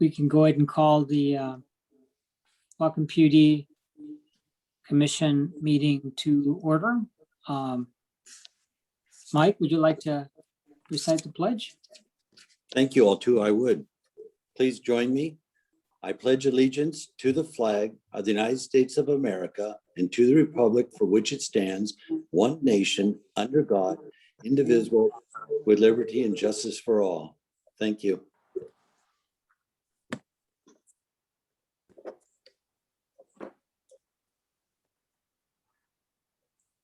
we can go ahead and call the Whatcom PUD Commission meeting to order. Mike, would you like to recite the pledge? Thank you all too. I would. Please join me. I pledge allegiance to the flag of the United States of America and to the republic for which it stands, one nation, under God, indivisible, with liberty and justice for all. Thank you.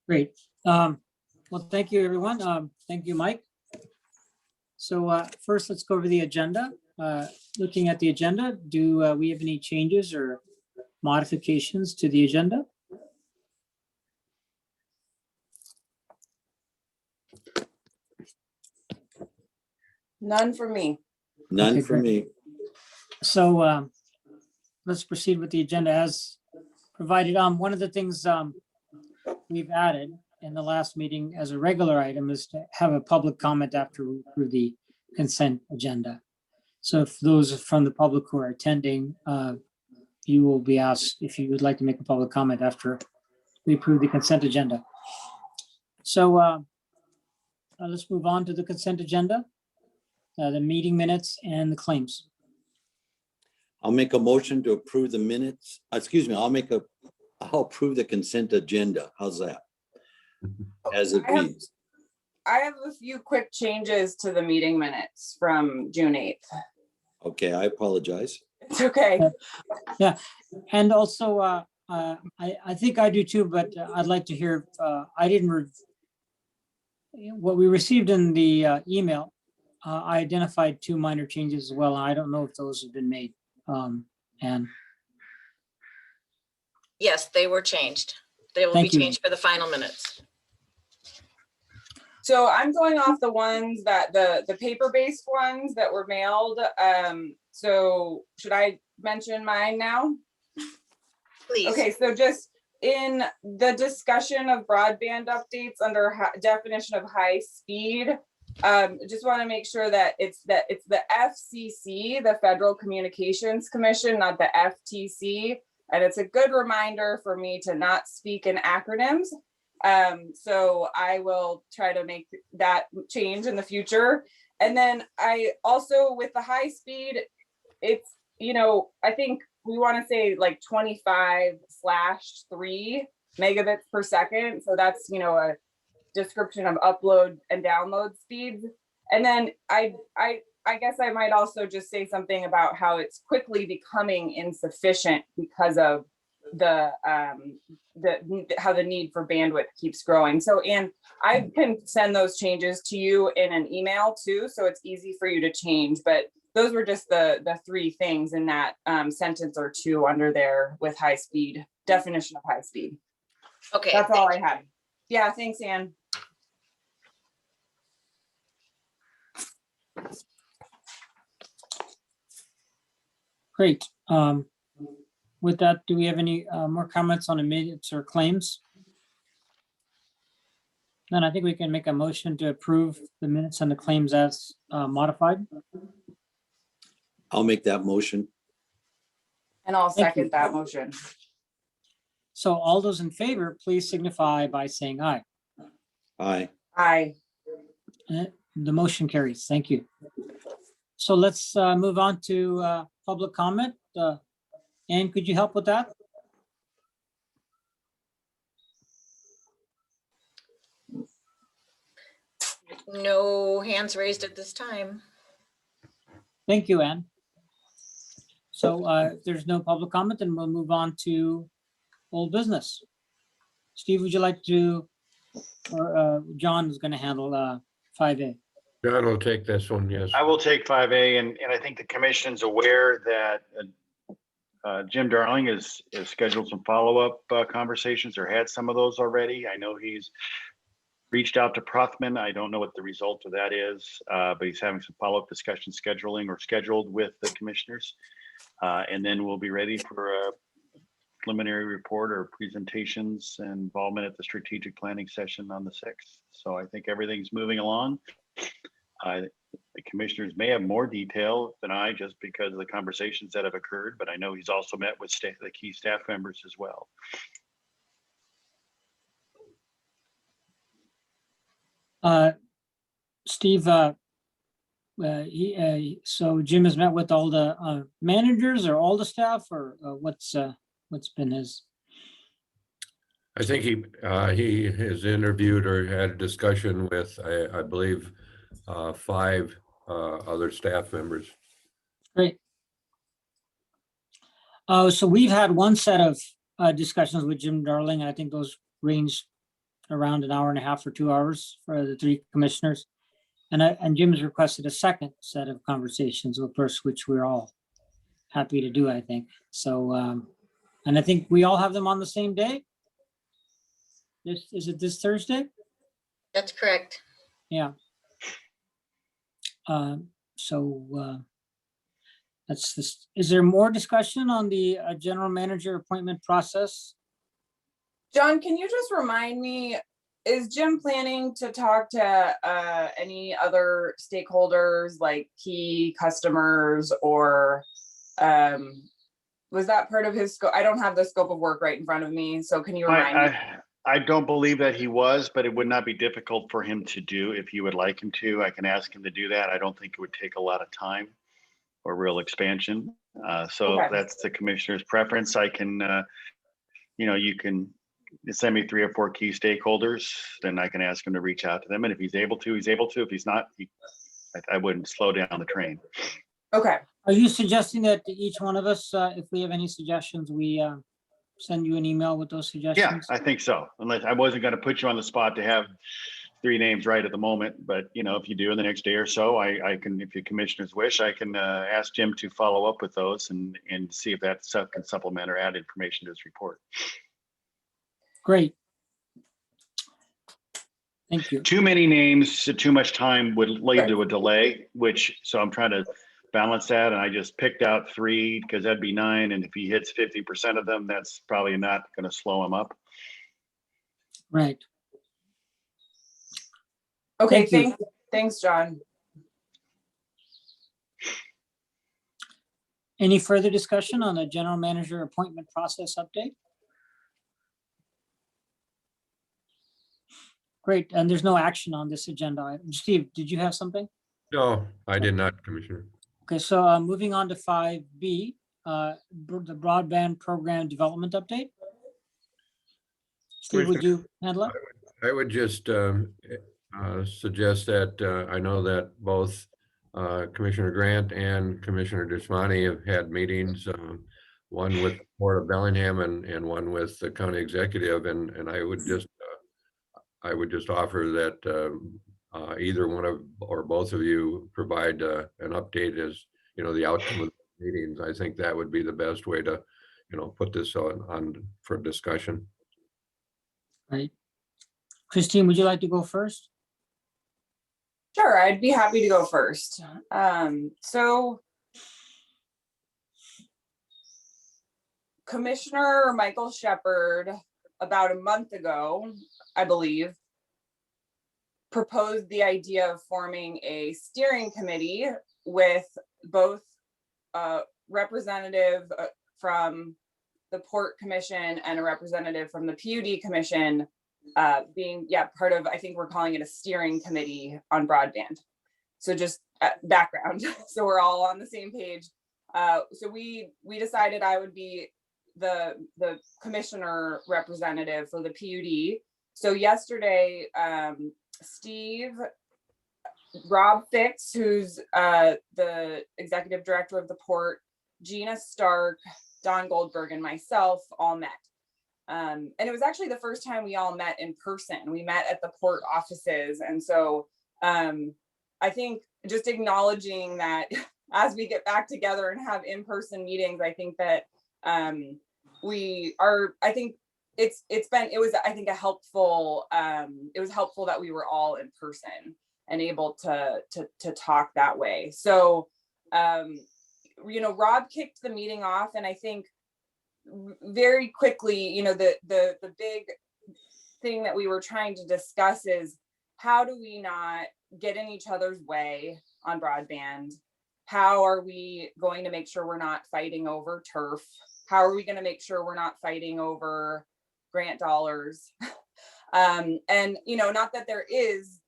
Great. Well, thank you, everyone. Thank you, Mike. So first, let's go over the agenda. Looking at the agenda, do we have any changes or modifications to the agenda? None for me. None Okay, for great. me. So let's proceed with the agenda as provided. One of the things we've added in the last meeting as a regular item is to have a public comment after we approve the consent agenda. So if those from the public who are attending, you will be asked if you would like to make a public comment after we approve the consent agenda. So let's move on to the consent agenda, the meeting minutes and the claims. I'll make a motion to approve the minutes. Excuse me, I'll approve the consent agenda. How's that? As it reads. I have a few quick changes to the meeting minutes from June 8th. Okay, I apologize. It's okay. Yeah, and also I think I do too, but I'd like to hear, I didn't, what we received in the email, I identified two minor changes as well. I don't know if those have been made. And yes, they were changed. They will be Thank you. changed for the final minutes. So I'm going off the ones that the paper-based ones that were mailed. So should I mention mine now? Please. Okay, so just in the discussion of broadband updates under definition of high speed, just want to make sure that it's the FCC, the Federal Communications Commission, not the FTC. And it's a good reminder for me to not speak in acronyms. So I will try to make that change in the future. And then I also, with the high speed, it's, I think we want to say like 25/3 megabits per second. So that's, a description of upload and download speeds. And then I guess I might also just say something about how it's quickly becoming insufficient because of how the need for bandwidth keeps growing. So, and I can send those changes to you in an email too, so it's easy for you to change. But those were just the three things in that sentence or two under there with high speed, definition of high speed. Okay. That's all I had. Yeah, thanks, Ann. great. With that, do we have any more comments on the minutes or claims? Then I think we can make a motion to approve the minutes and the claims as modified. I'll make that motion. And I'll Thank you. second that motion. So all those in favor, please signify by saying aye. Aye. Aye. The motion carries. Thank you. So let's move on to public comment. Ann, could you help with that? No hands raised at this time. Thank you, Ann. So if there's no public comment, then we'll move on to old business. Steve, would you like to, or John is going to handle 5A? John will take this one, yes. I will take 5A, and I think the commission's aware that Jim Darling has scheduled some follow-up conversations or had some of those already. I know he's reached out to Prothman. I don't know what the result of that is, but he's having some follow-up discussion scheduled with the commissioners. And then we'll be ready for a preliminary report or presentations and involvement at the strategic planning session on the 6th. So I think everything's moving along. I The commissioners may have more detail than I, just because of the conversations that have occurred, but I know he's also met with the key staff members as well. Steve, so Jim has met with all the managers or all the staff, or what's been his? I think he has interviewed or had a discussion with, I believe, 5 other staff members. Great. So we've had one set of discussions with Jim Darling. I think those ranged around an hour and a half or 2 hours for the 3 commissioners. And Jim has requested a second set of conversations, of course, which we're all happy to do, I think. So, and I think we all have them on the same day. Is it this Thursday? That's correct. Yeah. So that's this. Is there more discussion on the general manager appointment process? John, can you just remind me, is Jim planning to talk to any other stakeholders like key customers, or was that part of his scope? I don't have the scope of work right in front of me, so can you remind me? I don't believe that he was, but it would not be difficult for him to do if you would like him to. I can ask him to do that. I don't think it would take a lot of time or real expansion. So Okay. that's the commissioner's preference. I can, you can send me 3 or 4 key stakeholders, then I can ask him to reach out to them. And if he's able to, he's able to. If he's not, I wouldn't slow down the train. Okay. Are you suggesting that each one of us, if we have any suggestions, we send you an email with those Yeah, suggestions? I think so. Unless I wasn't going to put you on the spot to have 3 names right at the moment, but if you do in the next day or so, I can, if your commissioners wish, I can ask Jim to follow up with those and see if that can supplement or add information to his report. Great. Thank you. Too many names, too much time would lead to a delay, so I'm trying to balance that. And I just picked out 3 because that'd be 9. And if he hits 50% of them, that's probably not going to slow him up. Right. Okay, Thank you. thanks, John. Any further discussion on the general manager appointment process update? Great, and there's no action on this agenda item. Steve, did you have something? No, I did not, Commissioner. Okay, so moving on to 5B, the broadband program development update. Steve, would you handle it? I would just suggest that I know that both Commissioner Grant and Commissioner Dusmani have had meetings, one with the Port of Bellingham and one with the county executive, and I would just offer that either one of or both of you provide an update as the outcome of the meetings. I think that would be the best way to put this on for discussion. Right. Christine, would you like to go first? Sure, I'd be happy to go first. So Commissioner Michael Shepard, about a month ago, I believe, proposed the idea of forming a steering committee with both a representative from the Port Commission and a representative from the PUD Commission being part of, I think we're calling it a steering committee on broadband. So just background, so we're all on the same page. So we decided I would be the commissioner representative for the PUD. So yesterday, Steve, Rob Fix, who's the executive director of the Port, Gina Stark, Don Goldberg, and myself all met. And it was actually the first time we all met in person. We met at the Port offices. And so I think just acknowledging that as we get back together and have in-person meetings, I think that it was helpful that we were all in person and able to talk that way. So Rob kicked the meeting off, and I think very quickly, the big thing that we were trying to discuss is how do we not get in each other's way? on broadband? How are we going to make sure we're not fighting over turf? How are we going to make sure we're not fighting over grant dollars? And, you know, not that there is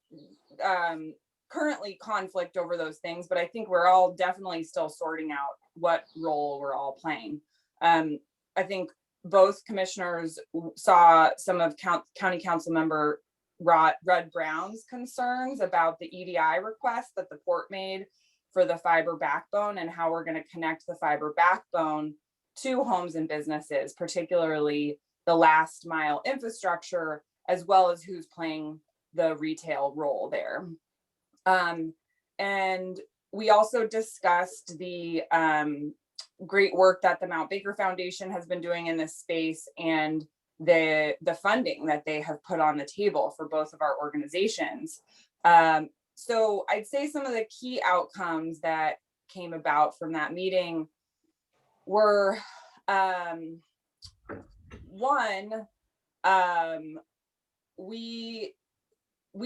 currently conflict over those things, but I think we're all definitely still sorting out what role we're all playing. I think both commissioners saw some of County Council member Rudd Brown's concerns about the EDI request that the port made for the fiber backbone and how we're going to connect the fiber backbone to homes and businesses, particularly the last mile infrastructure, as well as who's playing the retail role there. And we also discussed the great work that the Mount Baker Foundation has been doing in this space and the funding that they have put on the table for both of our organizations. So I'd say some of the key outcomes that came about from that meeting were, one, we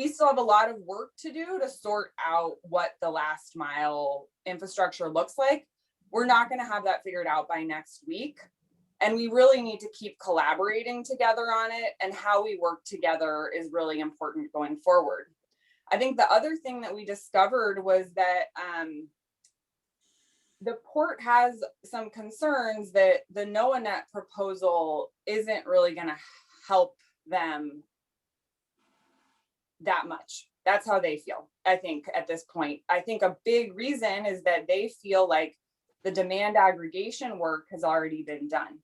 still have a lot of work to do to sort out what the last mile infrastructure looks like. We're not going to have that figured out by next week. And we really need to keep collaborating together on it, and how we work together is really important going forward. I think the other thing that we discovered was that the port has some concerns that the NOAA proposal isn't really going to help them that much. That's how they feel, I think, at this point. I think a big reason is that they feel like the demand aggregation work has already been done.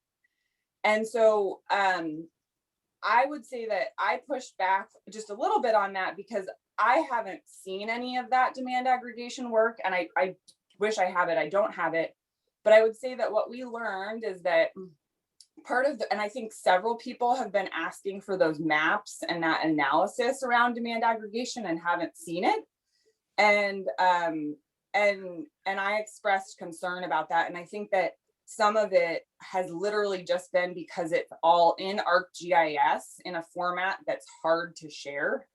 And so I would say that I pushed back just a little bit on that, because I haven't seen any of that demand aggregation work, and I wish I have it. I don't have it. But I would say that what we learned is that part of the, and I think several people have been asking for those maps and that analysis around demand aggregation and haven't seen it. And I expressed concern about that. And I think that some of it has literally just been because it's all in ArcGIS in a format that's hard to share.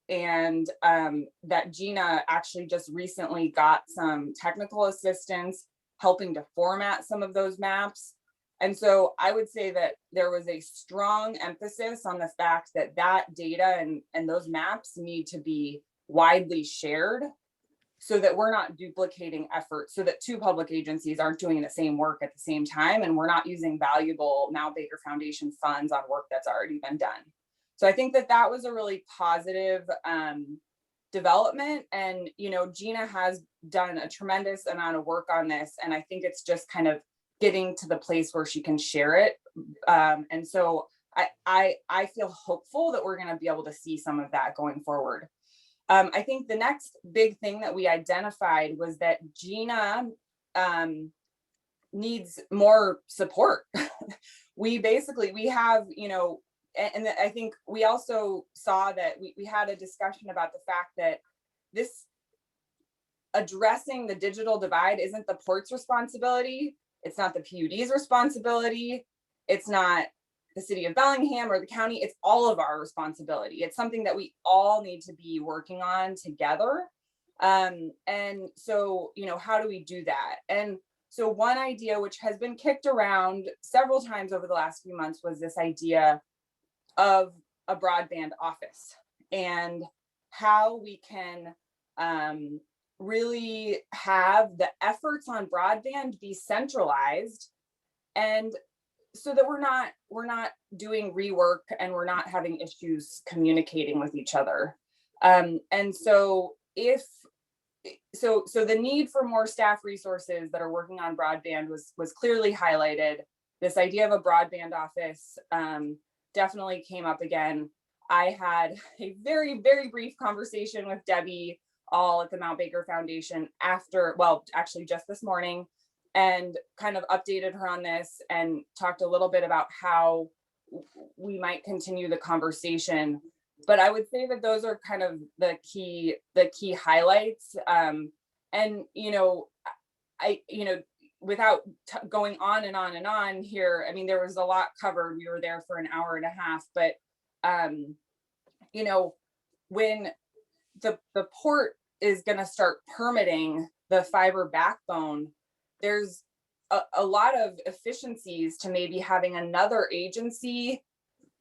And that Gina actually just recently got some technical assistance helping to format some of those maps. And so I would say that there was a strong emphasis on the fact that that data and those maps need to be widely shared, so that we're not duplicating efforts, so that two public agencies aren't doing the same work at the same time, and we're not using valuable Mount Baker Foundation funds on work that's already been done. So I think that that was a really positive development. And, you know, Gina has done a tremendous amount of work on this, and I think it's just kind of getting to the place where she can share it. And so I feel hopeful that we're going to be able to see some of that going forward. I think the next big thing that we identified was that Gina needs more support. We have, you know, and I think we also saw that we had a discussion about the fact that this addressing the digital divide isn't the port's responsibility. It's not the PUD's responsibility. It's not the city of Bellingham or the county. It's all of our responsibility. It's something that we all need to be working on together. And so, you know, how do we do that? And so one idea which has been kicked around several times over the last few months was this idea of a broadband office, and how we can really have the efforts on broadband be centralized, and so that we're not doing rework and we're not having issues communicating with each other. And so the need for more staff resources that are working on broadband was clearly highlighted. This idea of a broadband office definitely came up again. I had a very, very brief conversation with Debbie all at the Mount Baker Foundation actually just this morning, and kind of updated her on this and talked a little bit about how we might continue the conversation. But I would say that those are kind of the key highlights. And, you know, without going on and on and on here, I mean, there was a lot covered. We were there for an hour and a half, but, you know, when the port is going to start permitting the fiber backbone, there's a lot of efficiencies to maybe having another agency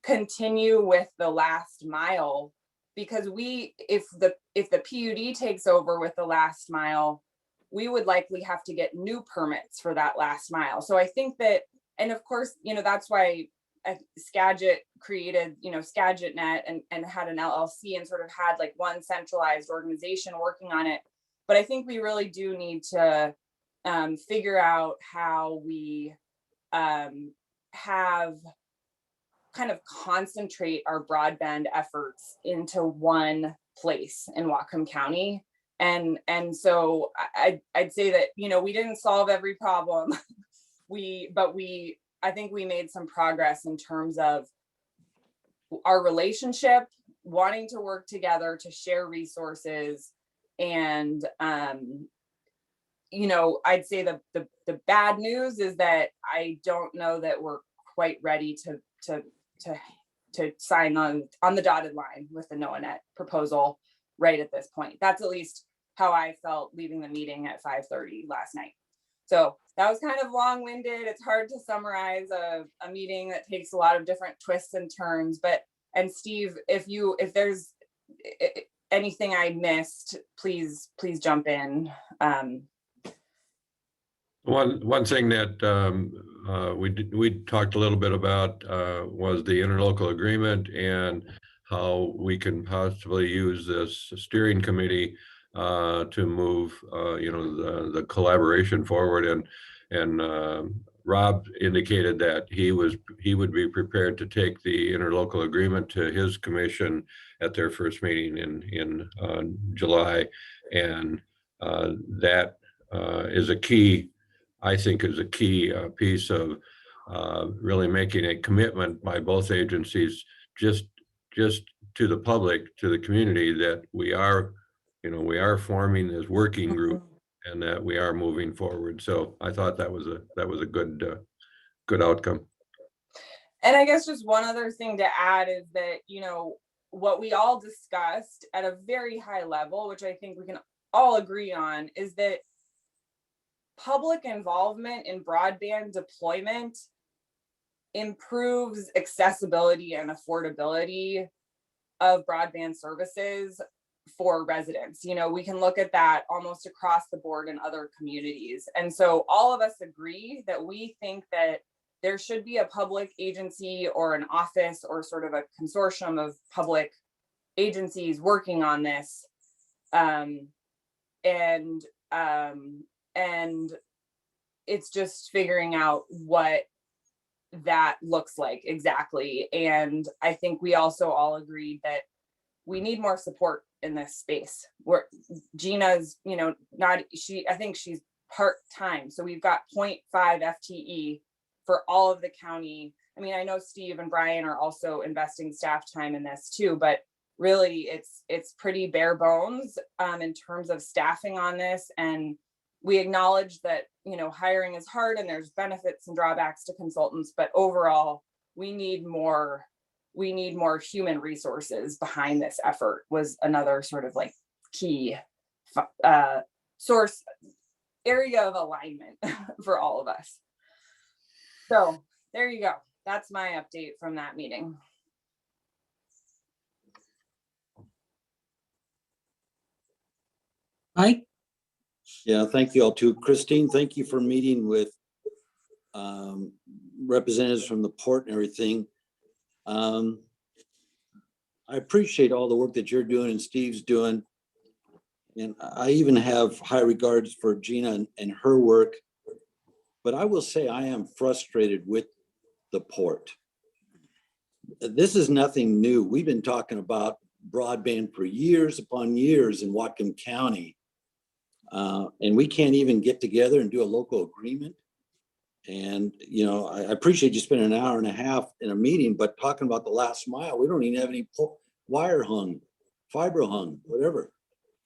continue with the last mile, because if the PUD takes over with the last mile, we would likely have to get new permits for that last mile. So I think that, and of course, that's why Skagit created, SkagitNet and had an LLC and sort of had like one centralized organization working on it. But I think we really do need to figure out how we have kind of concentrate our broadband efforts into one place in Whatcom County. And so I'd say that, we didn't solve every problem. I think we made some progress in terms of our relationship, wanting to work together to share resources. And, I'd say the bad news is that I don't know that we're quite ready to sign on the dotted line with the NOAANET proposal right at this point. That's at least how I felt leaving the meeting at 5:30 last night. So that was kind of long-winded. It's hard to summarize a meeting that takes a lot of different twists and turns. And Steve, if there's anything I missed, please jump in. One thing that we talked a little bit about was the interlocal agreement and how we can possibly use this steering committee to move the collaboration forward, and Rob indicated that he would be prepared to take the interlocal agreement to his commission at their first meeting in July, and that is a key, I think, is a key piece of really making a commitment by both agencies, just to the public, to the community, that we are forming this working group and that we are moving forward. So I thought that was a good outcome. And I guess just one other thing to add is that, what we all discussed at a very high level, which I think we can all agree on, is that public involvement in broadband deployment improves accessibility and affordability of broadband services for residents. We can look at that almost across the board in other communities. And so all of us agree that we think that there should be a public agency or an office or sort of a consortium of public agencies working on this. And it's just figuring out what that looks like exactly. And I think we also all agreed that we need more support in this space. Where Gina's, I think she's part-time. So we've got 0.5 FTE for all of the county. I mean, I know Steve and Brian are also investing staff time in this too, but really it's pretty bare bones in terms of staffing on this. And we acknowledge that, hiring is hard and there's benefits and drawbacks to consultants, but overall we need more human resources behind this effort, was another sort of like key source area of alignment for all of us. So there you go. That's my update from that meeting. Mike? Yeah, thank you all too. Christine, thank you for meeting with representatives from the port and everything. I appreciate all the work that you're doing and Steve's doing. And I even have high regards for Gina and her work. But I will say I am frustrated with the port. This is nothing new. We've been talking about broadband for years upon years in Whatcom County. And we can't even get together and do a local agreement. And, I appreciate you spending an hour and a half in a meeting, but talking about the last mile, we don't even have any wire hung, fiber hung, whatever.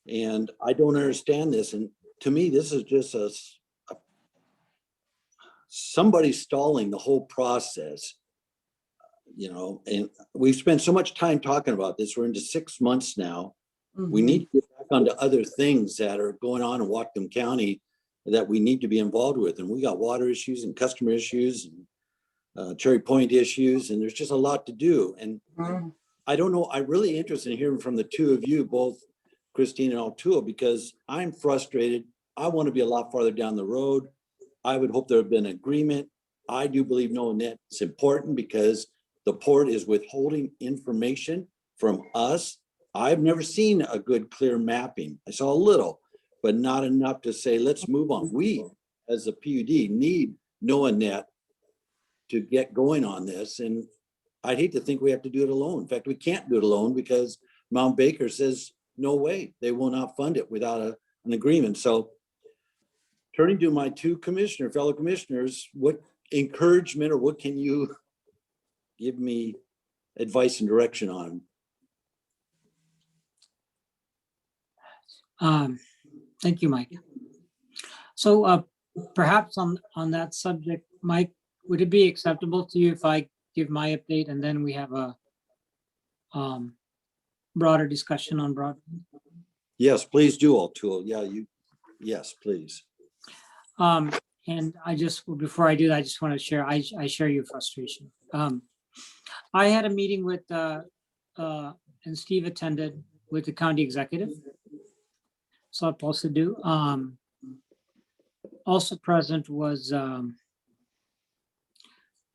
And I don't understand this. And to me, this is just somebody stalling the whole process, and we've spent so much time talking about this. We're into 6 months now. We need to get back onto other things that are going on in Whatcom County that we need to be involved with. And we got water issues and customer issues and Cherry Point issues, and there's just a lot to do. And I don't know, I'm really interested in hearing from the two of you, both Christine and Altua, because I'm frustrated. I want to be a lot farther down the road. I would hope there had been agreement. I do believe knowing that it's important because the port is withholding information from us. I've never seen a good, clear mapping. I saw a little, but not enough to say, let's move on. We, as a PUD, need NOAA to get going on this. And I'd hate to think we have to do it alone. In fact, we can't do it alone because Mount Baker says, no way, they will not fund it without an agreement. So turning to my two fellow commissioners, what encouragement or what can you give me advice and direction on? Thank you, Mike. So perhaps on that subject, Mike, would it be acceptable to you if I give my update and then we have a broader discussion on broadband? Yes, please do, Altua. Yes, please. And before I do that, I just want to share, I share your frustration. I had a meeting with, and Steve attended with the county executive. So I'll also do. Also present was,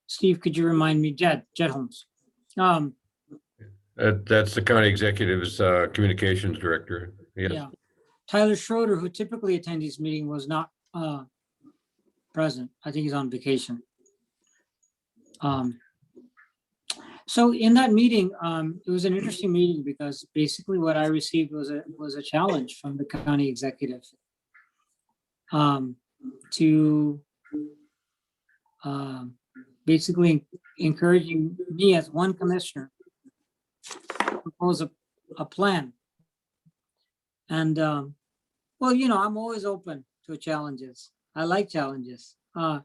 Steve, could you remind me, Jed Holmes? That's the county executive's communications director. Yes. Yeah. Tyler Schroeder, who typically attends these meetings, was not present. I think he's on vacation. So in that meeting, it was an interesting meeting because basically what I received was a challenge from the county executive to basically encouraging me as one commissioner to propose a plan. And well, I'm always open to challenges. I like challenges, but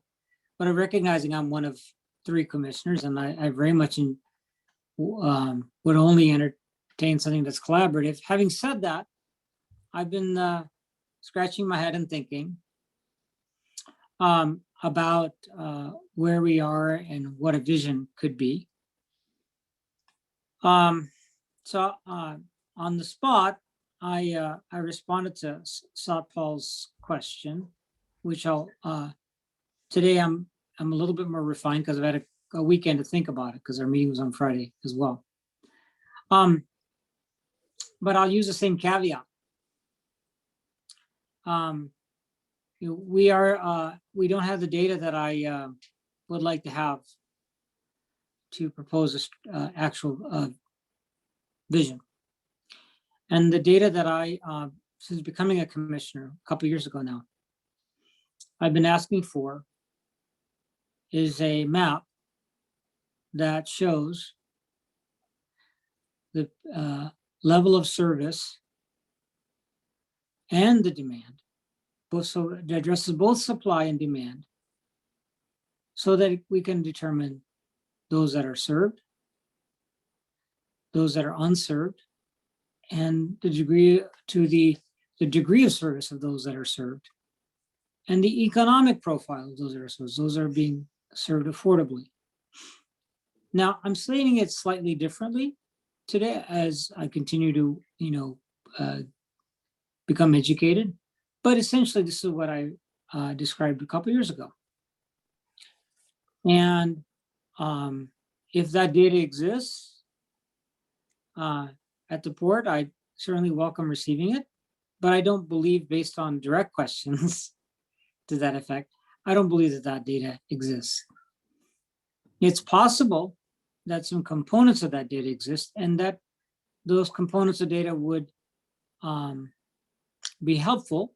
I'm recognizing I'm one of 3 commissioners, and I very much would only entertain something that's collaborative. Having said that, I've been scratching my head and thinking about where we are and what a vision could be. So on the spot, I responded to Satpal's question, which today I'm a little bit more refined because I've had a weekend to think about it because our meeting was on Friday as well. But I'll use the same caveat. We don't have the data that I would like to have to propose a actual vision. And the data that I, since becoming a commissioner a couple years ago now, I've been asking for is a map that shows the level of service and the demand, so it addresses both supply and demand, so that we can determine those that are served, those that are unserved, and the degree of service of those that are served, and the economic profile of those that are served. Those are being served affordably. Now, I'm slating it slightly differently today as I continue to, become educated. But essentially, this is what I described a couple years ago. And if that data exists at the port, I certainly welcome receiving it. But I don't believe, based on direct questions to that effect, I don't believe that data exists. It's possible that some components of that data exist, and that those components of data would be helpful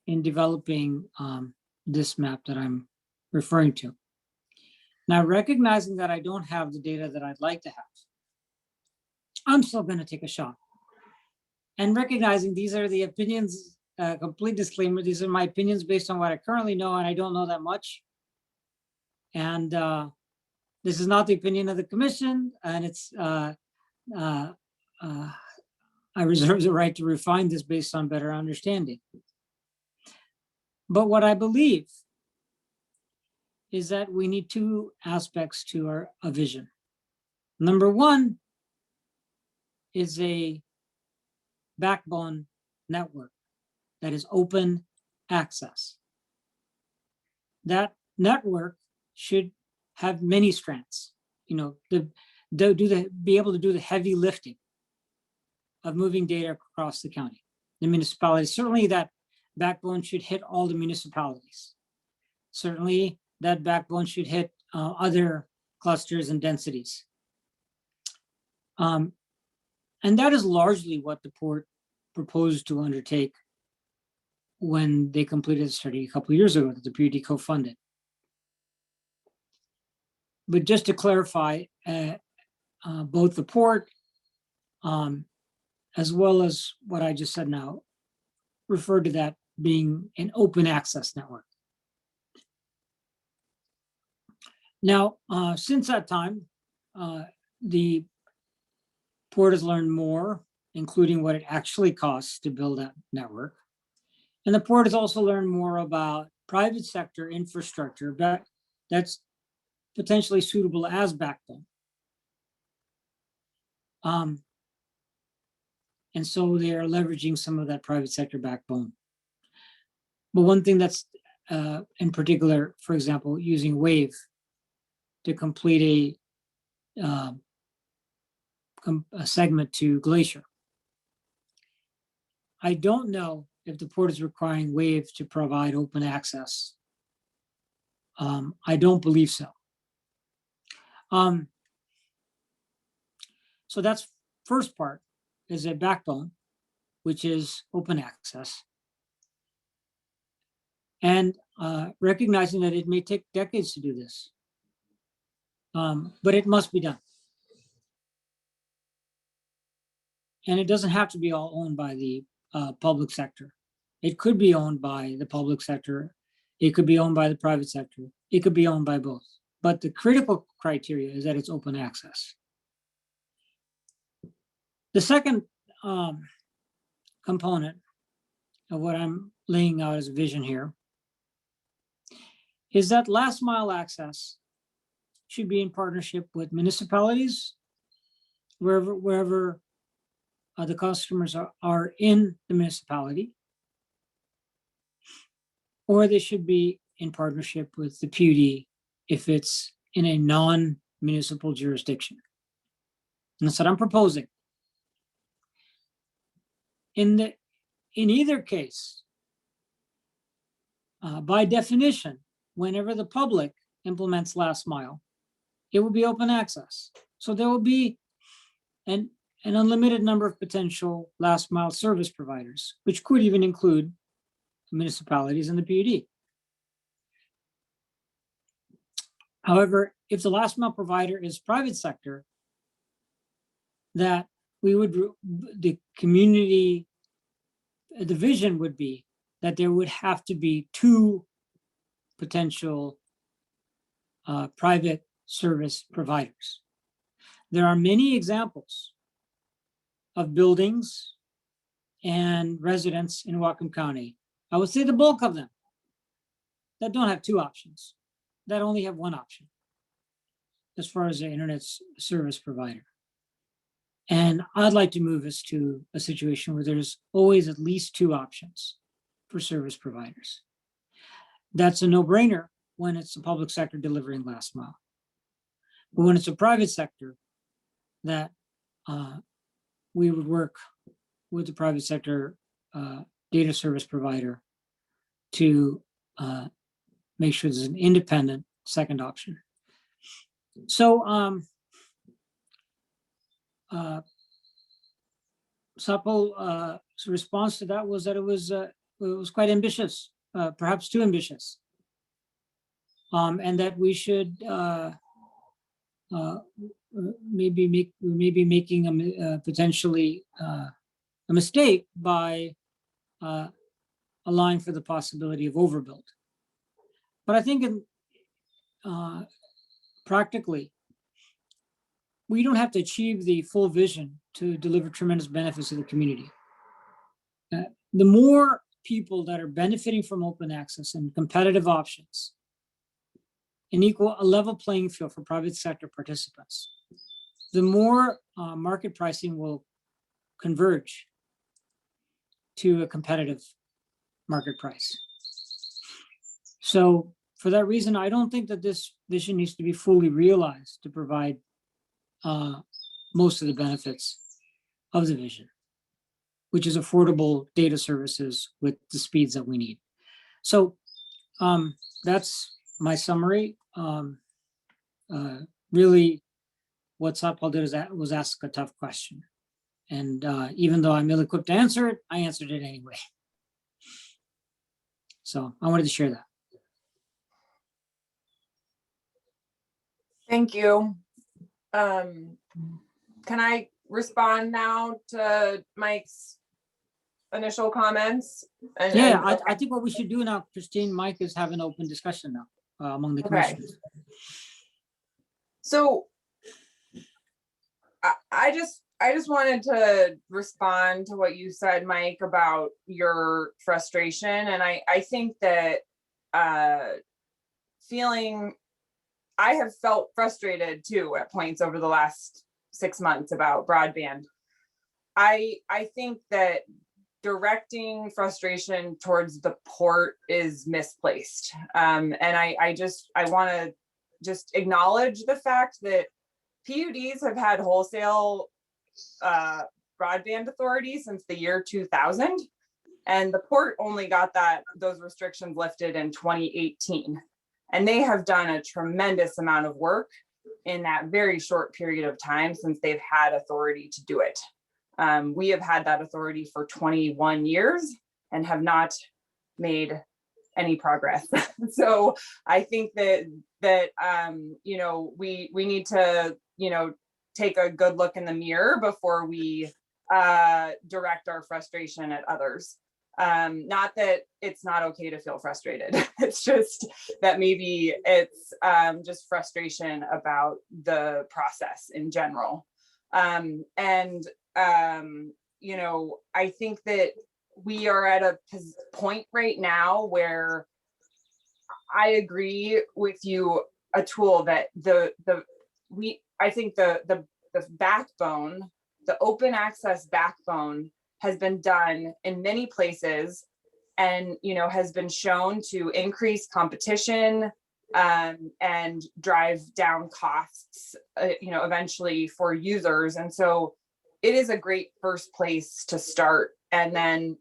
in developing this map that I'm referring to. Now, recognizing that I don't have the data that I'd like to have, I'm still going to take a shot. And recognizing these are the opinions, complete disclaimer, these are my opinions based on what I currently know, and I don't know that much. And this is not the opinion of the commission, and it's I reserve the right to refine this based on better understanding. But what I believe is that we need two aspects to our vision. Number one is a backbone network that is open access. That network should have many strands, you know, be able to do the heavy lifting of moving data across the county, the municipalities. Certainly that backbone should hit all the municipalities. Certainly that backbone should hit other clusters and densities. And that is largely what the port proposed to undertake when they completed the study a couple of years ago that the PUD co-funded. But just to clarify, both the port as well as what I just said now refer to that being an open access network. Now, since that time, the port has learned more, including what it actually costs to build that network. And the port has also learned more about private sector infrastructure that's potentially suitable as backbone. And so they are leveraging some of that private sector backbone. But one thing that's in particular, for example, using Wave to complete a segment to Glacier. I don't know if the port is requiring Wave to provide open access. I don't believe so. So that's first part is a backbone, which is open access. And recognizing that it may take decades to do this, but it must be done. And it doesn't have to be all owned by the public sector. It could be owned by the public sector. It could be owned by the private sector. It could be owned by both. But the critical criteria is that it's open access. The second component of what I'm laying out as a vision here is that last mile access should be in partnership with municipalities, wherever the customers are in the municipality, or they should be in partnership with the PUD if it's in a non-municipal jurisdiction. And that's what I'm proposing. In either case, by definition, whenever the public implements last mile, it will be open access. So there will be an unlimited number of potential last mile service providers, which could even include municipalities and the PUD. However, if the last mile provider is private sector, that we would, the community, the vision would be that there would have to be two potential private service providers. There are many examples of buildings and residents in Whatcom County. I would say the bulk of them that don't have two options, that only have one option as far as the internet service provider. And I'd like to move us to a situation where there's always at least two options for service providers. That's a no-brainer when it's the public sector delivering last mile. But when it's a private sector, that we would work with the private sector data service provider to make sure there's an independent second option. So Sapo's response to that was that it was quite ambitious, perhaps too ambitious, and that we should maybe making potentially a mistake by allowing for the possibility of overbuild. But I think practically, we don't have to achieve the full vision to deliver tremendous benefits to the community. The more people that are benefiting from open access and competitive options, a level playing field for private sector participants, the more market pricing will converge to a competitive market price. So for that reason, I don't think that this vision needs to be fully realized to provide most of the benefits of the vision, which is affordable data services with the speeds that we need. So that's my summary. Really, what Satpal did was ask a tough question. And even though I'm ill-equipped to answer it, I answered it anyway. So I wanted to share that. Thank you. Can I respond now to Mike's initial comments? Yeah, I think what we should do now, Christine, Mike, is have an open discussion now among the commissioners. So I just wanted to respond to what you said, Mike, about your frustration. And I think that I have felt frustrated too at points over the last 6 months about broadband. I think that directing frustration towards the port is misplaced. And I want to just acknowledge the fact that PUDs have had wholesale broadband authority since the year 2000, and the port only got those restrictions lifted in 2018. And they have done a tremendous amount of work in that very short period of time since they've had authority to do it. We have had that authority for 21 years and have not made any progress. So I think that we need to take a good look in the mirror before we direct our frustration at others. Not that it's not okay to feel frustrated. It's just that maybe it's just frustration about the process in general. I think that we are at a point right now where I agree with you, Atul, that I think the backbone, the open access backbone, has been done in many places and has been shown to increase competition and drive down costs eventually for users. And so it is a great first place to start. And then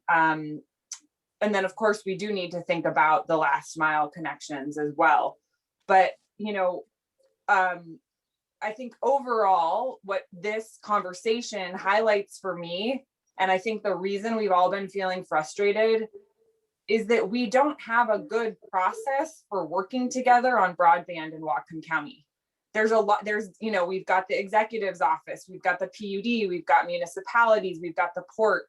of course we do need to think about the last mile connections as well. But I think overall what this conversation highlights for me, and I think the reason we've all been feeling frustrated, is that we don't have a good process for working together on broadband in Whatcom County. We've got the executive's office, we've got the PUD, we've got municipalities, we've got the port,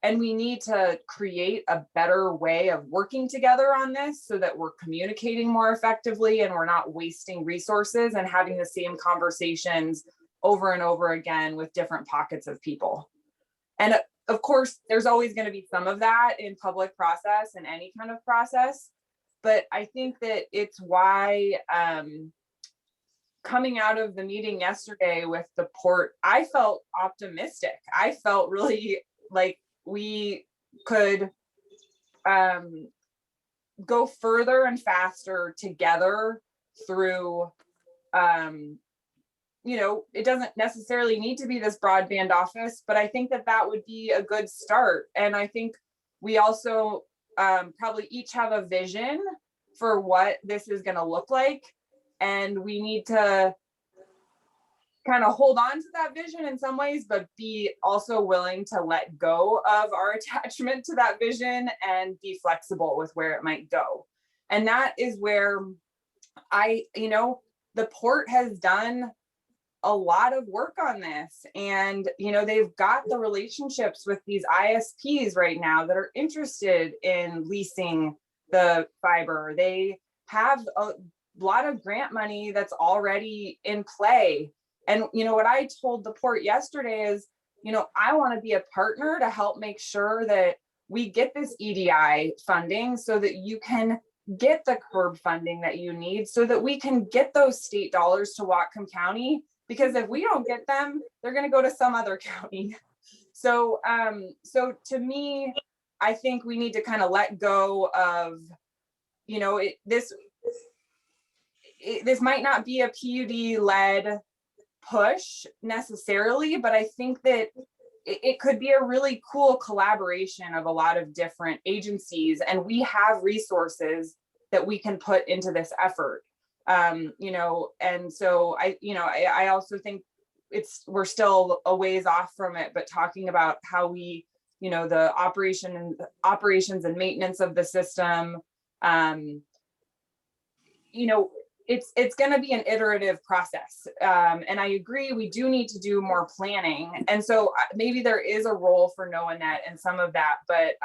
and we need to create a better way of working together on this so that we're communicating more effectively and we're not wasting resources and having the same conversations over and over again with different pockets of people. And of course, there's always going to be some of that in public process and any kind of process. But I think that it's why coming out of the meeting yesterday with the port, I felt optimistic. I felt really like we could go further and faster together through it doesn't necessarily need to be this broadband office, but I think that would be a good start. And I think we also probably each have a vision for what this is going to look like. And we need to kind of hold on to that vision in some ways, but be also willing to let go of our attachment to that vision and be flexible with where it might go. And that is where the port has done a lot of work on this, and they've got the relationships with these ISPs right now that are interested in leasing the fiber. They have a lot of grant money that's already in play And, you know, what I told the port yesterday is, you know, I want to be a partner to help make sure that we get this EDI funding so that you can get the curb funding that you need so that we can get those state dollars to Whatcom County, because if we don't get them, they're going to go to some other county. So, so to me, I think we need to kind of let go of, you know, this might not be a PUD led push necessarily, but I think that it could be a really cool collaboration of a lot of different agencies, and we have resources that we can put into this effort. You know, and so I also think we're still a ways off from it, but talking about how we, you know, the operations and maintenance of the system, you know, it's going to be an iterative process. And I agree, we do need to do more planning. And so maybe there is a role for NOAANET and some of that, but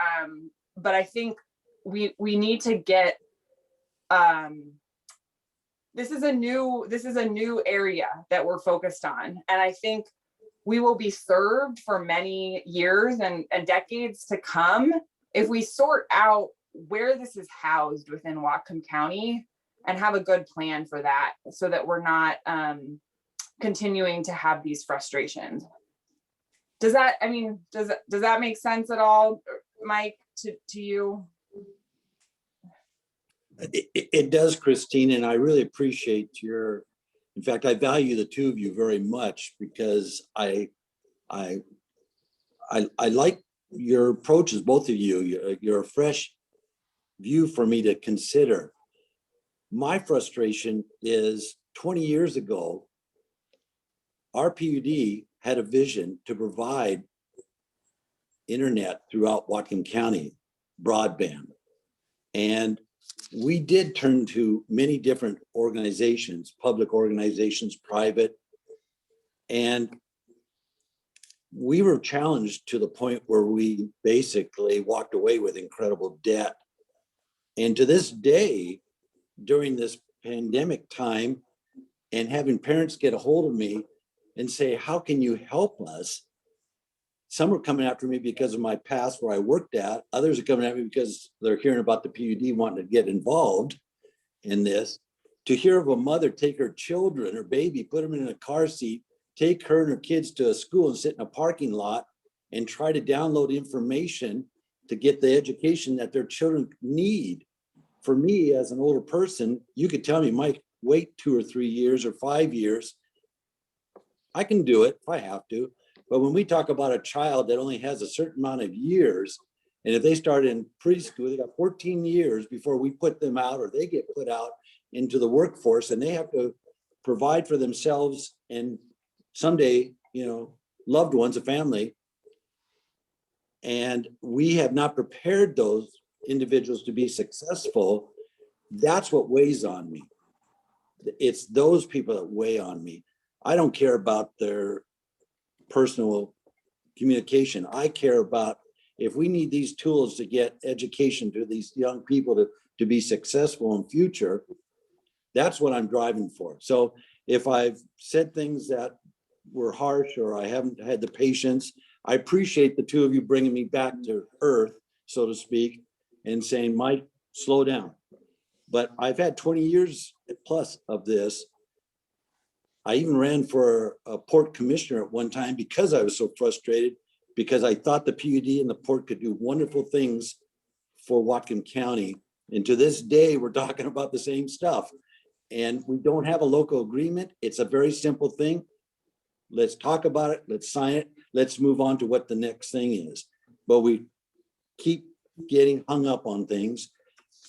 I think we need to get, this is a new area that we're focused on. And I think we will be served for many years and decades to come if we sort out where this is housed within Whatcom County and have a good plan for that, so that we're not continuing to have these frustrations. Does that make sense at all, Mike, to you? It does, Christine, and I really appreciate in fact, I value the two of you very much, because I like your approaches, both of you. You're a fresh view for me to consider. My frustration is 20 years ago, our PUD had a vision to provide internet throughout Whatcom County, broadband. And we did turn to many different organizations, public organizations, private, and we were challenged to the point where we basically walked away with incredible debt. And to this day, during this pandemic time, and having parents get a hold of me and say, how can you help us? Some are coming after me because of my past where I worked at. Others are coming at me because they're hearing about the PUD, wanting to get involved in this. To hear of a mother take her children, her baby, put them in a car seat, take her and her kids to a school and sit in a parking lot and try to download information to get the education that their children need. For me, as an older person, you could tell me, Mike, wait 2 or 3 years or 5 years. I can do it if I have to. But when we talk about a child that only has a certain amount of years, and if they start in preschool, they got 14 years before we put them out, or they get put out into the workforce, and they have to provide for themselves and someday, you know, loved ones, a family. And we have not prepared those individuals to be successful. That's what weighs on me. It's those people that weigh on me. I don't care about their personal communication. I care about, if we need these tools to get education to these young people to be successful in future, that's what I'm driving for. So if I've said things that were harsh or I haven't had the patience, I appreciate the two of you bringing me back to earth, so to speak, and saying, Mike, slow down. But I've had 20 years plus of this. I even ran for a port commissioner at one time because I was so frustrated, because I thought the PUD and the port could do wonderful things for Whatcom County. And to this day, we're talking about the same stuff. And we don't have a local agreement. It's a very simple thing. Let's talk about it. Let's sign it. Let's move on to what the next thing is. But we keep getting hung up on things.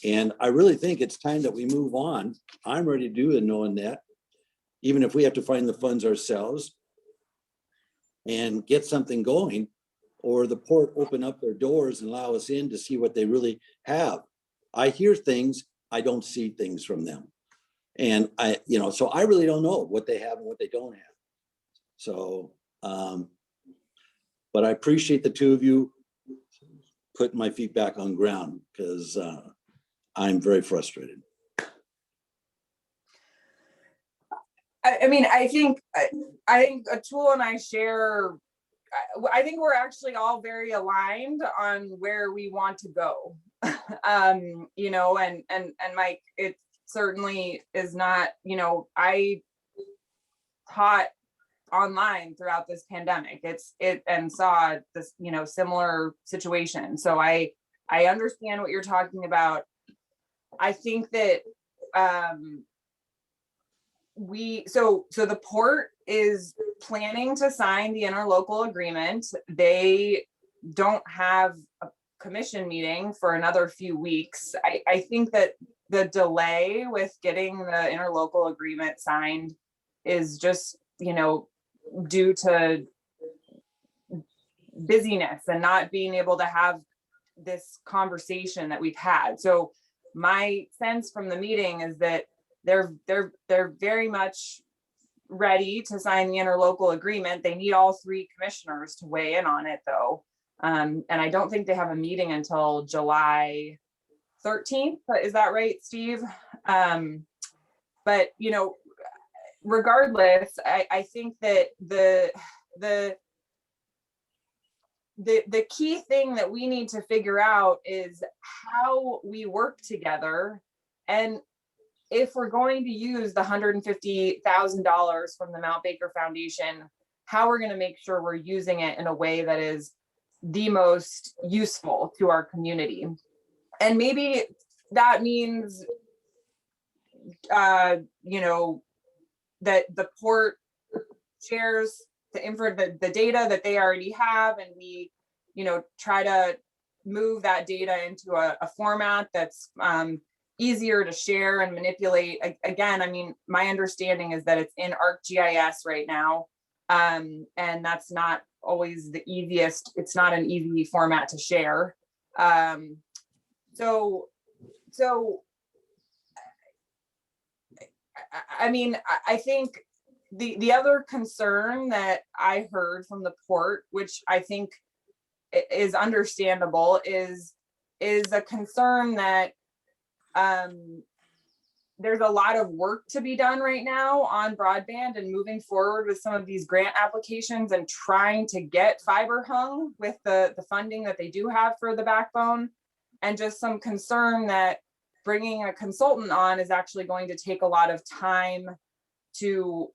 And I really think it's time that we move on. I'm ready to do it, knowing that, even if we have to find the funds ourselves and get something going, or the port open up their doors and allow us in to see what they really have. I hear things, I don't see things from them. And so I really don't know what they have and what they don't have. So, but I appreciate the two of you putting my feet back on ground, because I'm very frustrated. I mean, I think Atul and I share, I think we're actually all very aligned on where we want to go. You know, and Mike, it certainly is not, you know, I taught online throughout this pandemic. And saw this, you know, similar situation. So I understand what you're talking about. I think that so the port is planning to sign the interlocal agreement. They don't have a commission meeting for another few weeks. I think that the delay with getting the interlocal agreement signed is just, you know, due to busyness and not being able to have this conversation that we've had. So my sense from the meeting is that they're very much ready to sign the interlocal agreement. They need all three commissioners to weigh in on it though. And I don't think they have a meeting until July 13th. Is that right, Steve? But you know, regardless, I think that the key thing that we need to figure out is how we work together, and if we're going to use the $150,000 from the Mount Baker Foundation, how we're going to make sure we're using it in a way that is the most useful to our community. And maybe that means, you know, that the port shares the data that they already have, and we, you know, try to move that data into a format that's easier to share and manipulate. Again, I mean, my understanding is that it's in ArcGIS right now, and that's not always the easiest. It's not an easy format to share. So I mean, I think the other concern that I heard from the port, which I think is understandable, is a concern that there's a lot of work to be done right now on broadband and moving forward with some of these grant applications and trying to get fiber hung with the funding that they do have for the backbone, and just some concern that bringing a consultant on is actually going to take a lot of time to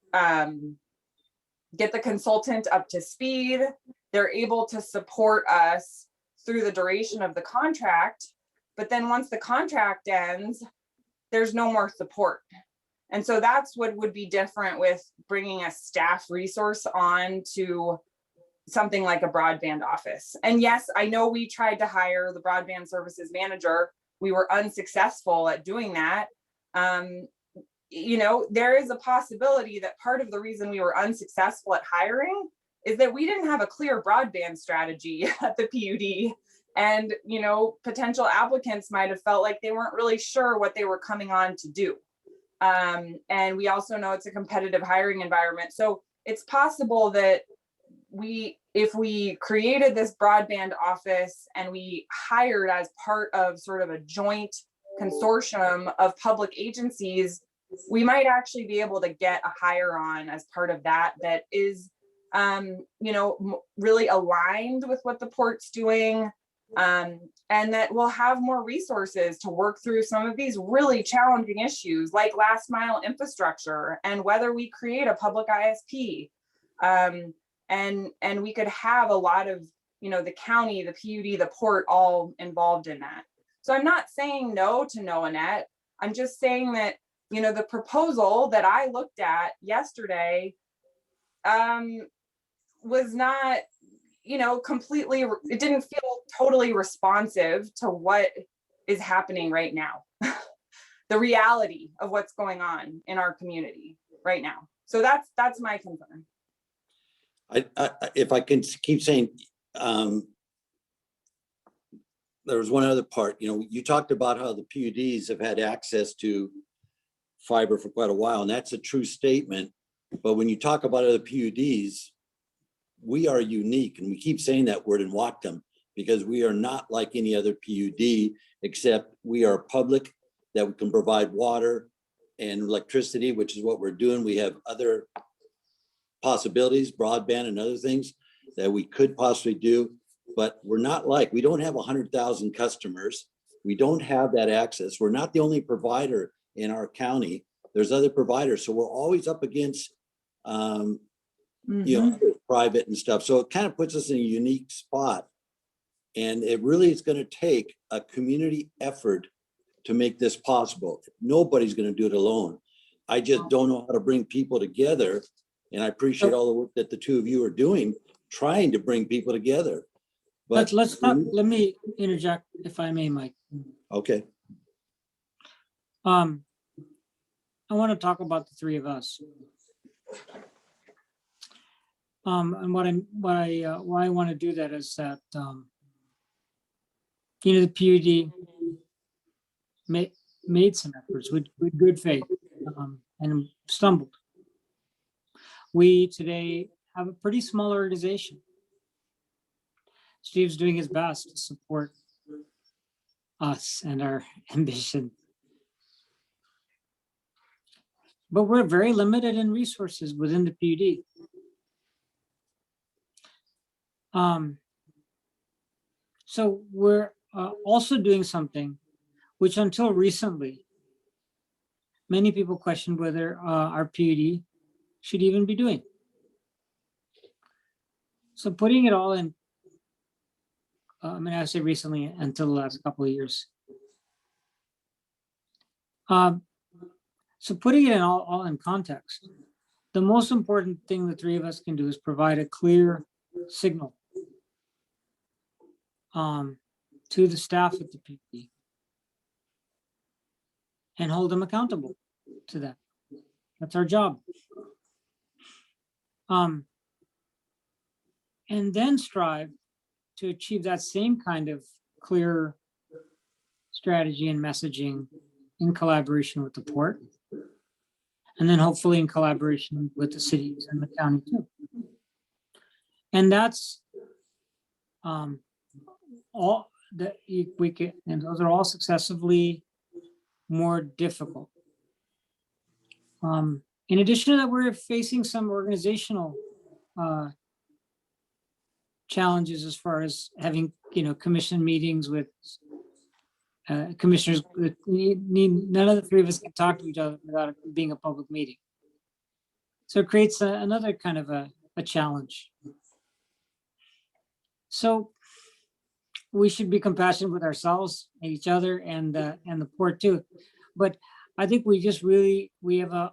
get the consultant up to speed. They're able to support us through the duration of the contract, but then once the contract ends, there's no more support. And so that's what would be different with bringing a staff resource on to something like a broadband office. And yes, I know we tried to hire the broadband services manager. We were unsuccessful at doing that. You know, there is a possibility that part of the reason we were unsuccessful at hiring is that we didn't have a clear broadband strategy at the PUD. And, you know, potential applicants might have felt like they weren't really sure what they were coming on to do. And we also know it's a competitive hiring environment. So it's possible that if we created this broadband office and we hired as part of sort of a joint consortium of public agencies, we might actually be able to get a hire on as part of that is, you know, really aligned with what the port's doing, and that we'll have more resources to work through some of these really challenging issues like last mile infrastructure and whether we create a public ISP. And we could have a lot of, you know, the county, the PUD, the port all involved in that. So I'm not saying no to NOAANET. I'm just saying that, you know, the proposal that I looked at yesterday was not, you know, completely, it didn't feel totally responsive to what is happening right now. The reality of what's going on in our community right now. So that's my concern. If I can keep saying, there was one other part, you know, you talked about how the PUDs have had access to fiber for quite a while, and that's a true statement. But when you talk about other PUDs, we are unique, and we keep saying that word in Whatcom because we are not like any other PUD, except we are public, that we can provide water, and electricity, which is what we're doing. We have other possibilities, broadband and other things that we could possibly do, but we're not we don't have 100,000 customers. We don't have that access. We're not the only provider in our county. There's other providers. So we're always up against, other private and stuff. So it kind of puts us in a unique spot. And it really is going to take a community effort to make this possible. Nobody's going to do it alone. I just don't know how to bring people together. And I appreciate all the work that the two of you are doing, trying to bring people together. But let's talk. Let me interject, if I may, Mike. okay. I want to talk about the three of us. And why I want to do that is that, the PUD made some efforts with good faith, and stumbled. We today have a pretty small organization. Steve's doing his best to support us and our ambition. But we're very limited in resources within the PUD. So we're also doing something which until recently, many people questioned whether our PUD should even be doing. So putting it all in, I say recently until the last couple of years. So putting it in all in context, the most important thing the three of us can do is provide a clear signal to the staff at the PUD and hold them accountable to that. That's our job. And then strive to achieve that same kind of clear strategy and messaging in collaboration with the port. And then hopefully in collaboration with the cities and the county too. And that's all that we can, and those are all successively more difficult. In addition to that, we're facing some organizational challenges as far as having, commission meetings with commissioners. None of the three of us can talk to each other without it being a public meeting. So it creates another kind of a challenge. So we should be compassionate with ourselves and each other and the port too. But I think we have a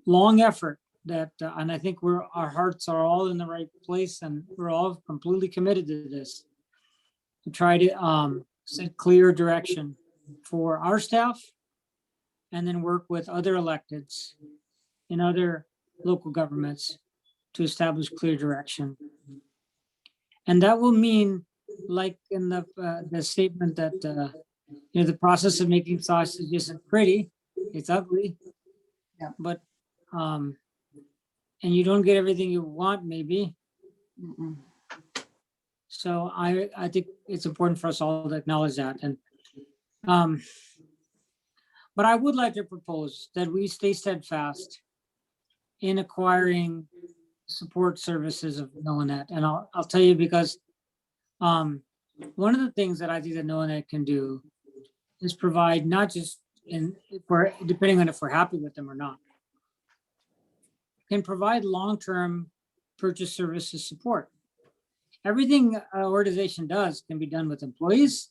long effort that, and I think our hearts are all in the right place, and we're all completely committed to this, to try to set clear direction for our staff, and then work with other electeds in other local governments to establish clear direction. And that will mean, like in the statement that the process of making sausage isn't pretty, it's ugly. Yeah. But and you don't get everything you want, maybe. Mm-mm. So I think it's important for us all to acknowledge that. And but I would like to propose that we stay steadfast in acquiring support services of NOAANET. And I'll tell you, because one of the things that I think that NOAANET can do is provide, not just depending on if we're happy with them or not, can provide long-term purchase services support. Everything an organization does can be done with employees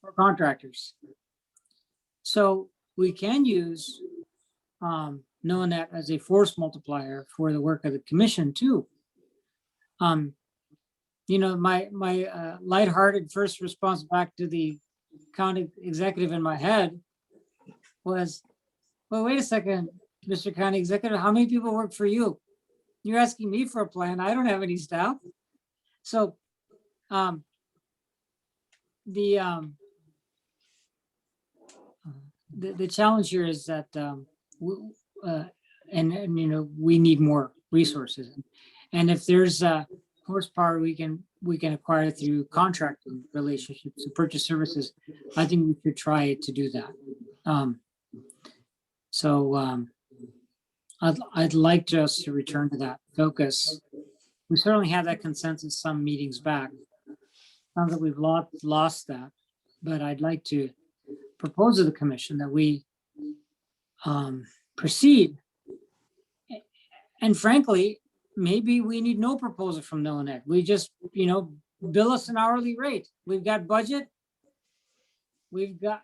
or contractors. So we can use NOAANET as a force multiplier for the work of the commission too. My lighthearted first response back to the county executive in my head was, well, wait a second, Mr. County Executive, how many people work for you? You're asking me for a plan. I don't have any staff. So the challenge here is that we need more resources, and if there's horsepower we can acquire through contracting relationships and purchase services, I think we should try to do that. So I'd like just to return to that focus. We certainly had that consensus some meetings back. Sounds like we've lost that, but I'd like to propose to the commission that we proceed. And frankly, maybe we need no proposal from NOAA. We just, bill us an hourly rate. We've got budget. We've got,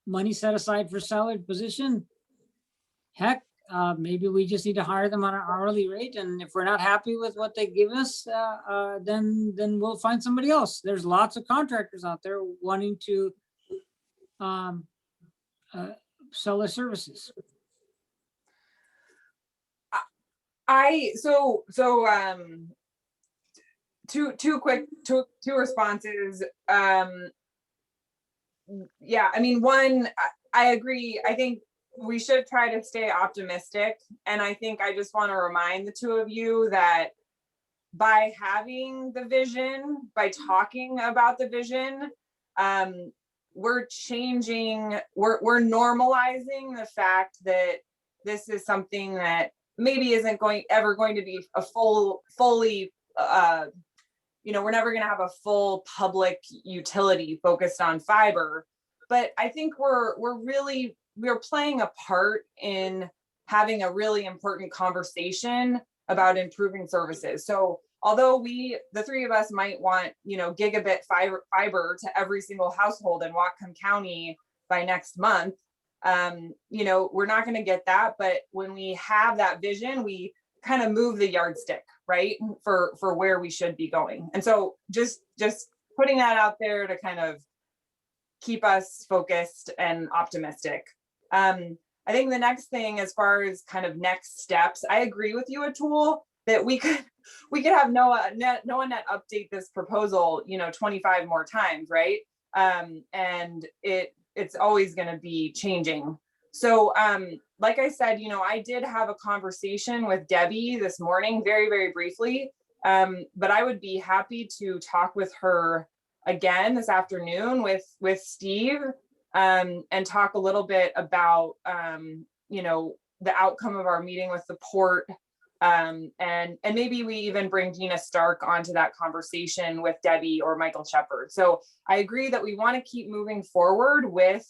money set aside for salaried position. Heck, maybe we just need to hire them on an hourly rate. And if we're not happy with what they give us, then we'll find somebody else. There's lots of contractors out there wanting to sell their services. Two responses. Yeah, I mean, one, I agree. I think we should try to stay optimistic. And I think I just want to remind the two of you that by having the vision, by talking about the vision, we're changing, we're normalizing the fact that this is something that maybe isn't ever going to be a fully, we're never going to have a full public utility focused on fiber. But I think we're playing a part in having a really important conversation about improving services. So although the three of us might want, gigabit fiber to every single household in Whatcom County by next month, we're not going to get that. But when we have that vision, we kind of move the yardstick, right, for where we should be going. And so just putting that out there to kind of keep us focused and optimistic. I think the next thing, as far as kind of next steps, I agree with you, Atul, that we could have NOAA update this proposal, 25 more times, right? And it's always going to be changing. So like I said, I did have a conversation with Debbie this morning, very, very briefly, but I would be happy to talk with her again this afternoon with Steve and talk a little bit about, the outcome of our meeting with the port. And maybe we even bring Dina Stark onto that conversation with Debbie or Michael Shepard. So I agree that we want to keep moving forward with,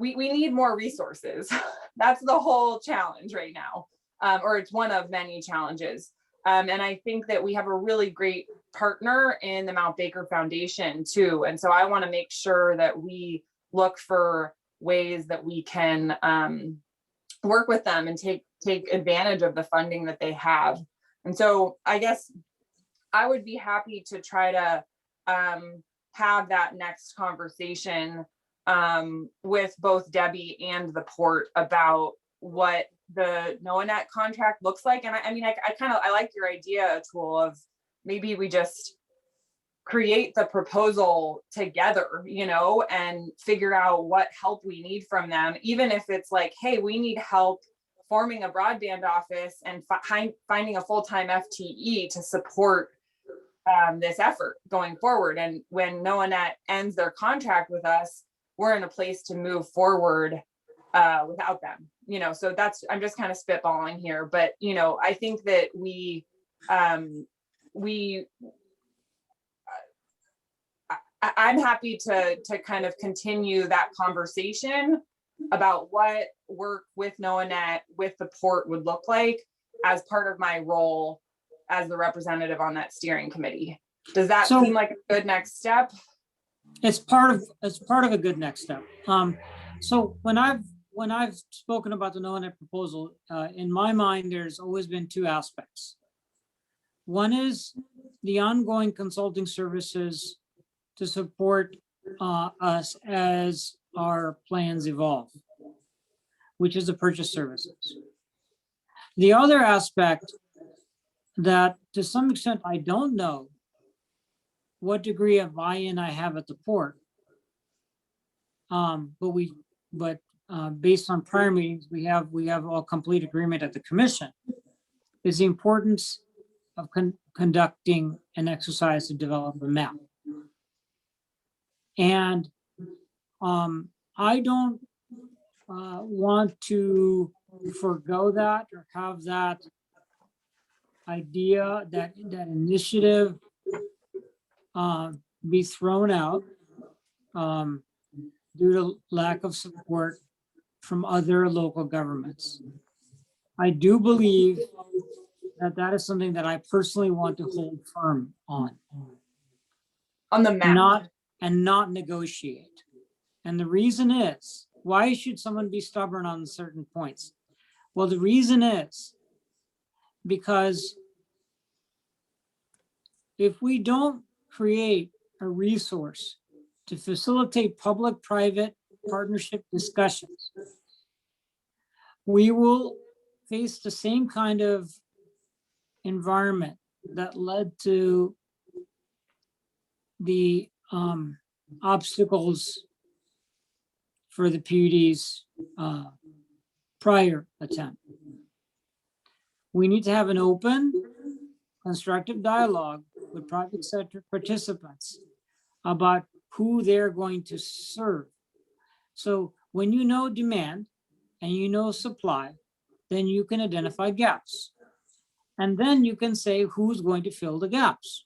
we need more resources. That's the whole challenge right now, or it's one of many challenges. And I think that we have a really great partner in the Mount Baker Foundation too. And so I want to make sure that we look for ways that we can work with them and take advantage of the funding that they have. And so I guess I would be happy to try to have that next conversation with both Debbie and the port about what the NOAA contract looks like. And I like your idea, Atul, of maybe we just create the proposal together, and figure out what help we need from them, even if it's like, hey, we need help forming a broadband office and finding a full-time FTE to support this effort going forward. And when NOAA ends their contract with us, we're in a place to move forward without them, so I'm just kind of spitballing here, but, I think that I'm happy to kind of continue that conversation about what work with NOAA with the port would look like as part of my role as the representative on that steering committee. Does that seem like a good next step? It's part of a good next step. So when I've spoken about the NOAA proposal, in my mind, there's always been two aspects. One is the ongoing consulting services to support us as our plans evolve, which is the purchase services. The other aspect that to some extent I don't know what degree of buy-in I have at the port, but based on prior meetings, we have all complete agreement at the commission, is the importance of conducting an exercise to develop a map. And I don't want to forego that or have that idea, that initiative be thrown out due to lack of support from other local governments. I do believe that that is something that I personally want to hold firm on, On the map. not negotiate. And the reason is, why should someone be stubborn on certain points? Well, the reason is because if we don't create a resource to facilitate public-private partnership discussions, we will face the same kind of environment that led to the obstacles for the PUD's prior attempt. We need to have an open, constructive dialogue with private sector participants about who they're going to serve. So when you know demand and you know supply, then you can identify gaps. And then you can say who's going to fill the gaps.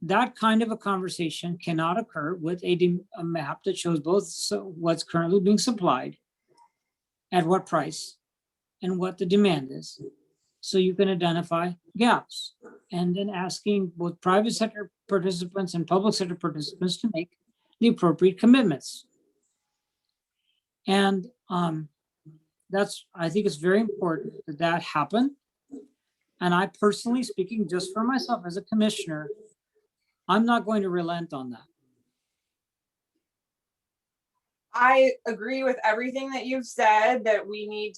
That kind of a conversation cannot occur with a map that shows both what's currently being supplied, at what price, and what the demand is. So you can identify gaps, and then asking both private sector participants and public sector participants to make the appropriate commitments. And I think it's very important that that happen. And I personally, speaking just for myself as a commissioner, I'm not going to relent on that. I agree with everything that you've said, that we need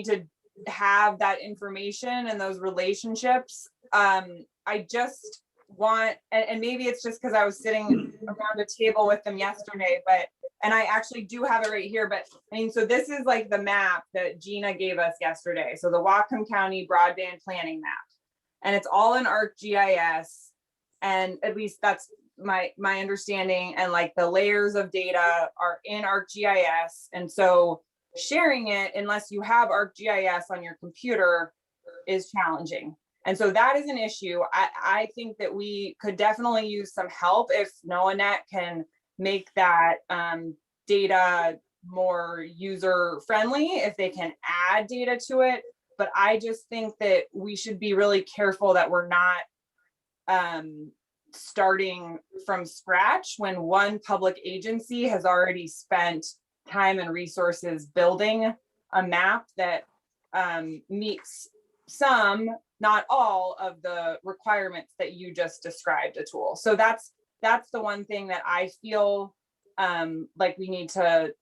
to have that information and those relationships. I just want, and maybe it's just because I was sitting around a table with them yesterday, and I actually do have it right here, but I mean, so this is like the map that Gina gave us yesterday. So the Whatcom County broadband planning map, and it's all in ArcGIS. And at least that's my understanding, and like the layers of data are in ArcGIS. And so sharing it, unless you have ArcGIS on your computer, is challenging. And so that is an issue. I think that we could definitely use some help if NOAANET can make that data more user friendly, if they can add data to it. But I just think that we should be really careful that we're not starting from scratch when one public agency has already spent time and resources building a map that meets some, not all, of the requirements that you just described, Atul. So that's the one thing that I feel like we need to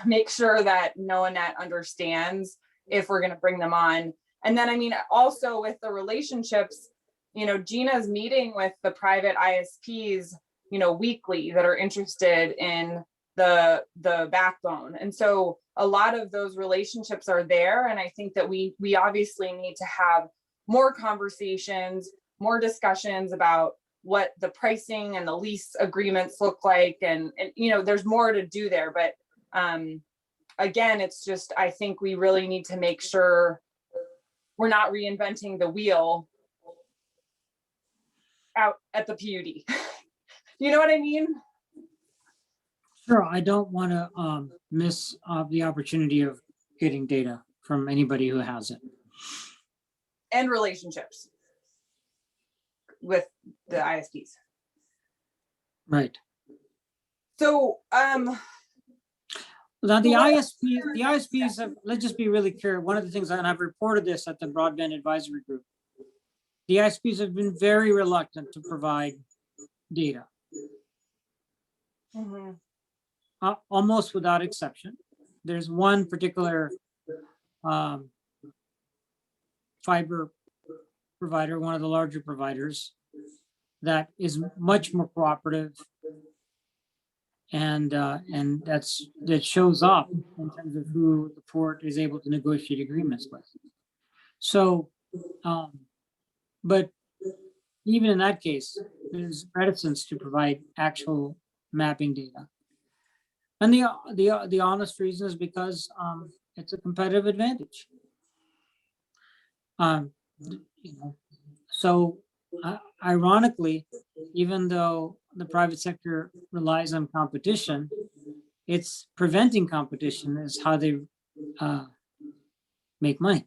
make sure that NOAANET understands if we're going to bring them on. And then, I mean, also with the relationships, you know, Gina's meeting with the private ISPs, you know, weekly, that are interested in the backbone. And so a lot of those relationships are there. And I think that we obviously need to have more conversations, more discussions about what the pricing and the lease agreements look like. And you know, there's more to do there. But again, it's just, I think we really need to make sure we're not reinventing the wheel out at the PUD. You know what I mean? Sure, I don't want to miss the opportunity of getting data from anybody who has it. And relationships with the ISPs. Right. So Now the ISPs have, let's just be really clear. One of the things, and I've reported this at the Broadband Advisory Group, the ISPs have been very reluctant to provide data. Almost without exception. There's one particular fiber provider, one of the larger providers, that is much more cooperative, and that shows up in terms of who the port is able to negotiate agreements with. So, but even in that case, there's reticence to provide actual mapping data. And the honest reason is because it's a competitive advantage. You know, so ironically, even though the private sector relies on competition, it's preventing competition is how they make money.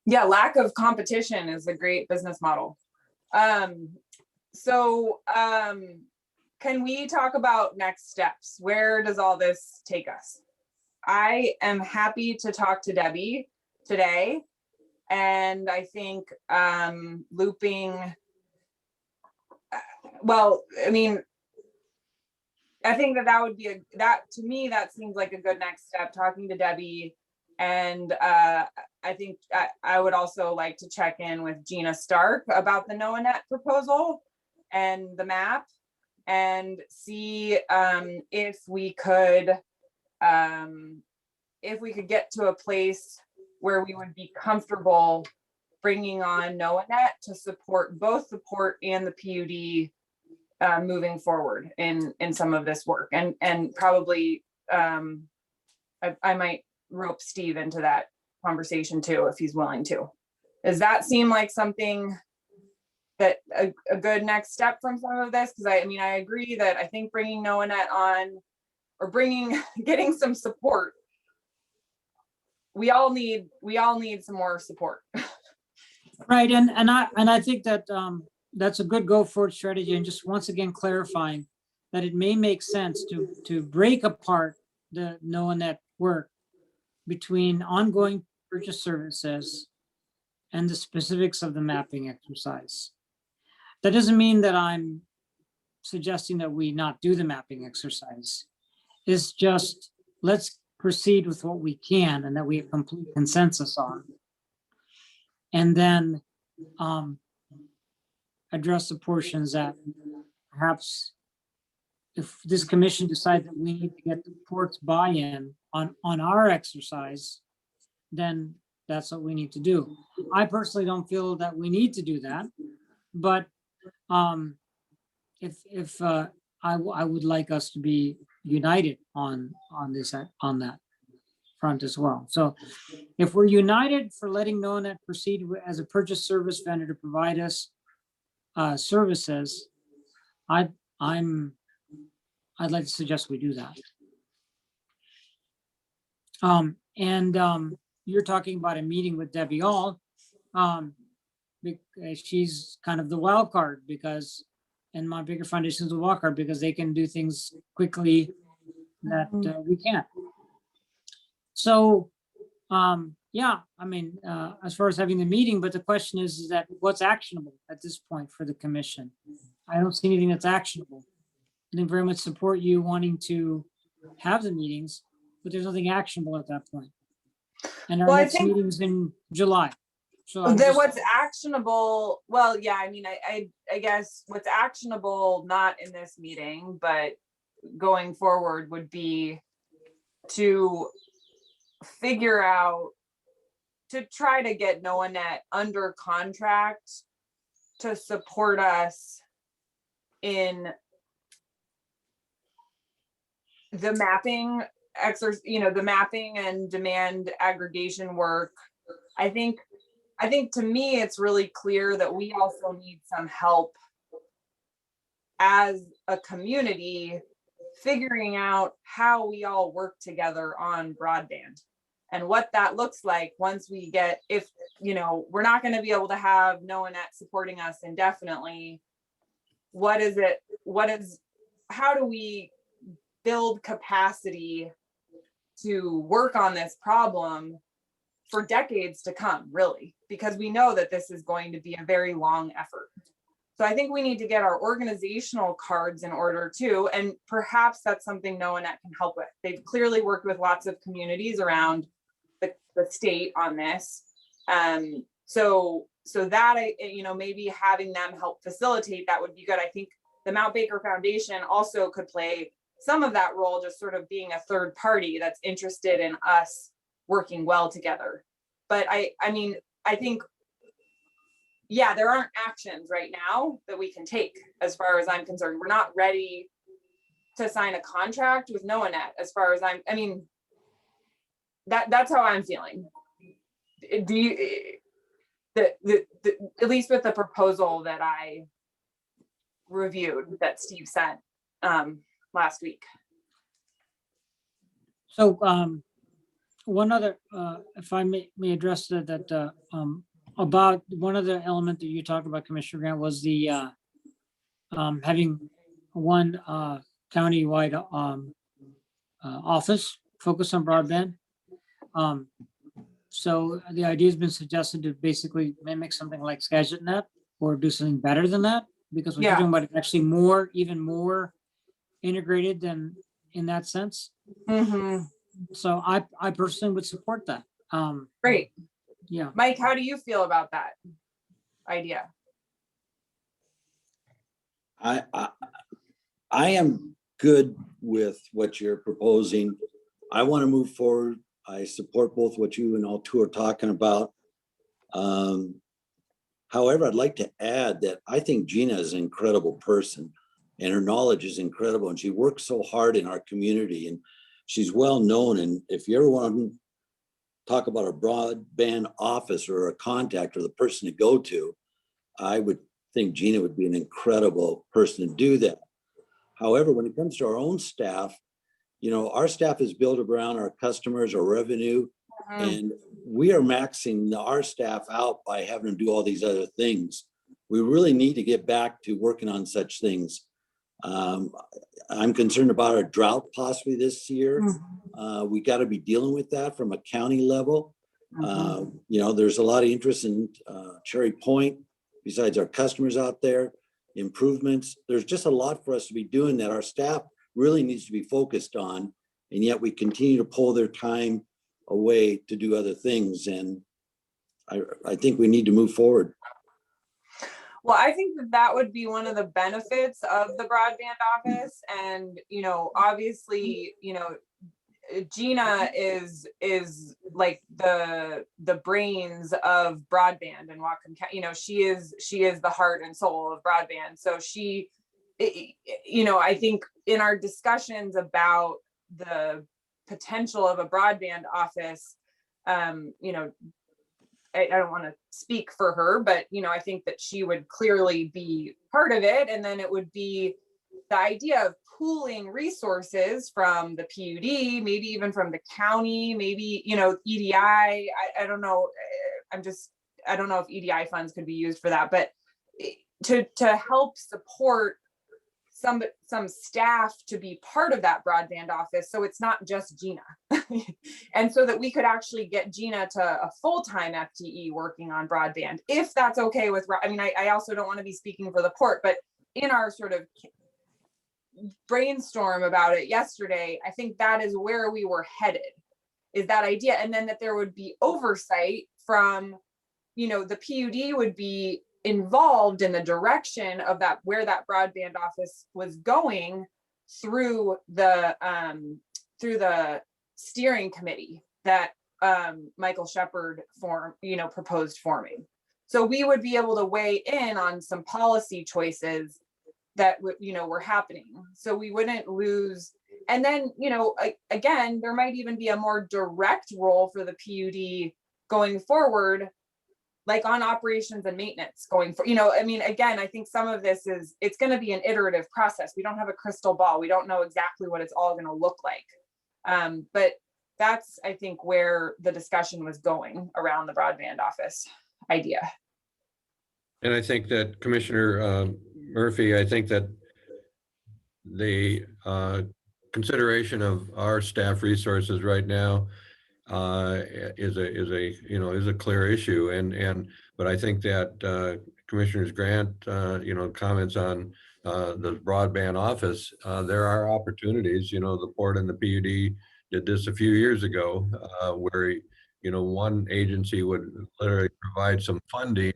Yeah, lack of competition is a great business model. So can we talk about next steps? Where does all this take us? I am happy to talk to Debbie today. And I think looping, well, I mean, I think that would be that to me, that seems like a good next step, talking to Debbie. And I think I would also like to check in with Gina Stark about the NOAANET proposal and the map, and see if we could get to a place where we would be comfortable bringing on NOAANET to support both the port and the PUD moving forward in some of this work. And probably I might rope Steve into that conversation too, if he's willing to. Does that seem like something that a good next step from some of this? Because I mean, I agree that I think bringing NOAANET on, or getting some support, we all need some more support. Right, and I think that that's a good go forward strategy, and just once again clarifying that it may make sense to break apart the NOAANET work between ongoing purchase services and the specifics of the mapping exercise. That doesn't mean that I'm suggesting that we not do the mapping exercise. It's just, let's proceed with what we can and that we have complete consensus on. And then address the portions that perhaps, if this commission decides that we need to get the port's buy-in on our exercise, then that's what we need to do. I personally don't feel that we need to do that, but if I would like us to be united on that front as well. So if we're united for letting NOAANET proceed as a purchase service vendor to provide us services, I'd like to suggest we do that. You're talking about a meeting with Debbie All, because she's kind of the wild card, because, and my bigger foundation is the wild card because they can do things quickly that we can't. So, yeah, I mean, as far as having the meeting, but the question is that what's actionable at this point for the commission? I don't see anything that's actionable. I think very much support you wanting to have the meetings, but there's nothing actionable at that point. And our next meeting's in July. So what's actionable, well, yeah, I mean, I guess what's actionable, not in this meeting, but going forward, would be to figure out, to try to get NOAANET under contract to support us in the mapping exercise, the mapping and demand aggregation work. I think to me, it's really clear that we also need some help as a community figuring out how we all work together on broadband and what that looks like once we get, if, we're not going to be able to have NOAANET supporting us indefinitely. How do we build capacity to work on this problem for decades to come, really, because we know that this is going to be a very long effort. So I think we need to get our organizational cards in order too, and perhaps that's something NOAANET can help with. They've clearly worked with lots of communities around the state on this. So that, maybe having them help facilitate that would be good. I think the Mount Baker Foundation also could play some of that role, just sort of being a third party that's interested in us working well together. But I mean, I think yeah, there aren't actions right now that we can take as far as I'm concerned. We're not ready to sign a contract with no one at, as far as I mean, that's how I'm feeling. Do you, at least with the proposal that I reviewed that Steve sent last week. So one other, if I may address that, about one other element that you talked about, Commissioner Grant, was the having one county-wide office focused on broadband. So the idea has been suggested to basically mimic something like SkagitNet or do something better than that, because we're Yeah. talking about it actually even more integrated than in that sense. Mm-hmm. So I personally would support that. Great. Yeah. Mike, how do you feel about that idea? I am good with what you're proposing. I want to move forward. I support both what you and all two are talking about. However, I'd like to add that I think Gina is an incredible person and her knowledge is incredible. And she works so hard in our community and she's well known. And if you ever want to talk about a broadband office or a contact or the person to go to, I would think Gina would be an incredible person to do that. However, when it comes to our own staff, you know, our staff is built around our customers, our revenue, and we are maxing our staff out by having to do all these other things. We really need to get back to working on such things. I'm concerned about a drought possibly this year. We got to be dealing with that from a county level. You know, there's a lot of interest in Cherry Point, besides our customers out there, improvements. There's just a lot for us to be doing that our staff really needs to be focused on, and yet we continue to pull their time away to do other things. And I think we need to move forward. Well, I think that would be one of the benefits of the broadband office. And, you know, obviously, you know, Gina is like the brains of broadband and Whatcom County. You know, she is the heart and soul of broadband. So she, you know, I think in our discussions about the potential of a broadband office, you know, I don't want to speak for her, but, you know, I think that she would clearly be part of it. And then it would be the idea of pooling resources from the PUD, maybe even from the county, maybe, you know, EDI. I don't know. I don't know if EDI funds could be used for that, but to help support some staff to be part of that broadband office. So it's not just Gina. And so that we could actually get Gina to a full-time FTE working on broadband, if that's okay with, I mean, I also don't want to be speaking for the port, but in our sort of brainstorm about it yesterday, I think that is where we were headed, is that idea. And then that there would be oversight from, you know, the PUD would be involved in the direction of that, where that broadband office was going through the steering committee that Michael Shepard proposed forming. So we would be able to weigh in on some policy choices that were happening. So we wouldn't lose. And then, you know, again, there might even be a more direct role for the PUD going forward, like on operations and maintenance going for, you know, I mean, again, I think some of this it's going to be an iterative process. We don't have a crystal ball. We don't know exactly what it's all going to look like. But that's, I think, where the discussion was going around the broadband office idea. And I think that Commissioner Murphy, I think that the consideration of our staff resources right now is a clear issue, but I think that Commissioners Grant, comments on the broadband office, there are opportunities. You know, the port and the PUD did this a few years ago, where one agency would literally provide some funding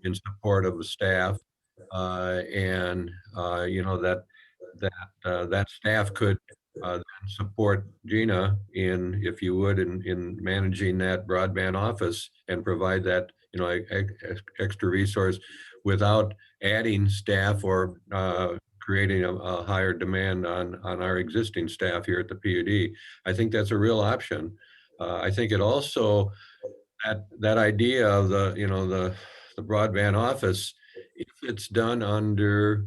in support of the staff, and that staff could then support Gina in, if you would, in managing that broadband office and provide that extra resource without adding staff or creating a higher demand on our existing staff here at the PUD. I think that's a real option. I think it also, that idea of the broadband office, if it's done under,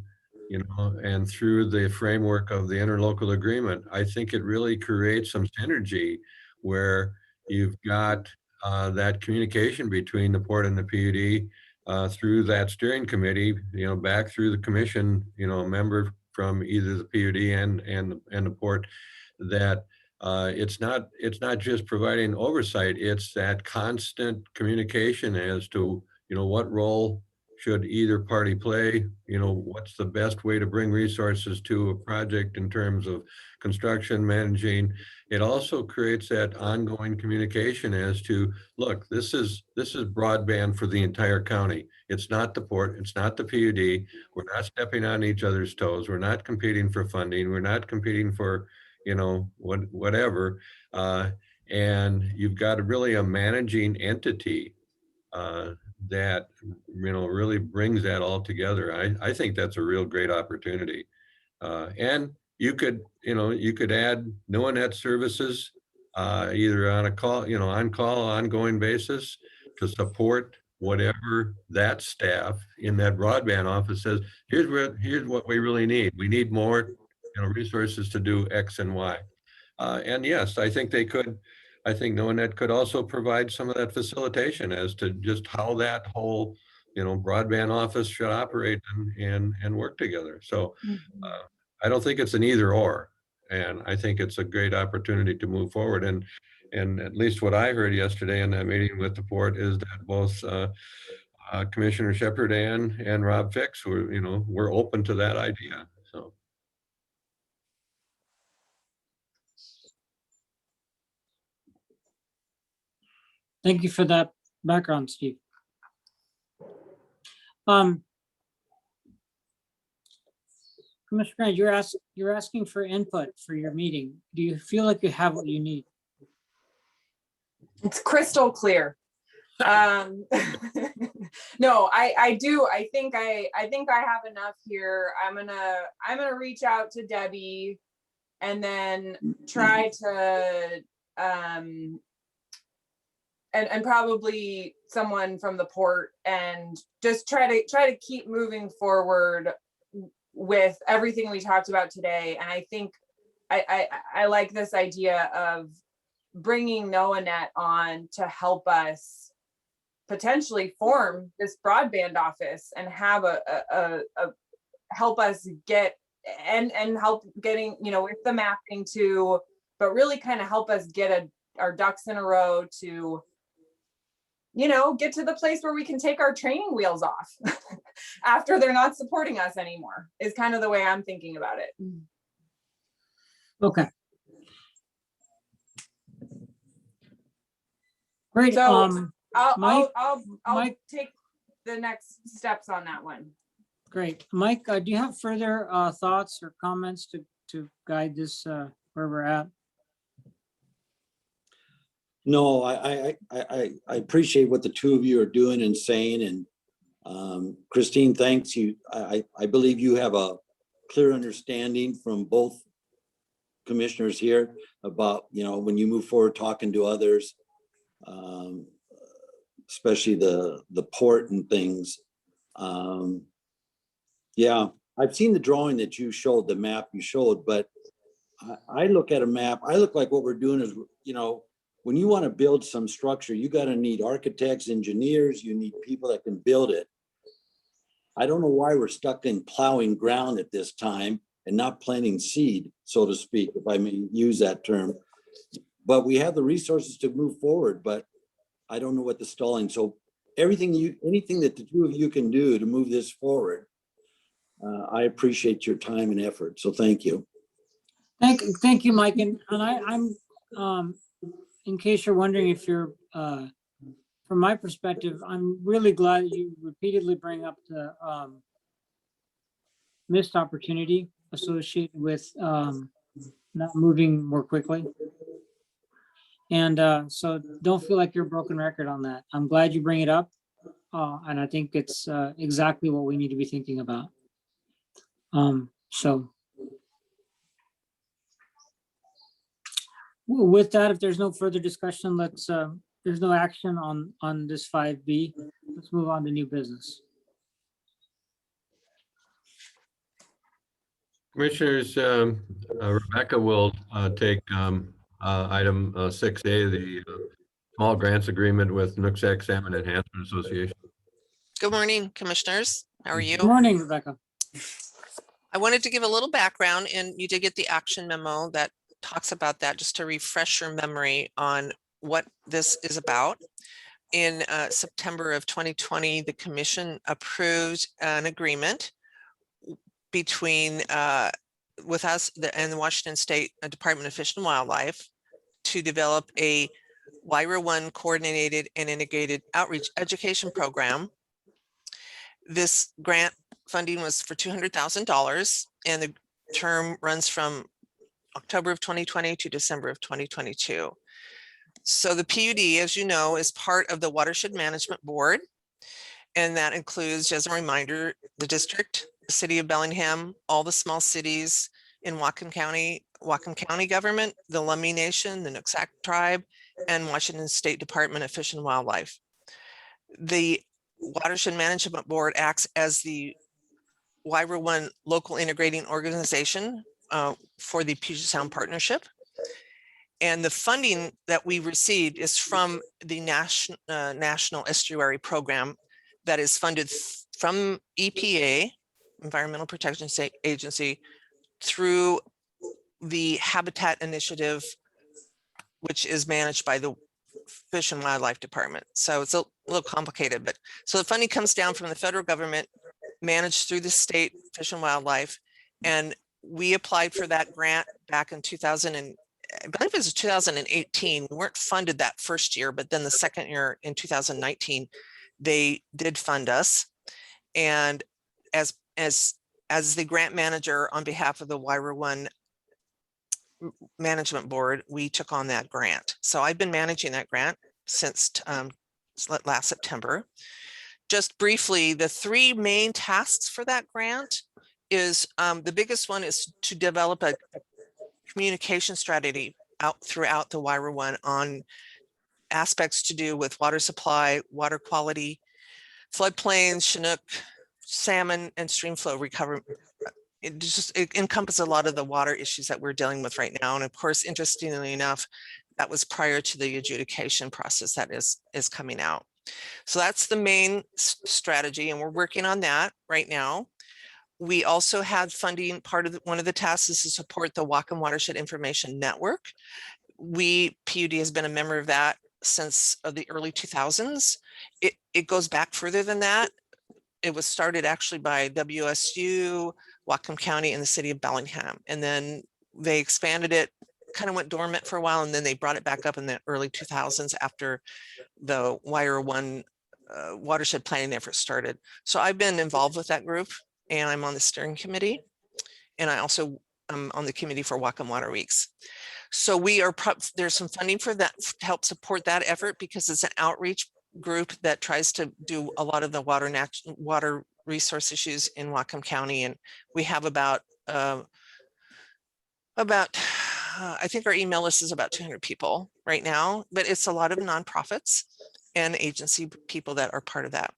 and through the framework of the interlocal agreement, I think it really creates some synergy where you've got that communication between the port and the PUD through that steering committee, back through the commission, a member from either the PUD and the port, that it's not just providing oversight, it's that constant communication as to, what role should either party play, what's the best way to bring resources to a project in terms of construction, managing. It also creates that ongoing communication as to, look, this is broadband for the entire county. It's not the port, it's not the PUD. We're not stepping on each other's toes. We're not competing for funding. We're not competing for, whatever. And you've got really a managing entity that really brings that all together. I think that's a real great opportunity. And you could add NOAANET services either on a call, on call, ongoing basis to support whatever that staff in that broadband office says, here's what we really need. We need more resources to do X and Y. And yes, I think NOAANET could also provide some of that facilitation as to just how that whole, broadband office should operate and work together. So I don't think it's an either or. And I think it's a great opportunity to move forward. And at least what I heard yesterday in that meeting with the port is that both Commissioner Shepherd and Rob Fix were open to that idea. So. Thank you for that background, Steve. Commissioner Grant, you're asking for input for your meeting. Do you feel like you have what you need? It's crystal clear. No, I do. I think I have enough here. I'm gonna reach out to Debbie and then try to and probably someone from the port, and just try to keep moving forward with everything we talked about today. And I think I like this idea of bringing NOAANET on to help us potentially form this broadband office and have a help us get and help getting, with the mapping too, but really kind of help us get our ducks in a row to, get to the place where we can take our training wheels off after they're not supporting us anymore, is kind of the way I'm thinking about it. Okay. Great. So Mike, I'll take the next steps on that one. Great. Mike, do you have further thoughts or comments to guide this where we're at? No, I appreciate what the two of you are doing and saying. And Christine, thanks you. I believe you have a clear understanding from both commissioners here about, when you move forward talking to others, especially the port and things. Yeah, I've seen the drawing that you showed, the map you showed, but I look at a map, I look like what we're doing is, when you want to build some structure, you got to need architects, engineers, you need people that can build it. I don't know why we're stuck in plowing ground at this time and not planting seed, so to speak, if I may use that term. But we have the resources to move forward, but I don't know what the stalling. So anything that the two of you can do to move this forward, I appreciate your time and effort. So thank you. Thank you, Mike. And I'm in case you're wondering if you're, from my perspective, I'm really glad you repeatedly bring up the missed opportunity associated with not moving more quickly. And so don't feel like you're a broken record on that. I'm glad you bring it up. And I think it's exactly what we need to be thinking about. So with that, if there's no further discussion, there's no action on this 5B. Let's move on to new business. Commissioners, Rebecca will take item 6A, the small grants agreement with Nooksack Salmon Enhancement Association. Good morning, commissioners. How are you? Good morning, Rebecca. I wanted to give a little background, and you did get the action memo that talks about that, just to refresh your memory on what this is about. In September of 2020, the commission approved an agreement between with us and the Washington State Department of Fish and Wildlife to develop a WIRA 1 coordinated and integrated outreach education program. This grant funding was for $200,000, and the term runs from October of 2020 to December of 2022. So the PUD, as you know, is part of the Watershed Management Board, and that includes, as a reminder, the district, the city of Bellingham, all the small cities in Whatcom County government, the Lummi Nation, the Nooksack tribe, and Washington State Department of Fish and Wildlife. The Watershed Management Board acts as the WIRA 1 local integrating organization for the Puget Sound Partnership. And the funding that we received is from the National Estuary Program that is funded from EPA, Environmental Protection Agency, through the Habitat Initiative, which is managed by the Fish and Wildlife Department. So it's a little complicated, but so the funding comes down from the federal government, managed through the state Fish and Wildlife. And we applied for that grant back in 2000, and I believe it was 2018. We weren't funded that first year, but then the second year in 2019, they did fund us. And as the grant manager on behalf of the WIRA 1 Management Board, we took on that grant. So I've been managing that grant since last September. Just briefly, the three main tasks for that grant is the biggest one is to develop a communication strategy out throughout the WIRA 1 on aspects to do with water supply, water quality, floodplains, Chinook, salmon, and stream flow recovery. It encompasses a lot of the water issues that we're dealing with right now. And of course, interestingly enough, that was prior to the adjudication process that is coming out. So that's the main strategy, and we're working on that right now. We also had funding. One of the tasks is to support the Whatcom Watershed Information Network. PUD has been a member of that since the early 2000s. It goes back further than that. It was started actually by WSU, Whatcom County, and the city of Bellingham. And then they expanded it, kind of went dormant for a while, and then they brought it back up in the early 2000s after the WIRA 1 watershed planning effort started. So I've been involved with that group, and I'm on the steering committee. And I also am on the committee for Whatcom Water Weeks. So there's some funding for that to help support that effort, because it's an outreach group that tries to do a lot of the water resource issues in Whatcom County. And we have about I think our email list is about 200 people right now, but it's a lot of nonprofits and agency people that are part of that.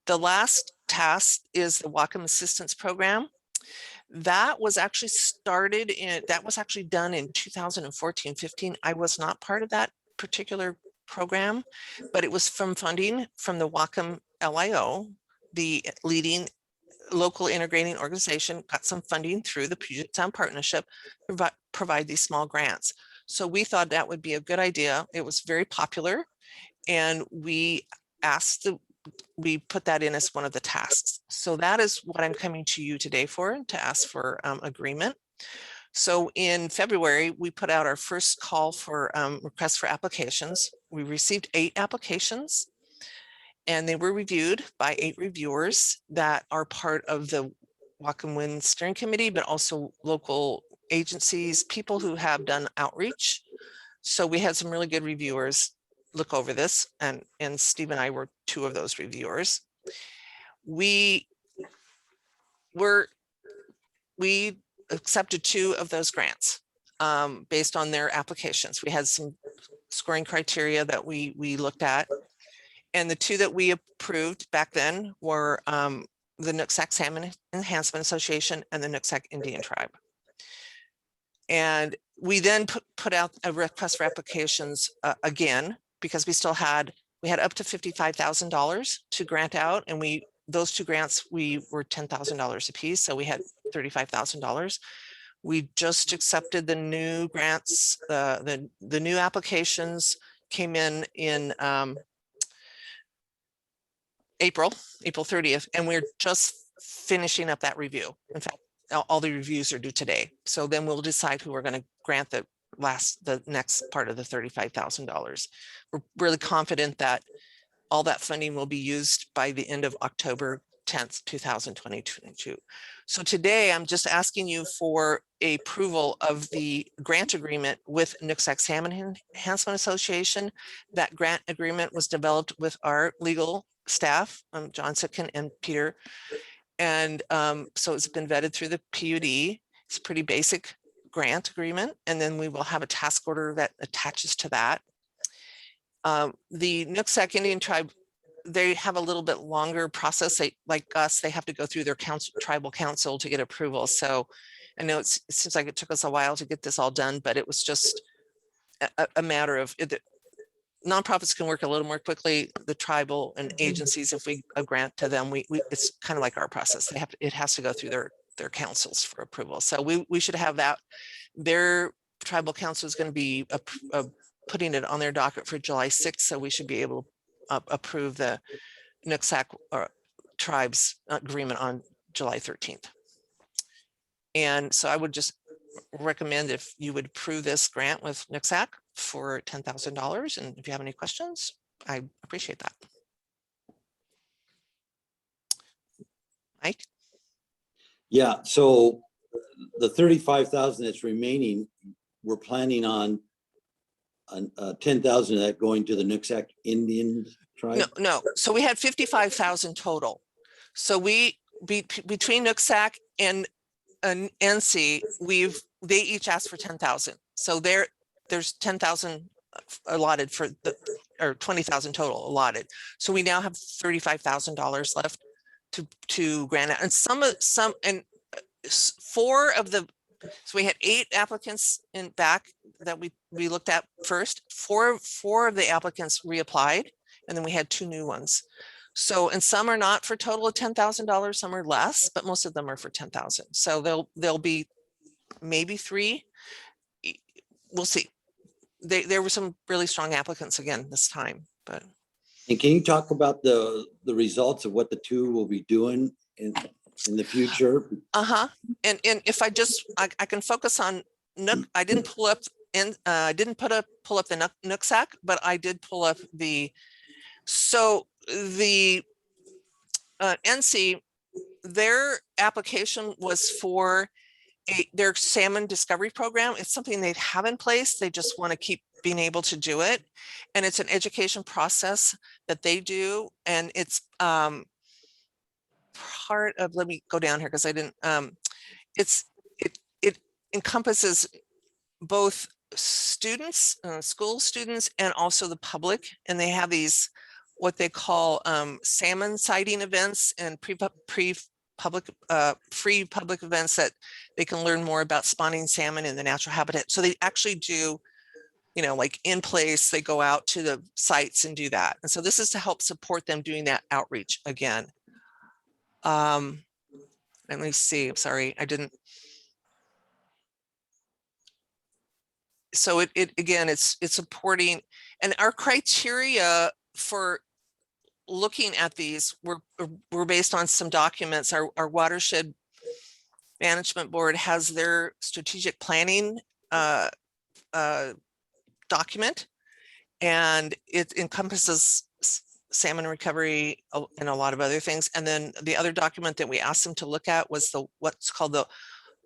The last task is the Whatcom Assistance Program. That was actually done in 2014-15. I was not part of that particular program, but it was from funding from the Whatcom LIO, the leading local integrating organization, got some funding through the Puget Sound Partnership to provide these small grants. So we thought that would be a good idea. It was very popular, and we put that in as one of the tasks. So that is what I'm coming to you today for, to ask for agreement. So in February, we put out our first call for requests for applications. We received 8 applications, and they were reviewed by 8 reviewers that are part of the Whatcom WIN Steering Committee, but also local agencies, people who have done outreach. So we had some really good reviewers. look over this, and Steve and I were two of those reviewers. We accepted two of those grants based on their applications. We had some scoring criteria that we looked at. And the two that we approved back then were the Nooksack Salmon Enhancement Association and the Nooksack Indian Tribe. And we then put out a request for applications again, because we had up to $55,000 to grant out, and those two grants, we were $10,000 a piece, so we had $35,000. We just accepted the new grants. The new applications came in April 30th, and we're just finishing up that review. In fact, all the reviews are due today. So then we'll decide who we're going to grant the next part of the $35,000. We're really confident that all that funding will be used by the end of October 10th, 2022. So today I'm just asking you for approval of the grant agreement with Nooksack Salmon Enhancement Association. That grant agreement was developed with our legal staff, John Sitkin and Peter. And so it's been vetted through the PUD. It's a pretty basic grant agreement. And then we will have a task order that attaches to that. The Nooksack Indian Tribe, they have a little bit longer process. Like us, they have to go through their tribal council to get approval. So I know it seems like it took us a while to get this all done, but it was just a matter of nonprofits can work a little more quickly. The tribal and agencies, if we grant to them, it's kind of like our process. It has to go through their councils for approval. So we should have that. Their tribal council is going to be putting it on their docket for July 6th. So we should be able to approve the Nooksack tribes agreement on July 13th. And so I would just recommend if you would approve this grant with Nooksack for $10,000. And if you have any questions, I appreciate that. Mike? Yeah, so the 35,000 that's remaining, we're planning on 10,000 of that going to the Nooksack Indian Tribe? No. So we had 55,000 total. So between Nooksack and NC, they each asked for 10,000. So there's 10,000 allotted or 20,000 total allotted. So we now have $35,000 left to grant out. And so we had 8 applicants in back that we looked at first. Four of the applicants reapplied, and then we had 2 new ones. So, and some are not for a total of $10,000, some are less, but most of them are for 10,000. So there'll be maybe 3. We'll see. There were some really strong applicants again this time, but. And can you talk about the results of what the 2 will be doing in the future? And if I can focus on Nook. I didn't pull up pull up the Nooksack, but I did pull up the NC. Their application was for their salmon discovery program. It's something they have in place. They just want to keep being able to do it. And it's an education process that they do. And it's part of, let me go down here because I didn't, it encompasses both students, school students, and also the public. And they have these, what they call salmon sighting events and free public events that they can learn more about spawning salmon in the natural habitat. So they actually do, like in place, they go out to the sites and do that. And so this is to help support them doing that outreach again. Let me see, I'm sorry, I didn't. So it's supporting, and our criteria for looking at these were based on some documents. Our watershed management board has their strategic planning document, and it encompasses salmon recovery and a lot of other things. And then the other document that we asked them to look at was what's called the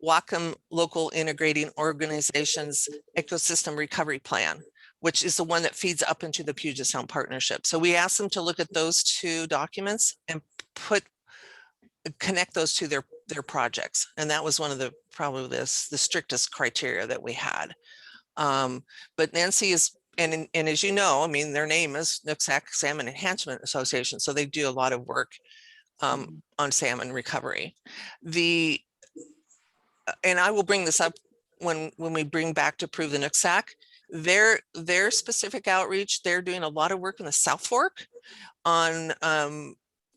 Whatcom Local Integrating Organizations Ecosystem Recovery Plan, which is the one that feeds up into the Puget Sound Partnership. So we asked them to look at those two documents and connect those to their projects. And that was one of the the strictest criteria that we had. But Nancy is, and as you know, I mean, their name is Nooksack Salmon Enhancement Association. So they do a lot of work on salmon recovery. And I will bring this up when we bring back to approve the Nooksack. Their specific outreach, they're doing a lot of work in the South Fork on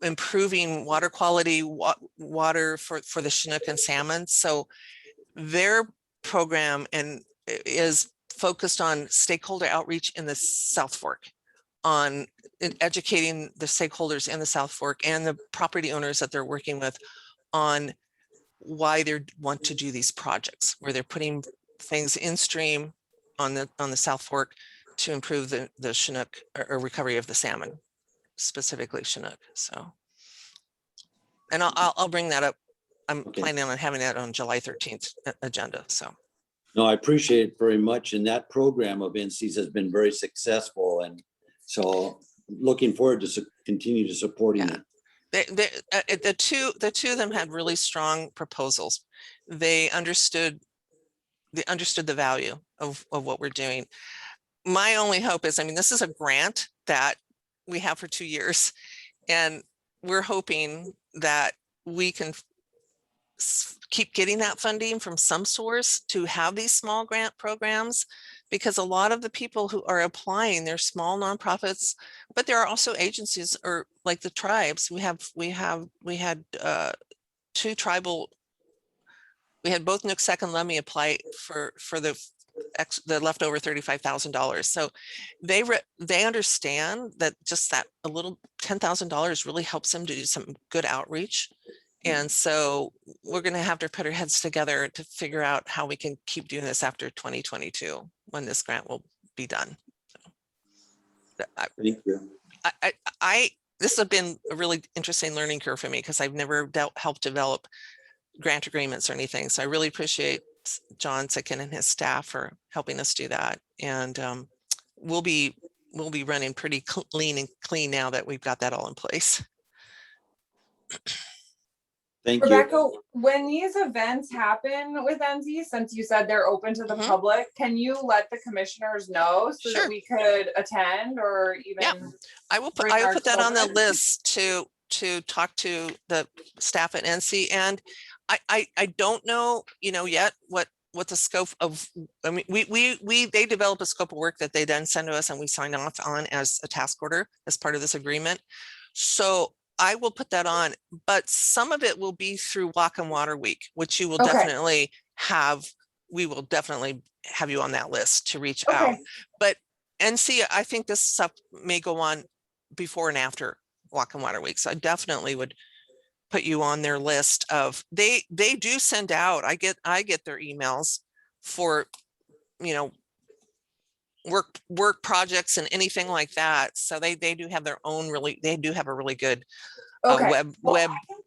improving water quality, water for the Chinook and salmon. So their program is focused on stakeholder outreach in the South Fork, on educating the stakeholders in the South Fork and the property owners that they're working with on why they want to do these projects, where they're putting things in stream on the South Fork to improve the Chinook or recovery of the salmon, specifically Chinook. So, and I'll bring that up. I'm planning on having that on July 13th agenda. So. No, I appreciate it very much. And that program of NC's has been very successful. And so looking forward to continue to supporting it. The two of them had really strong proposals. They understood the value of what we're doing. My only hope is, I mean, this is a grant that we have for 2 years, and we're hoping that we can keep getting that funding from some source to have these small grant programs, because a lot of the people who are applying, they're small nonprofits, but there are also agencies, or like the tribes. We had two tribal, we had both Nooksack and Lummi apply for the leftover $35,000. So they understand that just that a little $10,000 really helps them to do some good outreach. And so we're going to have to put our heads together to figure out how we can keep doing this after 2022, when this grant will be done. So, Thank you. this has been a really interesting learning curve for me, because I've never helped develop grant agreements or anything. So I really appreciate John Sicken and his staff for helping us do that. And we'll be running pretty lean and clean now that we've got that all in place. Thank Rebecca, you. when these events happen with NZ, since you said they're open to the Mhm. public, can you let the commissioners know so Sure. that we could attend, or even? Yeah. I will bring our put that on the children? list to talk to the staff at NC. And I don't know, yet what the scope of, I mean, they develop a scope of work that they then send to us, and we sign off on as a task order as part of this agreement. So I will put that on, but some of it will be through Whatcom Water Week, which you will definitely have. We will definitely have you on that list to reach out. But NC, I think this stuff may go on before and after Whatcom Water Week. So I definitely would put you on their list of, they do send out, I get their emails for, work projects and anything like that. So they do have their own they do have a really good web.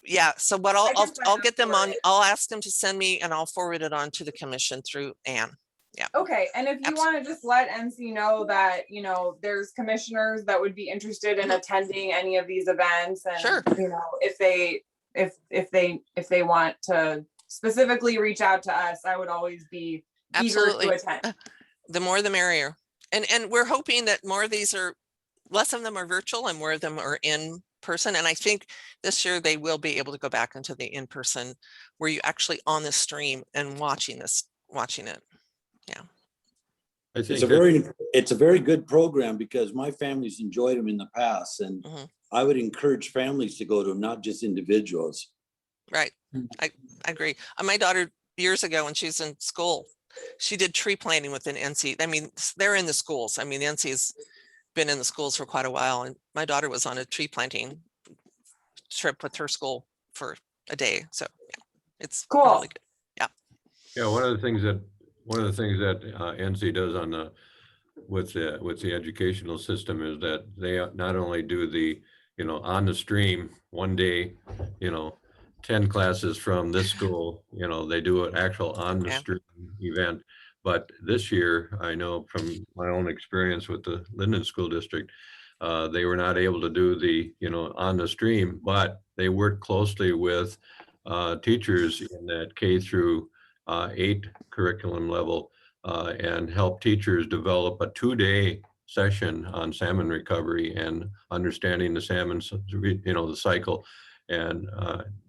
Yeah. So what I'll get them on, I'll ask them to send me, and I'll forward it on to the commission through Ann. Yeah. Okay. And if you want to just let NC know that, there's commissioners that would be interested in attending any of these events, and, Sure. if they want to specifically reach out to us, I would always be Absolutely. eager to attend. The more the merrier. And we're hoping that more of these less of them are virtual and more of them are in person. And I think this year they will be able to go back into the in-person, where you actually on the stream and watching it. Yeah. I think It's a very good program, because my family's enjoyed them in the past, and I would encourage families to go to them, not just individuals. Right. I agree. My daughter, years ago when she was in school, she did tree planting within NC. I mean, they're in the schools. I mean, NC's been in the schools for quite a while, and my daughter was on a tree planting trip with her school for a day. So yeah, it's cool. Really good. Yeah. Yeah. One of the things that NC does with the educational system is that they not only do the, on the stream one day, 10 classes from this school, they do an actual on the stream event, But this year, I know from my own experience with the Linden School District, they were not able to do the, on the stream, but they worked closely with teachers in that K through 8 curriculum level and help teachers develop a 2-day session on salmon recovery and understanding the salmon, the cycle. And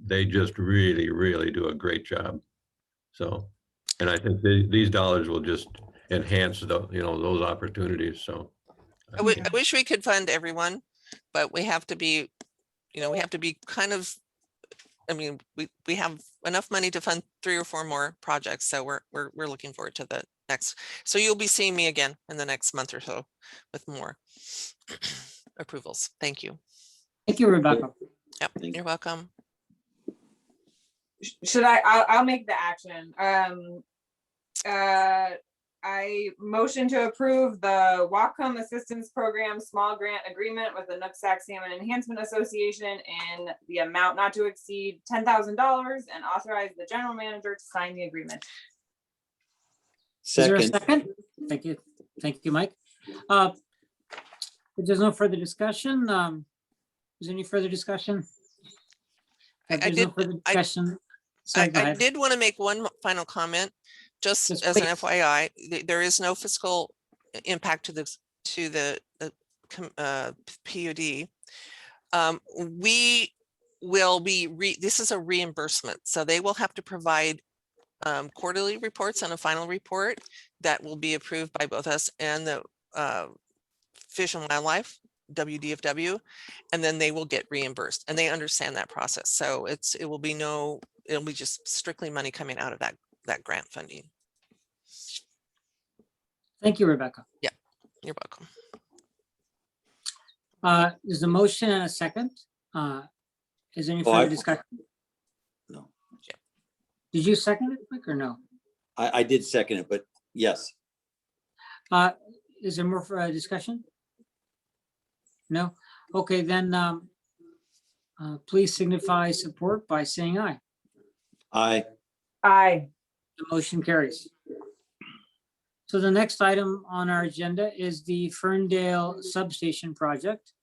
they just really, really do a great job. So, and I think these dollars will just enhance those opportunities. So I wish we could fund everyone, but we have to be, we have to be kind of, I mean, we have enough money to fund 3 or 4 more projects. So we're looking forward to the next. So you'll be seeing me again in the next month or so with more approvals. Thank you. Thank you, Rebecca. Yep, Thank you're welcome. Should I'll make the action. I motion to approve the Whatcom Assistance Program Small Grant Agreement with the Nooksack Salmon Enhancement Association in the amount not to exceed $10,000 and authorize the general manager to sign the agreement. Is there a Second, second? Thank you. Thank you, Mike. If there's no further discussion, is there any further discussion? If I there's no did- further discussion, sorry, go I ahead. did want to make one final comment, just Yes, as an please. FYI, there is no fiscal impact to the PUD. We will be, this is a reimbursement, so they will have to provide quarterly reports and a final report that will be approved by both us and the Fish and Wildlife, WDFW, and then they will get reimbursed, and they understand that process. So it'll be just strictly money coming out of that grant funding. Thank you, Rebecca. You're welcome. There's a motion and a second. Is there any Oh, further discussion? no, Did you second it, Mike, or no? I did second it, but yes. Is there more for discussion? No? Okay, then please signify support by saying aye. Aye. Aye. The motion carries. So the next item on our agenda is the Ferndale Substation Project.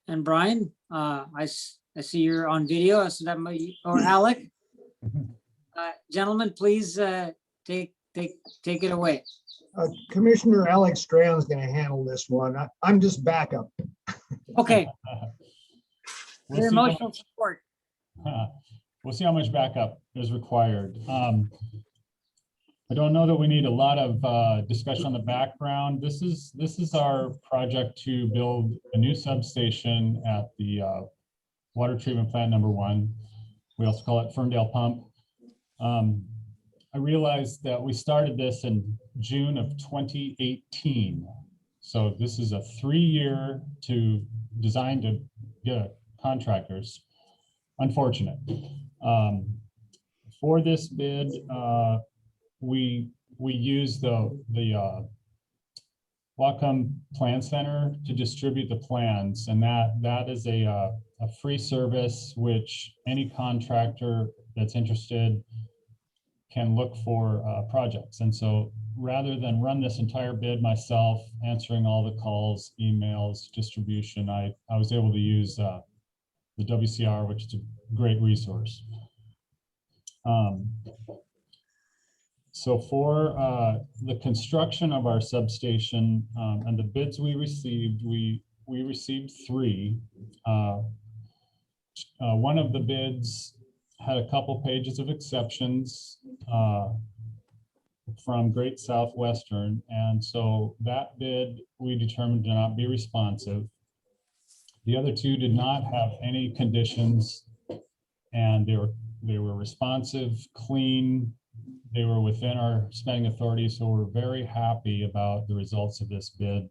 And Brian, I see you're on video, so that might, or Alec. Gentlemen, please take it away. Commissioner Alex Strand's going to handle this one. I'm just backup. Okay, We'll your see how emotional support. we'll see how much backup is required. I don't know that we need a lot of discussion on the background. This is our project to build a new substation at the water treatment plant number 1. We also call it Ferndale Pump. I realized that we started this in June of 2018. So this is a 3-year to design to get contractors. Unfortunate. For this bid, we use the Whatcom Plan Center to distribute the plans, and that is a free service which any contractor that's interested can look for projects. And so rather than run this entire bid myself, answering all the calls, emails, distribution, I was able to use the WCR, which is a great resource. So for the construction of our substation and the bids we received, we received 3. One of the bids had a couple pages of exceptions from Great Southwestern, and so that bid we determined to not be responsive. The other 2 did not have any conditions, and they were responsive, clean. They were within our spending authority, so we're very happy about the results of this bid.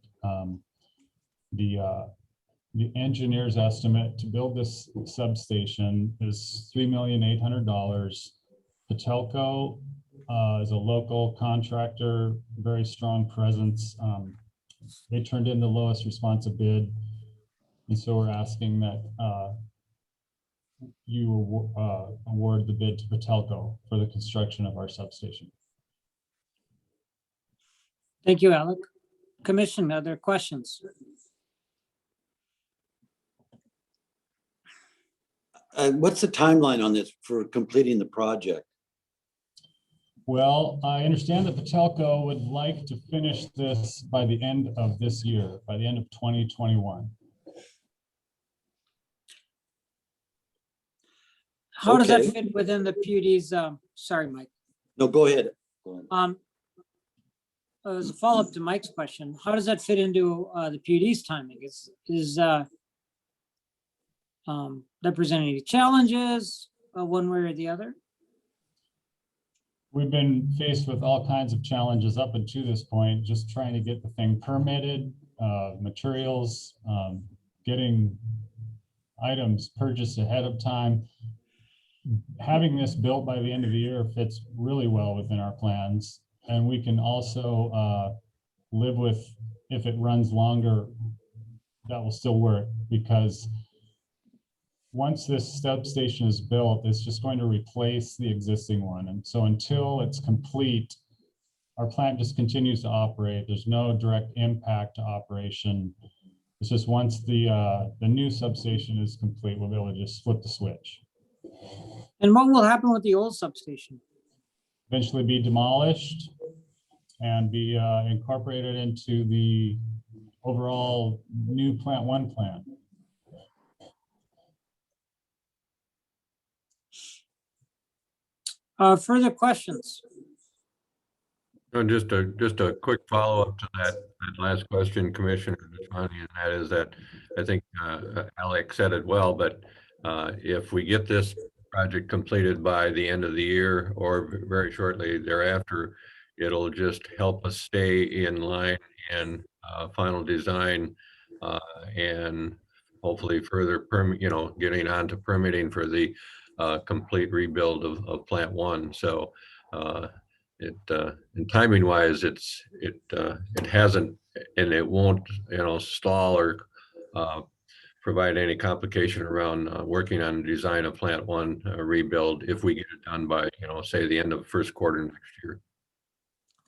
The engineer's estimate to build this substation is $3,800,000. Patelco is a local contractor, very strong presence. They turned in the lowest responsive bid, and so we're asking that you award the bid to Patelco for the construction of our substation. Thank you, Alec. Commission, are there questions? What's the timeline on this for completing the project? Well, I understand that Patelco would like to finish this by the end of this year, by the end of 2021. How does that Okay. fit within the PUD's, sorry, Mike. No, go ahead. Go ahead. As a follow-up to Mike's question, how does that fit into the PUD's timing? Is that present any challenges one way or the other? We've been faced with all kinds of challenges up until this point, just trying to get the thing permitted, materials, getting items purchased ahead of time. Having this built by the end of the year fits really well within our plans. And we can also live with, if it runs longer, that will still work, because once this substation is built, it's just going to replace the existing one. And so until it's complete, our plant just continues to operate. There's no direct impact to operation. It's just once the new substation is complete, we'll be able to just flip the switch. And what will happen with the old substation? Eventually be demolished and be incorporated into the overall new Plant 1 plan. Further questions? And just a quick follow-up to that last question, Commissioner Deshmani, and that is that I think Alex said it well, but if we get this project completed by the end of the year or very shortly thereafter, it'll just help us stay in line in final design and hopefully further getting on to permitting for the complete rebuild of Plant 1. So and timing wise, it hasn't, and it won't, stall or provide any complication around working on the design of Plant 1 rebuild if we get it done by, say the end of first quarter next year.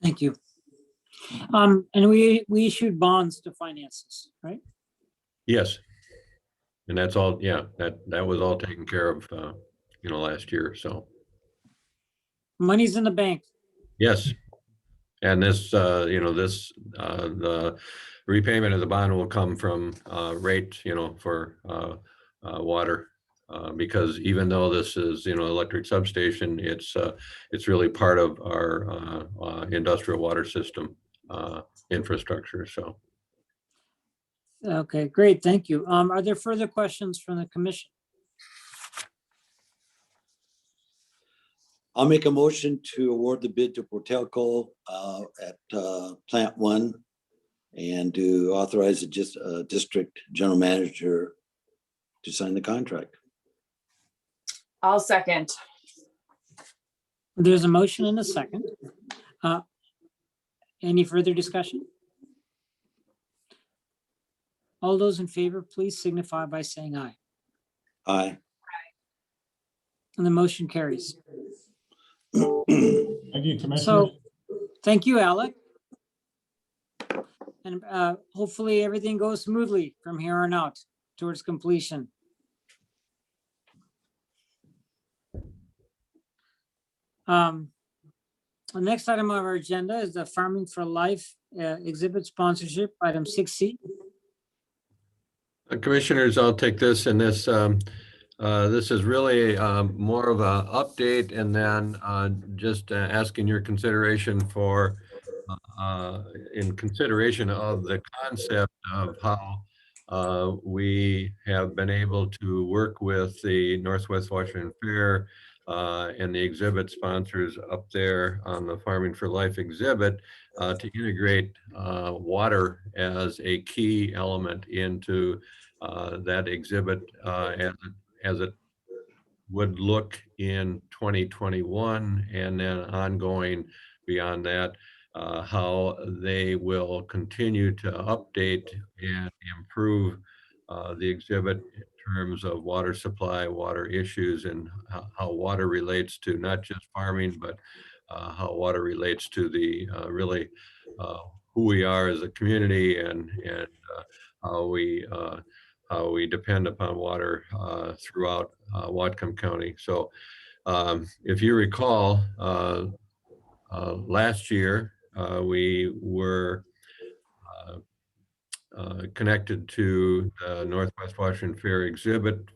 Thank you. And we issued bonds to finance this, right? Yes. And that's all, yeah, that was all taken care of, last year, so. Money's in the bank. Yes. And this, the repayment of the bond will come from rate, for water. Because even though this is, electric substation, it's really part of our industrial water system infrastructure, so. Okay, great, thank you. Are there further questions from the commission? I'll make a motion to award the bid to Portelco at Plant 1 and to authorize the district general manager to sign the contract. I'll second. There's a motion and a second. Any further discussion? All those in favor, please signify by saying aye. Aye. And the motion carries. Thank you, Commissioner. So, thank you, Alec. And hopefully everything goes smoothly from here on out towards completion. The next item on our agenda is the Farming for Life exhibit sponsorship, item 6C. Commissioners, I'll take this, and this is really more of an update, and then just asking your consideration for in consideration of the concept of how we have been able to work with the Northwest Washington Fair and the exhibit sponsors up there on the Farming for Life exhibit to integrate water as a key element into that exhibit as it would look in 2021 and then ongoing beyond that, how they will continue to update and improve the exhibit in terms of water supply, water issues, and how water relates to not just farming, but how water relates to the really who we are as a community and how we depend upon water throughout Whatcom County. So if you recall, last year we were connected to the Northwest Washington Fair exhibit,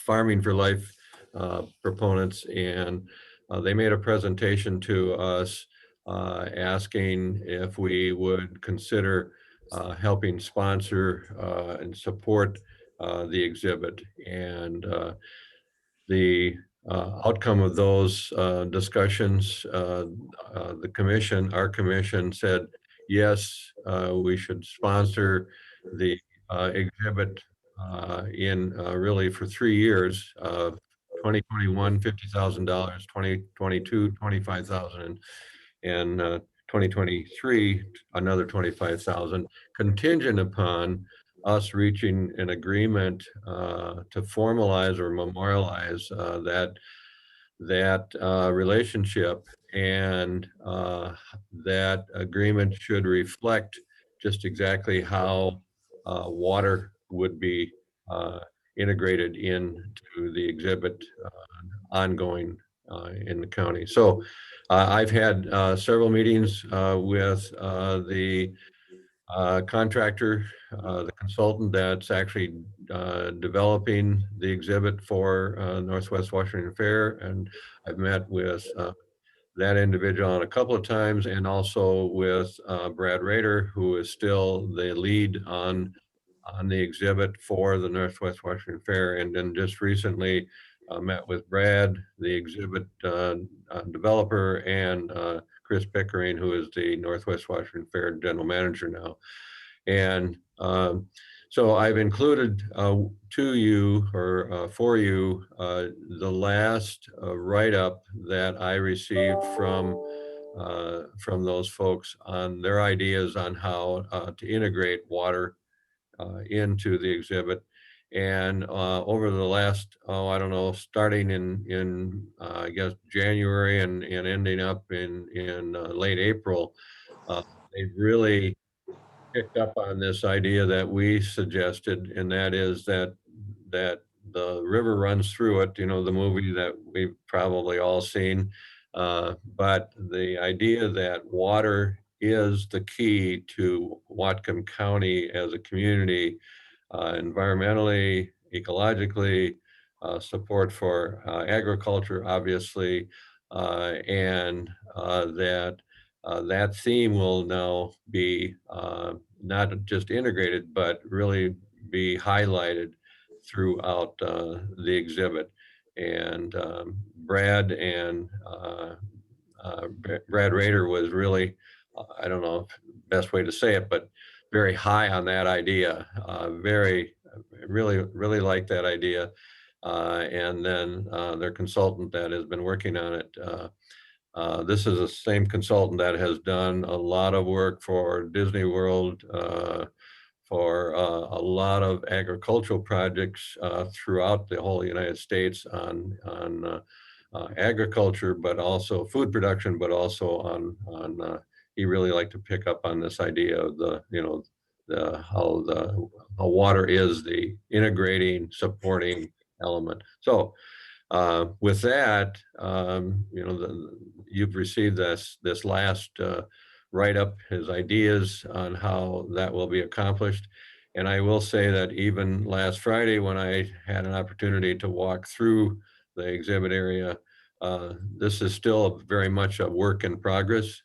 Farming for Life proponents, and they made a presentation to us asking if we would consider helping sponsor and support the exhibit. And the outcome of those discussions, our commission said, yes, we should sponsor the exhibit in really for 3 years, 2021, $50,000, 2022, 25,000, and 2023, another 25,000, contingent upon us reaching an agreement to formalize or memorialize that relationship, and that agreement should reflect just exactly how water would be integrated into the exhibit ongoing in the county. So I've had several meetings with the contractor, the consultant that's actually developing the exhibit for Northwest Washington Fair, and I've met with that individual on a couple of times, and also with Brad Rader, who is still the lead on the exhibit for the Northwest Washington Fair. And then just recently met with Brad, the exhibit developer, and Chris Pickering, who is the Northwest Washington Fair general manager now. And so I've included to you, or for you, the last write-up that I received from those folks on their ideas on how to integrate water into the exhibit. And over the last, I don't know, starting in I guess January and ending up in late April, they've really picked up on this idea that we suggested, and that is that the river runs through it, you know, the movie that we've probably all seen. But the idea that water is the key to Whatcom County as a community, environmentally, ecologically, support for agriculture, obviously, and that theme will now be not just integrated, but really be highlighted throughout the exhibit. And Brad Rader was really, I don't know if best way to say it, but very high on that idea. Really like that idea. And then their consultant that has been working on it, this is the same consultant that has done a lot of work for Disney World, for a lot of agricultural projects throughout the whole United States on agriculture, but also food production, but also on he really liked to pick up on this idea of how water is the integrating, supporting element. So with that, you've received this last write-up, his ideas on how that will be accomplished. And I will say that even last Friday, when I had an opportunity to walk through the exhibit area, this is still very much a work in progress.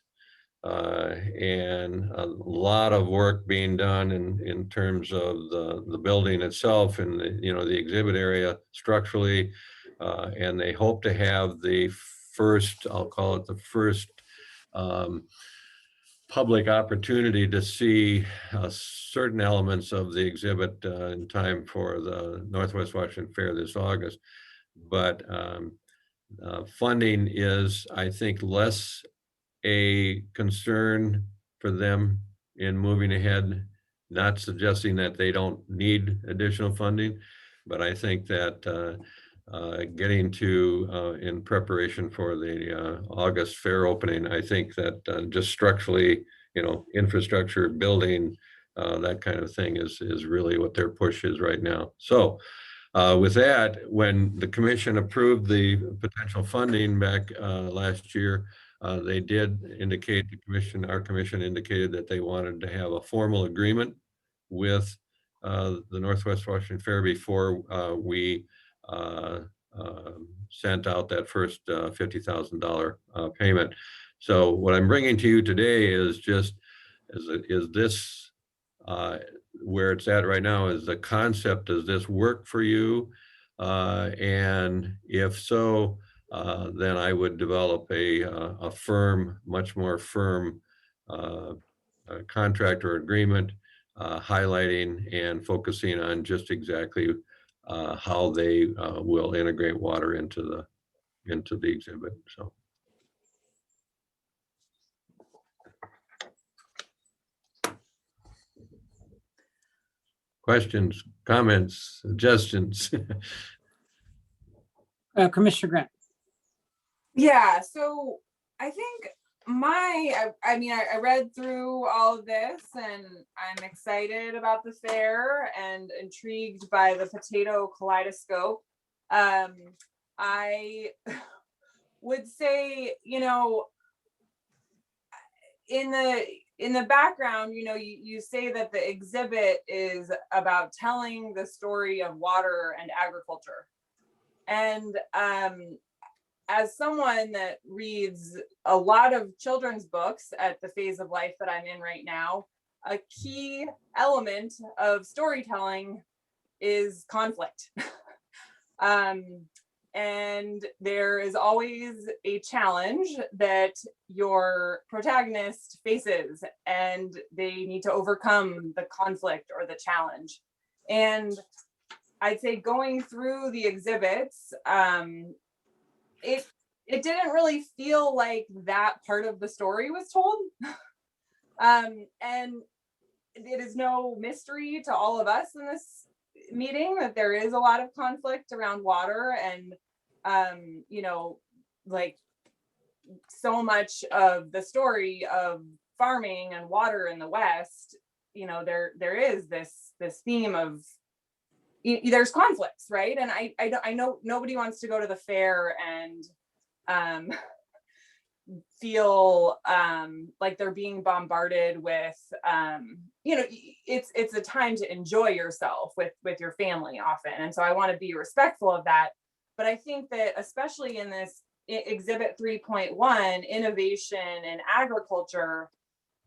And a lot of work being done in terms of the building itself and the exhibit area structurally. And they hope to have the first, I'll call it the first public opportunity to see certain elements of the exhibit in time for the Northwest Washington Fair this August. But funding is, I think, less a concern for them in moving ahead, not suggesting that they don't need additional funding, but I think that getting to in preparation for the August fair opening, I think that just structurally infrastructure, building, that kind of thing is really what their push is right now. So with that, when the commission approved the potential funding back last year, they did indicate, our commission indicated that they wanted to have a formal agreement with the Northwest Washington Fair before we sent out that first $50,000 payment. So what I'm bringing to you today is just, is this where it's at right now? Is the concept, does this work for you? And if so, then I would develop a firm, much more firm contract or agreement, highlighting and focusing on just exactly how they will integrate water into the exhibit. So. Questions, comments, suggestions? Commissioner Grant. Yeah, so I think I mean, I read through all of this and I'm excited about the fair and intrigued by the potato kaleidoscope. I would say, in the background, you say that the exhibit is about telling the story of water and agriculture. And as someone that reads a lot of children's books at the phase of life that I'm in right now, a key element of storytelling is conflict. And there is always a challenge that your protagonist faces, and they need to overcome the conflict or the challenge. And I'd say going through the exhibits, it didn't really feel like that part of the story was told. And it is no mystery to all of us in this meeting that there is a lot of conflict around water, and like so much of the story of farming and water in the West, there is this theme of there's conflicts, right? And I know nobody wants to go to the fair and feel like they're being bombarded with it's a time to enjoy yourself with your family often, and so I want to be respectful of that. But I think that especially in this exhibit 3.1, innovation in agriculture,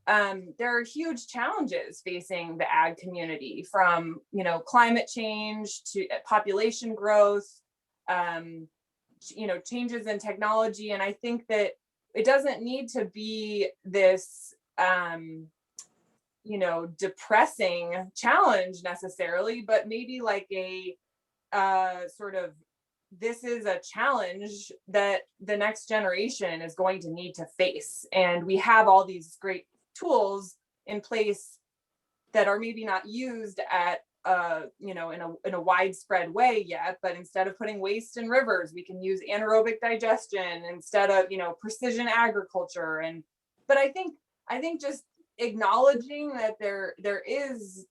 there are huge challenges facing the ag community, from climate change to population growth, changes in technology. And I think that it doesn't need to be this depressing challenge necessarily, but maybe like a sort of, this is a challenge that the next generation is going to need to face, and we have all these great tools in place that are maybe not used at in a widespread way yet. But instead of putting waste in rivers, we can use anaerobic digestion instead of precision agriculture. But I think just acknowledging that there is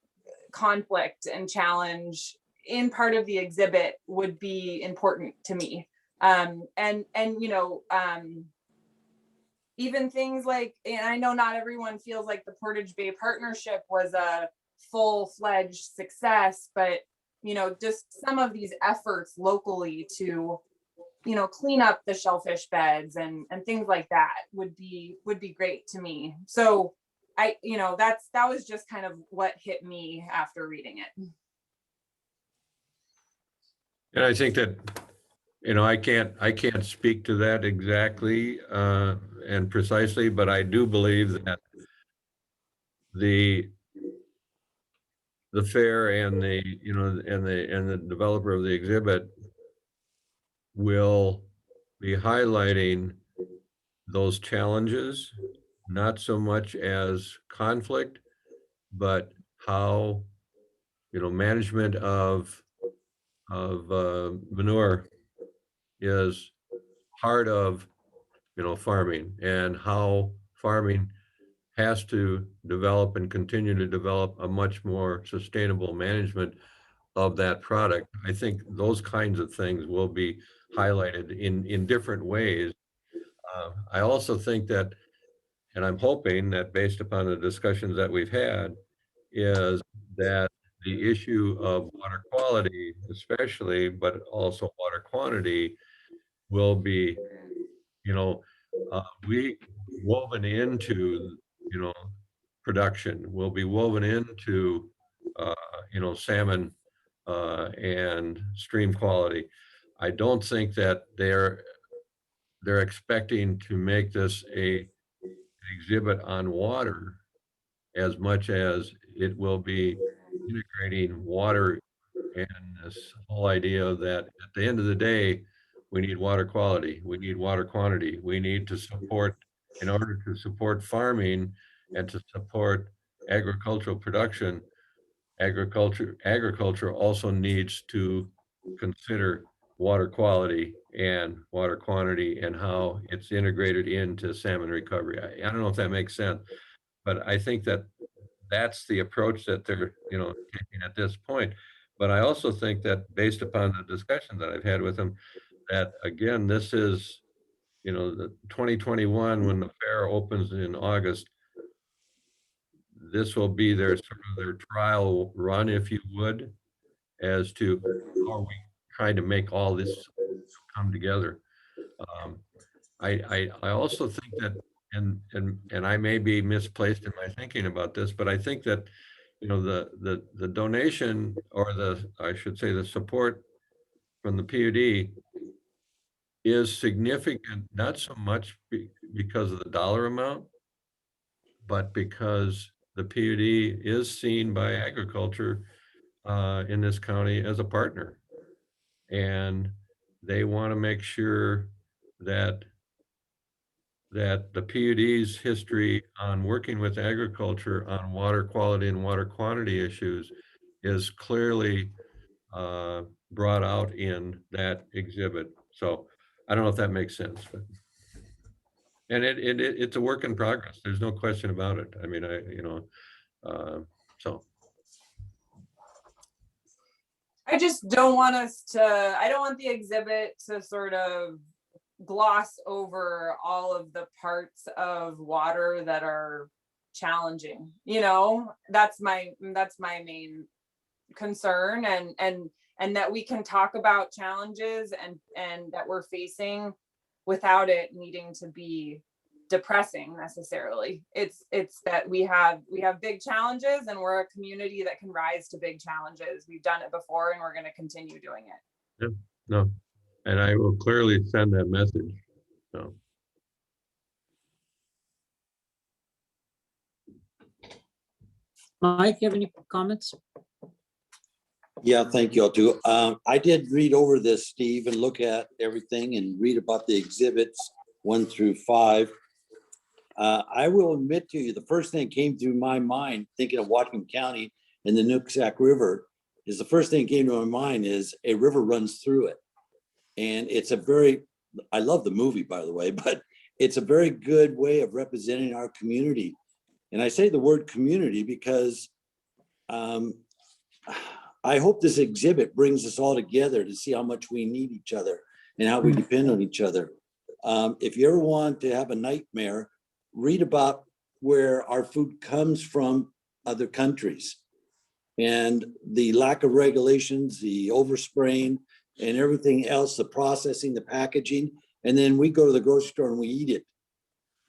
conflict and challenge in part of the exhibit would be important to me. Even things like, and I know not everyone feels like the Portage Bay Partnership was a full-fledged success, but just some of these efforts locally to clean up the shellfish beds and things like that would be great to me. So that was just kind of what hit me after reading it. And I think that, I can't speak to that exactly and precisely, but I do believe that the fair and the developer of the exhibit will be highlighting those challenges, not so much as conflict, but how management of manure is part of farming, and how farming has to develop and continue to develop a much more sustainable management of that product. I think those kinds of things will be highlighted in different ways. I also think that, and I'm hoping that based upon the discussions that we've had, is that the issue of water quality especially, but also water quantity will be, we woven into, production, will be woven into, salmon and stream quality. I don't think that they're expecting to make this a exhibit on water as much as it will be integrating water and this whole idea that at the end of the day, we need water quality, we need water quantity, we need to support, in order to support farming and to support agricultural production, agriculture also needs to consider water quality and water quantity and how it's integrated into salmon recovery. I don't know if that makes sense, but I think that that's the approach that they're, taking at this point. But I also think that based upon the discussion that I've had with them, that again, this is, the 2021, when the fair opens in August, this will be their sort of their trial run, if you would, as to how are we trying to make all this come together. I also think that, and I may be misplaced in my thinking about this, but I think that, the donation, or I should say the support from the PUD is significant, not so much because of the dollar amount, but because the PUD is seen by agriculture in this county as a partner. And they want to make sure that the PUD's history on working with agriculture on water quality and water quantity issues is clearly brought out in that exhibit. So I don't know if that makes sense, but, and it's a work in progress. There's no question about it. I mean, so. I just don't want I don't want the exhibit to sort of gloss over all of the parts of water that are challenging. That's my main concern, and that we can talk about challenges and that we're facing without it needing to be depressing necessarily. It's that we have big challenges, and we're a community that can rise to big challenges. We've done it before, and we're going to continue doing it. Yeah, no, and I will clearly send that message. So. Mike, you have any comments? Yeah, thank you all too. I did read over this, Steve, and look at everything and read about the exhibits 1 through 5. I will admit to you, the first thing that came through my mind, thinking of Whatcom County and the Nooksack River, is the first thing that came to my mind is a river runs through it. And it's I love the movie, by the way, but it's a very good way of representing our community. And I say the word community because I hope this exhibit brings us all together to see how much we need each other and how we depend on each other. If you ever want to have a nightmare, read about where our food comes from other countries and the lack of regulations, the overspraying and everything else, the processing, the packaging, and then we go to the grocery store and we eat it.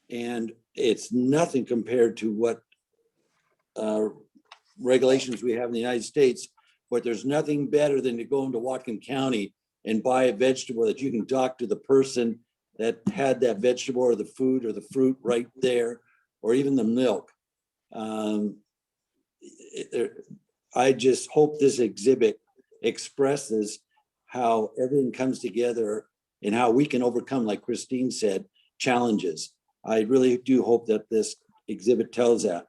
And it's nothing compared to what regulations we have in the United States, but there's nothing better than to go into Whatcom County and buy a vegetable that you can talk to the person that had that vegetable or the food or the fruit right there, or even the milk. I just hope this exhibit expresses how everything comes together and how we can overcome, like Christine said, challenges. I really do hope that this exhibit tells that.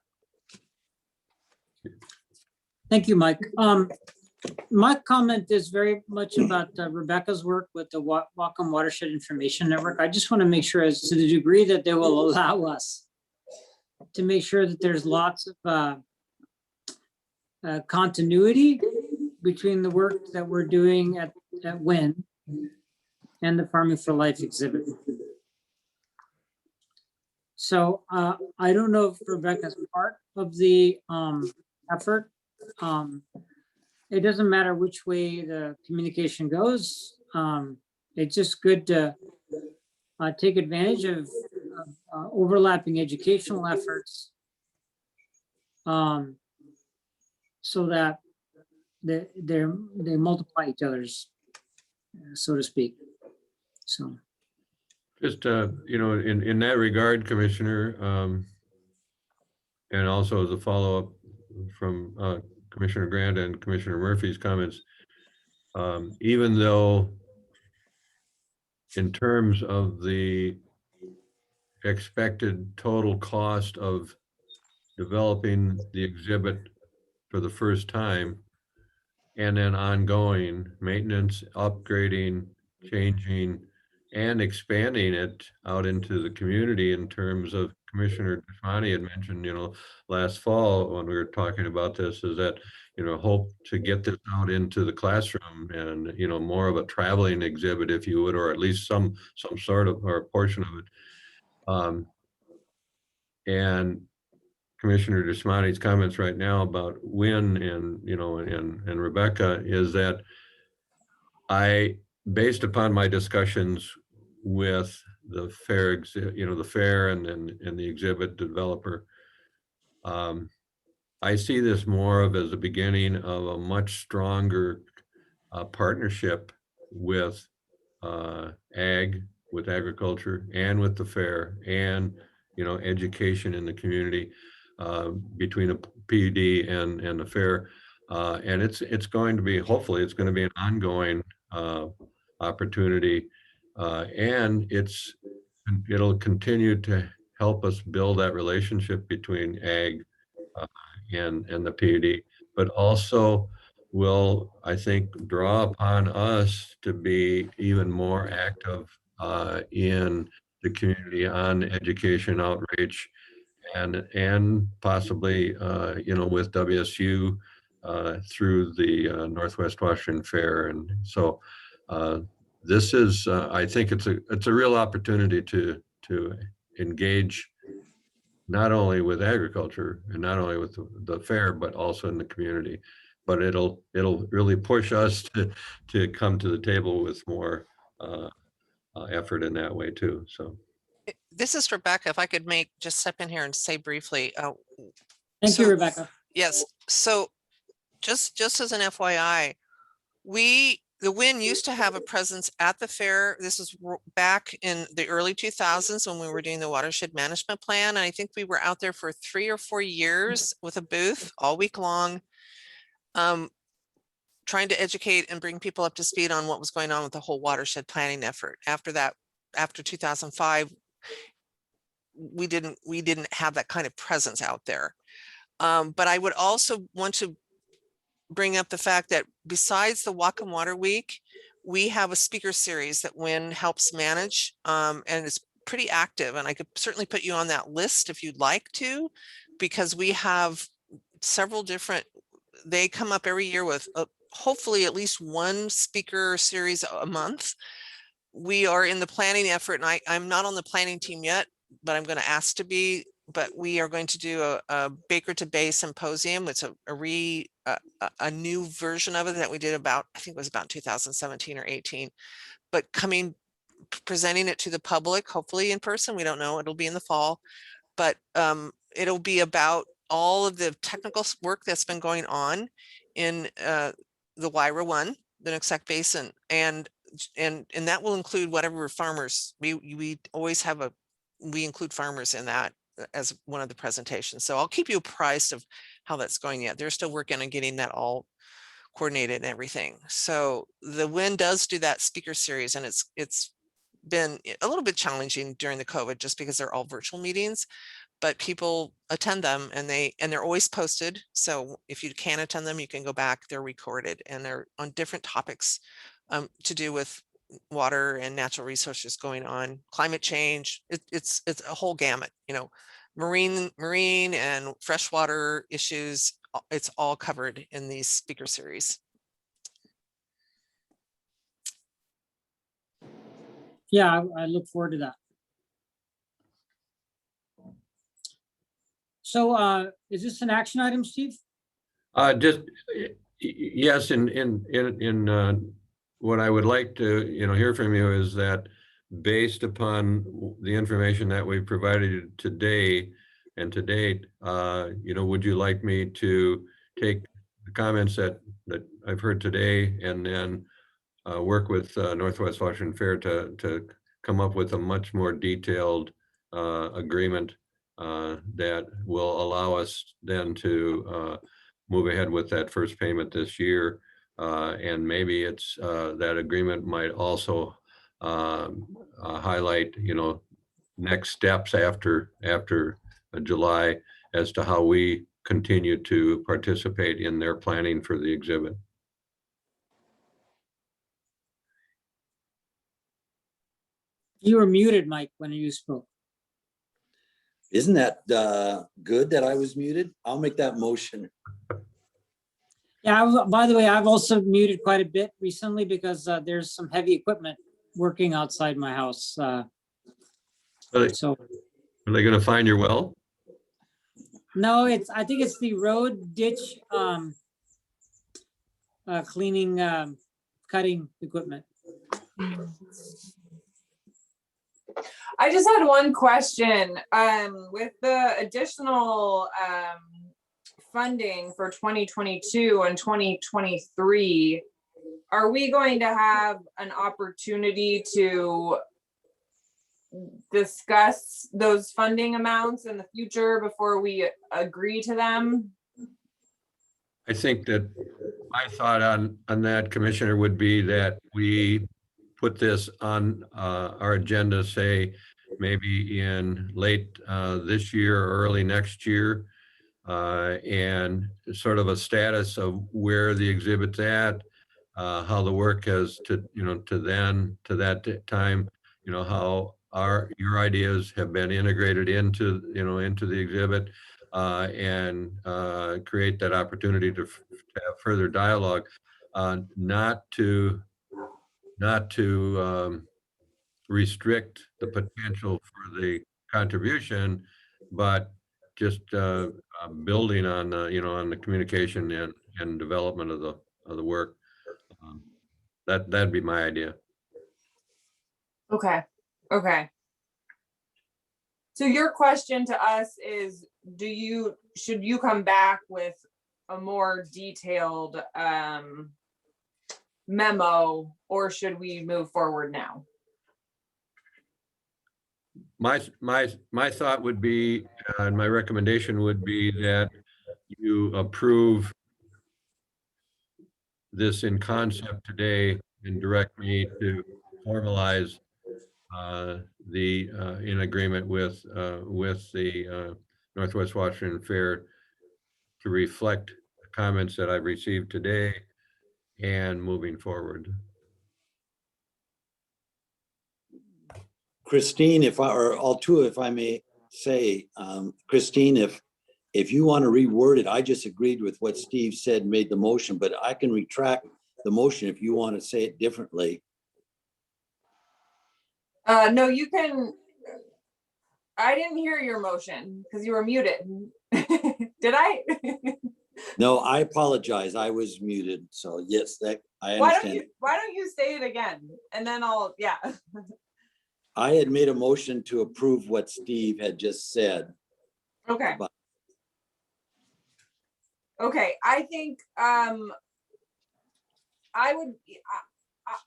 Thank you, Mike. My comment is very much about Rebecca's work with the Whatcom Watershed Information Network. I just want to make sure as to the degree that they will allow us to make sure that there's lots of continuity between the work that we're doing at WIN and the Farming for Life exhibit. So I don't know if Rebecca's part of the effort. It doesn't matter which way the communication goes. It's just good to take advantage of overlapping educational efforts so that they multiply each other's, so to speak. So. Just, in that regard, Commissioner, and also as a follow-up from Commissioner Grant and Commissioner Murphy's comments, even though in terms of the expected total cost of developing the exhibit for the first time, and then ongoing maintenance, upgrading, changing, and expanding it out into the community in terms of Commissioner Desmani had mentioned, last fall when we were talking about this, is that, hope to get this out into the classroom and, more of a traveling exhibit, if you would, or at least some sort of, or a portion of it. And Commissioner Desmani's comments right now about Win and Rebecca is that based upon my discussions with the fair, the fair and the exhibit developer, I see this more of as a beginning of a much stronger partnership with with agriculture and with the fair and, education in the community between the PUD and the fair. And it's going to be, hopefully it's going to be an ongoing opportunity, and it'll continue to help us build that relationship between ag and the PUD, but also will, I think, draw upon us to be even more active in the community on education outreach and possibly, with WSU through the Northwest Washington Fair. And so this is, I think it's a real opportunity to engage not only with agriculture and not only with the fair, but also in the community. But it'll really push us to come to the table with more effort in that way too. So. This is Rebecca. If I could just step in here and say briefly. Thank you, Rebecca. Yes. So just as an FYI, the WIN used to have a presence at the fair. This was back in the early 2000s when we were doing the watershed management plan. And I think we were out there for 3 or 4 years with a booth all week long, trying to educate and bring people up to speed on what was going on with the whole watershed planning effort. After that, after 2005, we didn't have that kind of presence out there. But I would also want to bring up the fact that besides the Whatcom Water Week, we have a speaker series that WIN helps manage, and it's pretty active. And I could certainly put you on that list if you'd like to, because we have several different, they come up every year with hopefully at least one speaker series a month. We are in the planning effort, and I'm not on the planning team yet, but I'm going to ask to be. But we are going to do a Baker to Bay symposium. It's a new version of it that we did about, I think it was about 2017 or 18, but presenting it to the public, hopefully in person. We don't know, it'll be in the fall, but it'll be about all of the technical work that's been going on in the Wyra one, the Nooksack Basin, and that will include whatever farmers, we always have we include farmers in that as one of the presentations. So I'll keep you apprised of how that's going yet. They're still working on getting that all coordinated and everything. So the WIN does do that speaker series, and it's been a little bit challenging during the COVID just because they're all virtual meetings, but people attend them and they're always posted. So if you can attend them, you can go back, they're recorded, and they're on different topics to do with water and natural resources going on, climate change. It's a whole gamut, marine and freshwater issues. It's all covered in these speaker series. Yeah, I look forward to that. So is this an action item, Steve? Just, yes, what I would like to, hear from you is that based upon the information that we provided today and to date, would you like me to take the comments that I've heard today and then work with Northwest Washington Fair to come up with a much more detailed agreement that will allow us then to move ahead with that first payment this year. And maybe it's that agreement might also highlight, next steps after July as to how we continue to participate in their planning for the exhibit. You were muted, Mike, when you spoke. Isn't that good that I was muted? I'll make that motion. Yeah, by the way, I've also muted quite a bit recently because there's some heavy equipment working outside my house. Really? So Are they going to find your well? no, I think it's the road ditch cleaning, cutting equipment. I just had one question. With the additional funding for 2022 and 2023, are we going to have an opportunity to discuss those funding amounts in the future before we agree to them? I think that my thought on that, Commissioner, would be that we put this on our agenda, say maybe in late this year or early next year, and sort of a status of where the exhibit's at, how the work has to that time, how your ideas have been integrated into the exhibit, and create that opportunity to have further dialogue, not to restrict the potential for the contribution, but just building on on the communication and development of the work. That'd be my idea. Okay. So your question to us is, should you come back with a more detailed memo, or should we move forward now? My thought would be, and my recommendation would be that you approve this in concept today and direct me to formalize in agreement with the Northwest Washington Fair to reflect the comments that I've received today and moving forward. Christine, or Altua, if I may say, Christine, if you want to reword it, I just agreed with what Steve said, made the motion, but I can retract the motion if you want to say it differently. No, you can. I didn't hear your motion because you were muted. Did I? No, I apologize. I was muted. So yes, that I understand. Why don't you say it again? And then yeah. I had made a motion to approve what Steve had just said. Okay. But okay, I think I'm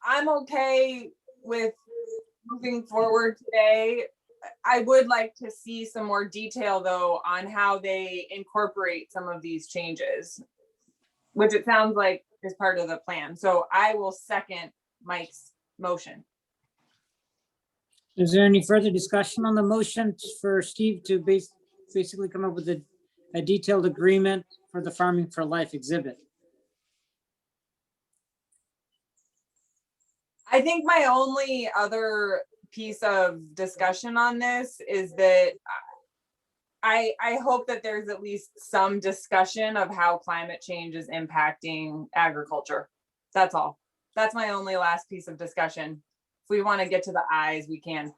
okay with moving forward today. I would like to see some more detail though on how they incorporate some of these changes, which it sounds like is part of the plan. So I will second Mike's motion. Is there any further discussion on the motion for Steve to basically come up with a detailed agreement for the Farming for Life exhibit? I think my only other piece of discussion on this is that I hope that there's at least some discussion of how climate change is impacting agriculture. That's all. That's my only last piece of discussion. If we want to get to the eyes, we can.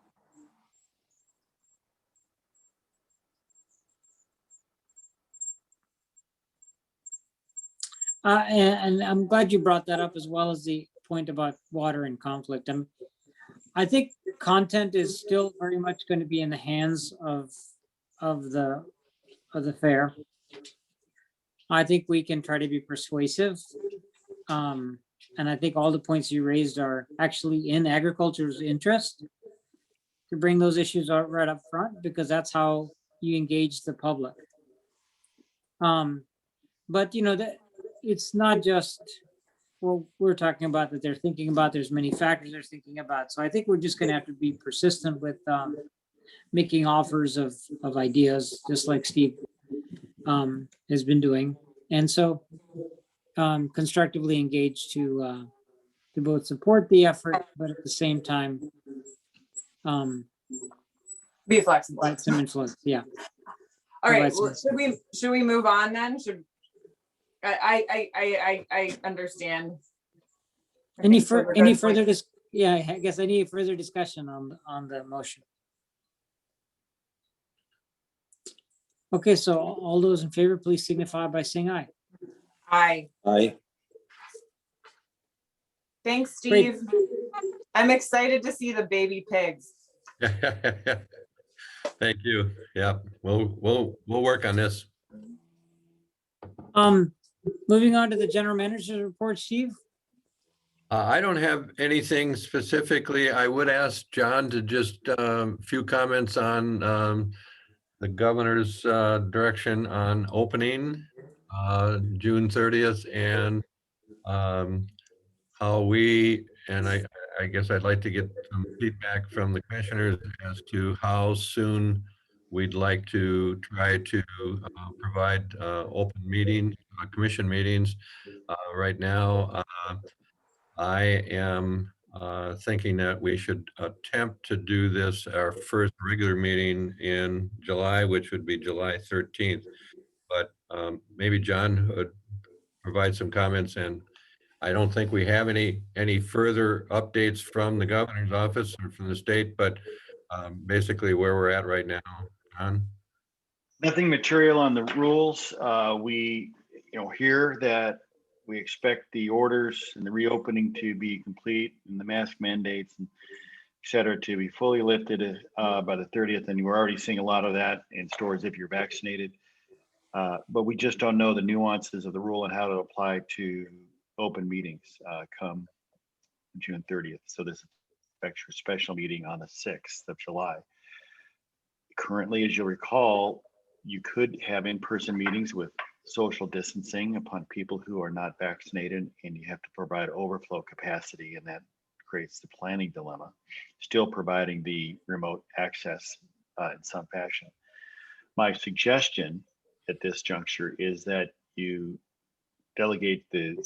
And I'm glad you brought that up, as well as the point about water and conflict. I think content is still very much going to be in the hands of the fair. I think we can try to be persuasive. And I think all the points you raised are actually in agriculture's interest to bring those issues out right up front, because that's how you engage the public. But you know, that it's not just what we're talking about that they're thinking about. There's many factors they're thinking about. So I think we're just going to have to be persistent with making offers of ideas, just like Steve has been doing. And so constructively engaged to both support the effort, but at the same time Be flexible. provide some influence. Yeah. All right, provide well, some- should we move on then? Should I understand. I Any think for the any good further point. yeah, I guess any further discussion on the motion? Okay, so all those in favor, please signify by saying aye. Aye. Aye. Thanks, Great. Steve. I'm excited to see the baby pigs. Thank you. Yeah, we'll work on this. Moving on to the general manager's report, Steve. I don't have anything specifically. I would ask John to just few comments on the governor's direction on opening June 30th, and how we, and I guess I'd like to get some feedback from the commissioners as to how soon we'd like to try to provide open meetings, commission meetings. Right now, I am thinking that we should attempt to do this, our first regular meeting in July, which would be July 13th. But maybe John would provide some comments, and I don't think we have any further updates from the governor's office or from the state, but basically where we're at right now. John? Nothing material on the rules. We, hear that we expect the orders and the reopening to be complete, and the mask mandates and et cetera to be fully lifted by the 30th. And we're already seeing a lot of that in stores if you're vaccinated. But we just don't know the nuances of the rule and how to apply to open meetings come June 30th. So this extra special meeting on the 6th of July. Currently, as you'll recall, you could have in-person meetings with social distancing upon people who are not vaccinated, and you have to provide overflow capacity, and that creates the planning dilemma, still providing the remote access in some fashion. My suggestion at this juncture is that you delegate the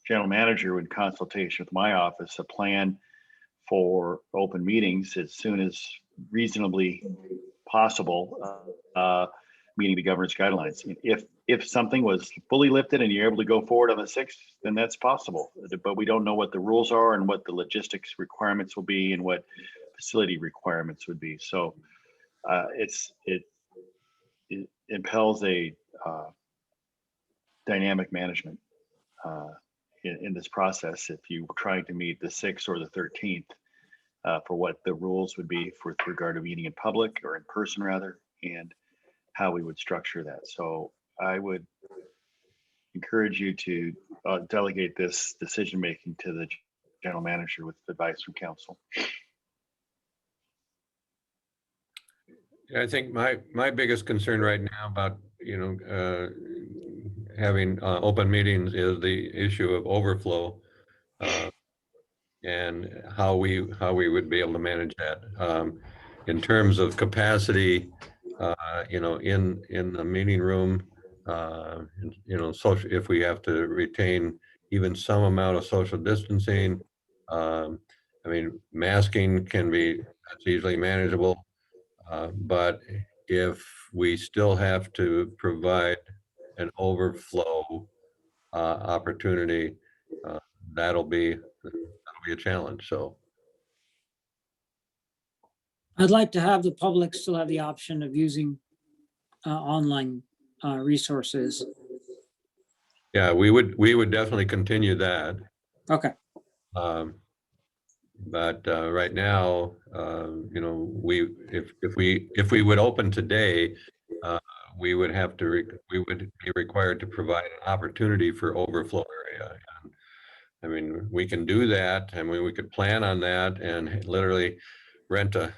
general manager in consultation with my office a plan for open meetings as soon as reasonably possible, meeting the governor's guidelines. If something was fully lifted and you're able to go forward on the 6th, then that's possible. But we don't know what the rules are and what the logistics requirements will be and what facility requirements would be. So it impels a dynamic management in this process if you were trying to meet the 6th or the 13th for what the rules would be with regard to meeting in public or in person rather, and how we would structure that. So I would encourage you to delegate this decision-making to the general manager with advice from council. I think my biggest concern right now about, having open meetings is the issue of overflow and how we would be able to manage that. In terms of capacity, in the meeting room, social, if we have to retain even some amount of social distancing, masking can be, that's easily manageable. But if we still have to provide an overflow opportunity, that'll be a challenge. So I'd like to have the public still have the option of using online resources. yeah, we would definitely continue that. Okay, But right now, you know, if we would open today, we would have to, we would be required to provide an opportunity for overflow area. And, I mean, we can do that. I mean, we could plan on that and literally rent a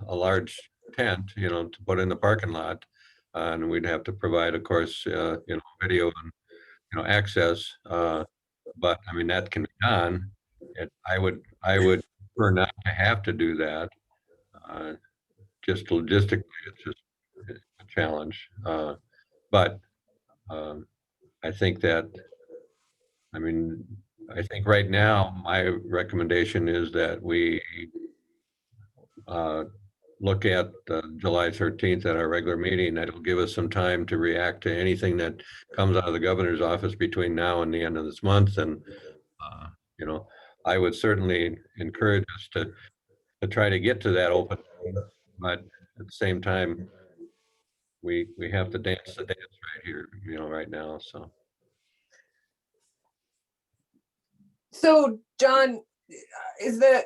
large tent, you know, to put in the parking lot. And we'd have to provide, of course, you know, video and, you know, access. But I mean, that can be done. I would prefer not to have to do that. Just logistically, it's a challenge. But I think that, I mean, I think right now, my recommendation is that we look at July 13th at our regular meeting. That'll give us some time to react to anything that comes out of the governor's office between now and the end of this month. And, you know, I would certainly encourage us to try to get to that open, but at the same time, we have to dance the dance right here, you know, right now. So John, is the,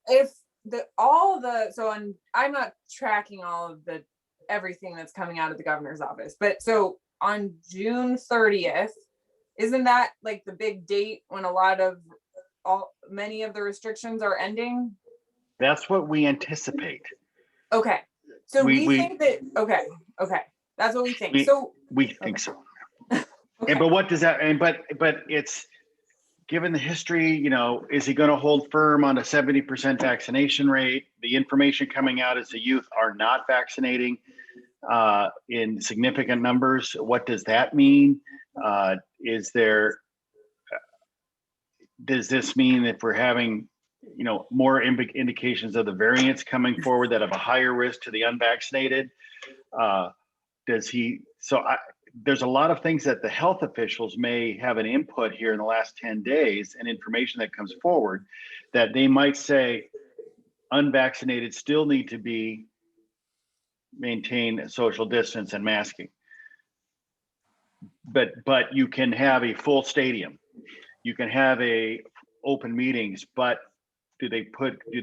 if the, all the, so I'm not tracking all of the, everything that's coming out of the governor's office, but so on June 30th, isn't that like the big date when a lot of many of the restrictions are ending? That's what we anticipate. Okay, so we We- think that, okay, that's what we think. We- So We think so. okay. And but what does that, and but it's, given the history, you know, is he going to hold firm on a 70% vaccination rate? The information coming out is the youth are not vaccinating in significant numbers. What does that mean? Is there, does this mean if we're having, you know, more indications of the variants coming forward that have a higher risk to the unvaccinated? Does he, there's a lot of things that the health officials may have an input here in the last 10 days and information that comes forward that they might say unvaccinated still need to be maintain social distance and masking. But you can have a full stadium. You can have open meetings, but do they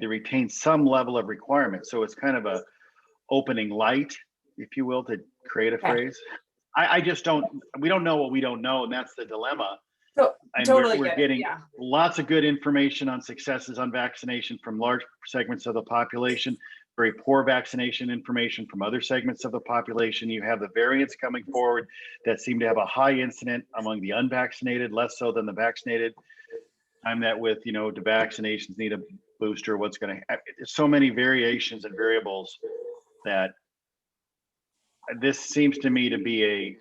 retain some level of requirement? So it's kind of a opening light, if you will, to create a phrase. I just don't, we don't know what we don't know, and that's the dilemma. So And totally we're get it, getting yeah. lots of good information on successes on vaccination from large segments of the population, very poor vaccination information from other segments of the population. You have the variants coming forward that seem to have a high incident among the unvaccinated, less so than the vaccinated. I'm that with, you know, do vaccinations need a booster? What's going to, so many variations and variables that this seems to me to be a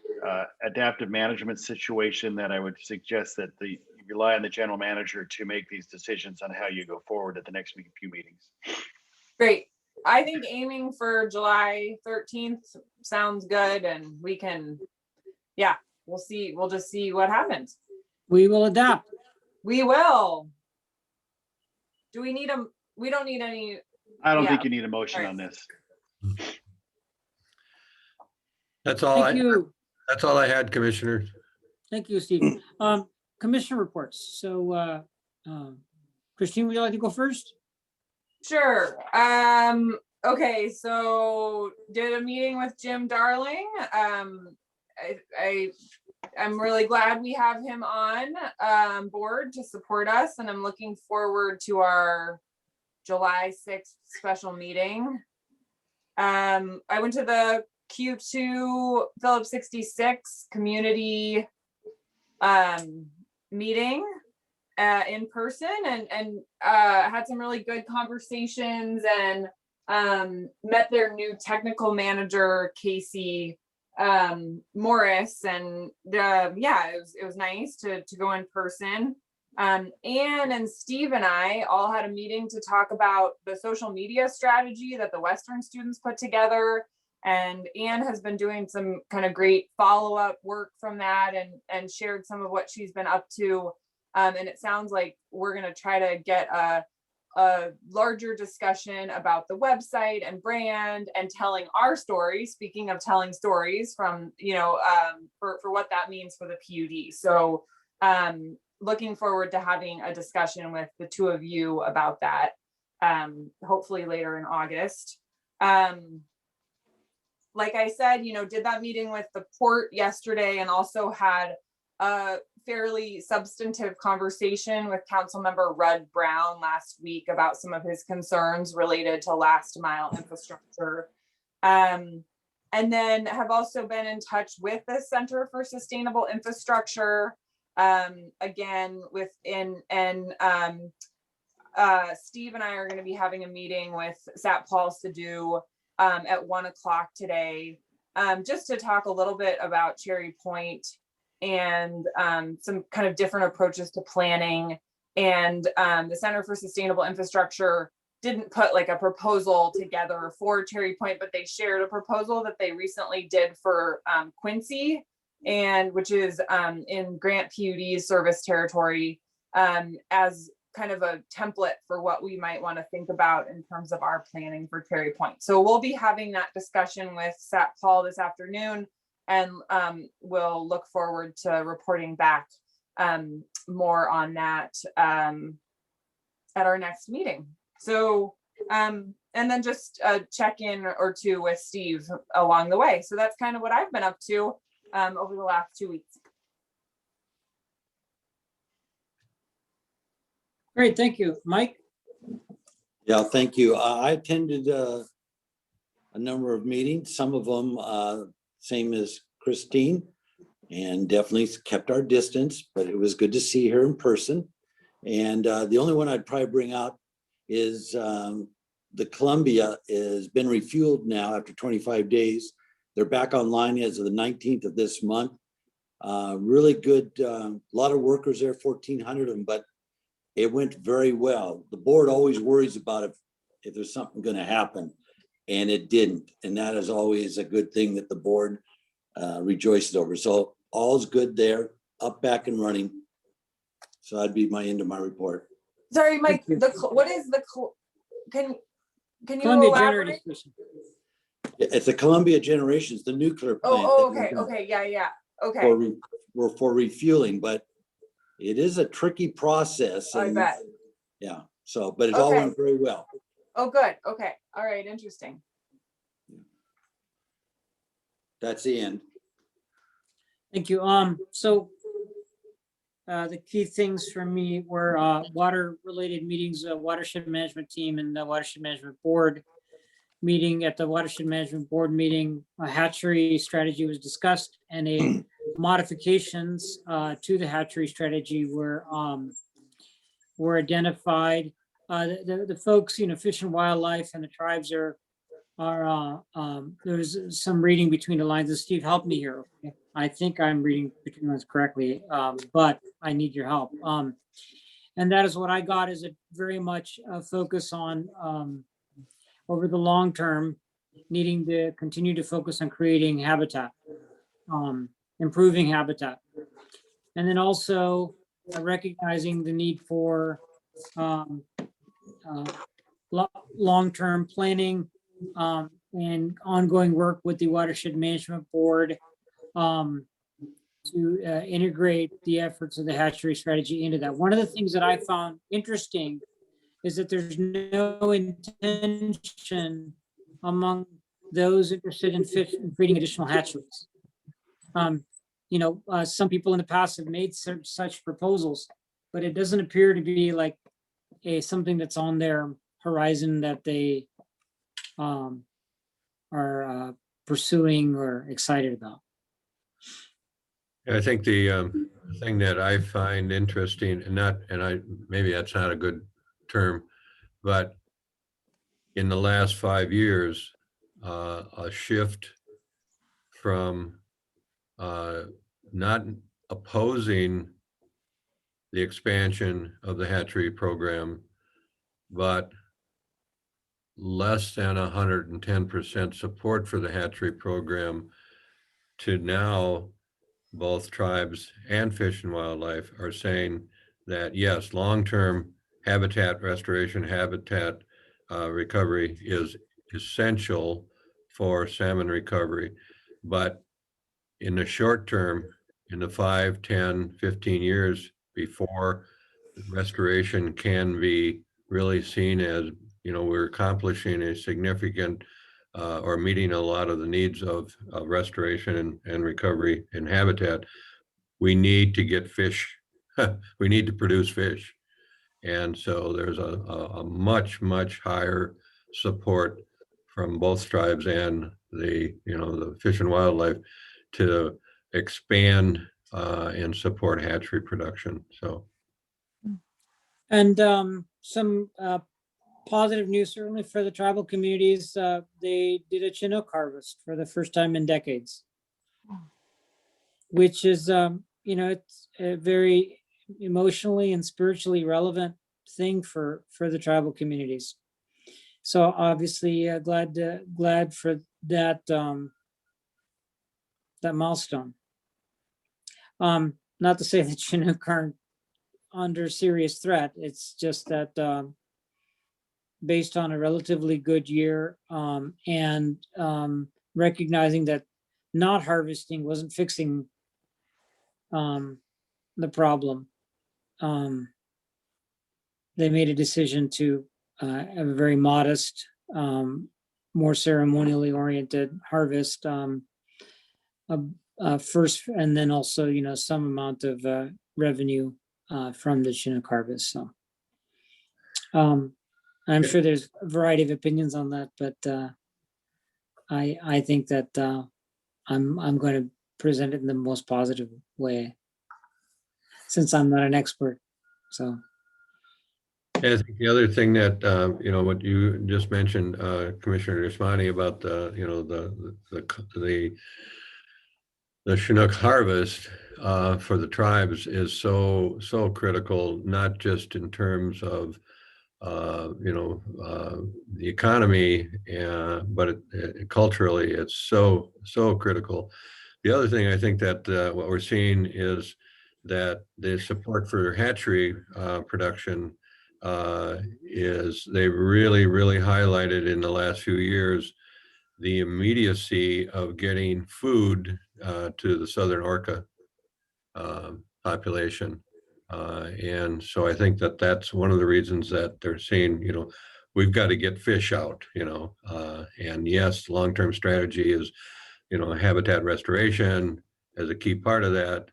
adaptive management situation that I would suggest that you rely on the general manager to make these decisions on how you go forward at the next few meetings. Great. I think aiming for July 13th sounds good, and we can, yeah, we'll see. We'll just see what happens. we will adapt. We will. Do we need we don't need any. I don't Yeah. think you need a motion All right. on this. that's all. Thank you. That's all I had, Commissioner. Thank you, Steve. Commissioner reports. So Christine, would you like to go first? Sure. Okay, so did a meeting with Jim Darling. I'm really glad we have him on board to support us, and I'm looking forward to our July 6th special meeting. I went to the Q2 Phillips 66 community meeting in person, and had some really good conversations, and met their new technical manager, Casey Morris, and yeah, it was nice to go in person. Anne and Steve and I all had a meeting to talk about the social media strategy that the Western students put together. And Anne has been doing some kind of great follow-up work from that and shared some of what she's been up to. And it sounds like we're going to try to get a larger discussion about the website and brand and telling our story. Speaking of telling stories from, for what that means for the PUD. So looking forward to having a discussion with the two of you about that, hopefully later in August. Like I said, did that meeting with the port yesterday and also had a fairly substantive conversation with Councilmember Rudd Brown last week about some of his concerns related to last mile infrastructure. And then have also been in touch with the Center for Sustainable Infrastructure, again, Steve and I are going to be having a meeting with Sat Paul Sadu at 1 o'clock today, just to talk a little bit about Cherry Point and some kind of different approaches to planning. And the Center for Sustainable Infrastructure didn't put like a proposal together for Cherry Point, but they shared a proposal that they recently did for Quincy, and which is in Grant PUD's service territory, as kind of a template for what we might want to think about in terms of our planning for Cherry Point. So we'll be having that discussion with Sat Paul this afternoon, and we'll look forward to reporting back more on that at our next meeting. So, and then just a check-in or two with Steve along the way. So that's kind of what I've been up to over the last 2 weeks. Great, thank you. Mike? Yeah, thank you. I attended a number of meetings, some of them same as Christine, and definitely kept our distance, but it was good to see her in person. And the only one I'd probably bring out is the Columbia has been refueled now after 25 days. They're back online as of the 19th of this month. Really good, a lot of workers there, 1,400 of them, but it went very well. The board always worries about if there's something going to happen, and it didn't. And that is always a good thing that the board rejoices over. So all's good there, up, back and running. So that'd be my end of my report. Sorry, Mike, Thank you. what is the, can you Columbia elaborate? Generating Station. It's the Columbia Generations, the nuclear plant. Okay, yeah, okay. For refueling, but it is a tricky process. I bet. Yeah, so, but it all went very well. Oh, good, okay, all right, interesting. That's the end. Thank you. So the key things for me were water related meetings, watershed management team and the watershed management board meeting. At the watershed management board meeting, a hatchery strategy was discussed, and a modifications to the hatchery strategy were identified. The folks, Fish and Wildlife and the tribes are there's some reading between the lines, and Steve, help me here. Okay? I think I'm reading between the lines correctly, but I need your help. And that is what I got, is a very much a focus on over the long term, needing to continue to focus on creating habitat, improving habitat. And then also recognizing the need for long-term planning and ongoing work with the Watershed Management Board to integrate the efforts of the hatchery strategy into that. One of the things that I found interesting is that there's no intention among those interested in creating additional hatcheries. Some people in the past have made such proposals, but it doesn't appear to be like something that's on their horizon that they are pursuing or excited about. I think the thing that I find interesting, maybe that's not a good term, but in the last 5 years, a shift from not opposing the expansion of the hatchery program, but less than 110% support for the hatchery program, to now both tribes and Fish and Wildlife are saying that yes, long-term habitat restoration, habitat recovery is essential for salmon recovery. But in the short term, in the 5, 10, 15 years before restoration can be really seen as, we're accomplishing a significant or meeting a lot of the needs of restoration and recovery and habitat, we need to get fish. We need to produce fish. And so there's a much, much higher support from both tribes and the Fish and Wildlife to expand and support hatchery production. So. And some positive news certainly for the tribal communities. They did a Chinook harvest for the first time in decades, which is, it's a very emotionally and spiritually relevant thing for the tribal communities. So obviously glad for that that milestone. Not to say that Chinook aren't under serious threat. It's just that based on a relatively good year and recognizing that not harvesting wasn't fixing the problem, they made a decision to have a very modest, more ceremonially oriented harvest first, and then also, some amount of revenue from the Chinook harvest. So I'm sure there's a variety of opinions on that, but I think that I'm going to present it in the most positive way, since I'm not an expert. So. I think the other thing that, what you just mentioned, Commissioner Usmani, about the Chinook harvest for the tribes is so critical, not just in terms of, the economy, but culturally, it's so critical. The other thing I think that what we're seeing is that the support for hatchery production is they've really highlighted in the last few years the immediacy of getting food to the southern orca population. And so I think that that's one of the reasons that they're saying, we've got to get fish out, and yes, long-term strategy is, habitat restoration as a key part of that.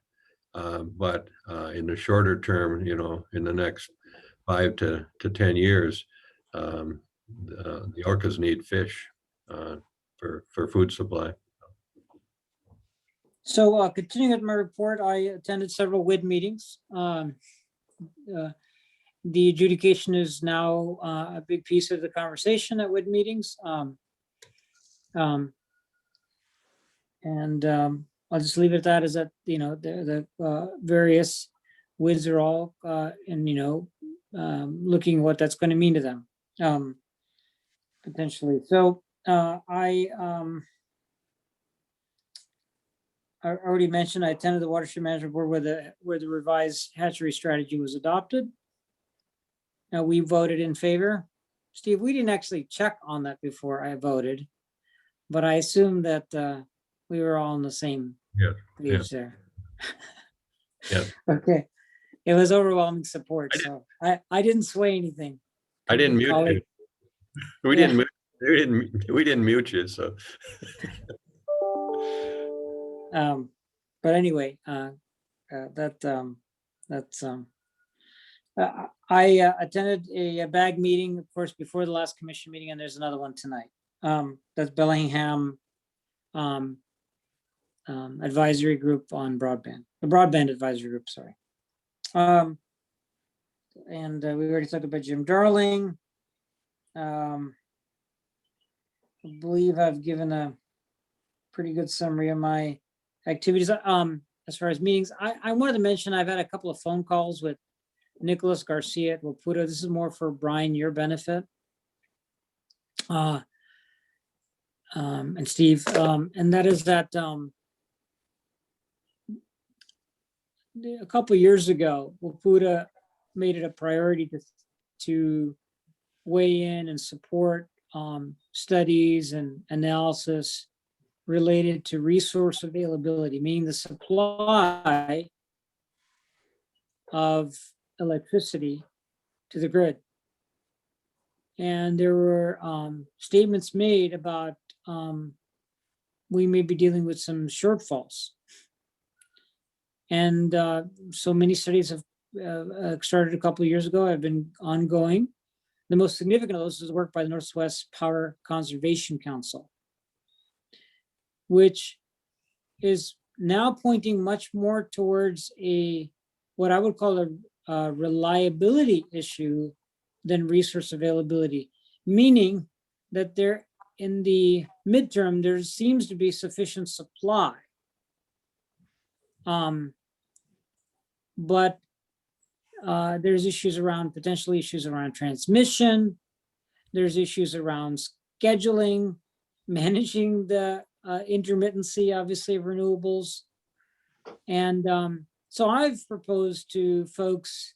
But in the shorter term, in the next 5 to 10 years, the orcas need fish for food supply. So continuing with my report, I attended several WID meetings. The adjudication is now a big piece of the conversation at WID meetings. I'll just leave it at that, is that, the various WIDs are all looking what that's going to mean to them potentially. So I already mentioned I attended the Watershed Management Board where the revised hatchery strategy was adopted. Now we voted in favor. Steve, we didn't actually check on that before I voted, but I assume that we were all on the same page there. Yeah. Okay. It was overwhelming support, so I didn't sway anything. I didn't mute you. We didn't mute you, so. But anyway, I attended a BAG meeting, of course, before the last commission meeting, and there's another one tonight. That's Bellingham advisory group on broadband, the broadband advisory group, sorry. And we already talked about Jim Darling. I believe I've given a pretty good summary of my activities. As far as meetings, I wanted to mention I've had a couple of phone calls with Nicholas Garcia at Waputa. This is more for Brian, your benefit. And Steve, and that is that a couple of years ago, Waputa made it a priority to weigh in and support studies and analysis related to resource availability, meaning the supply of electricity to the grid. And there were statements made about we may be dealing with some shortfalls. And so many studies have started a couple of years ago, have been ongoing. The most significant of those is work by the Northwest Power Conservation Council, which is now pointing much more towards what I would call a reliability issue than resource availability, meaning that there in the midterm, there seems to be sufficient supply. But there's potential issues around transmission. There's issues around scheduling, managing the intermittency, obviously, of renewables. And so I've proposed to folks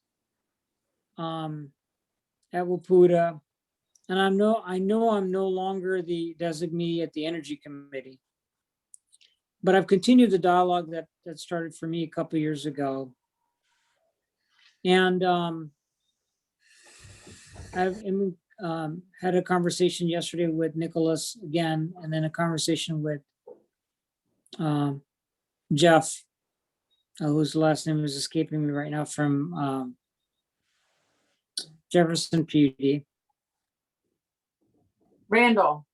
at Waputa, and I know I'm no longer the designee at the Energy Committee, but I've continued the dialogue that started for me a couple of years ago. And I've had a conversation yesterday with Nicholas again, and then a conversation with Jeff, whose last name is escaping me right now, from Jefferson PUD. Randall.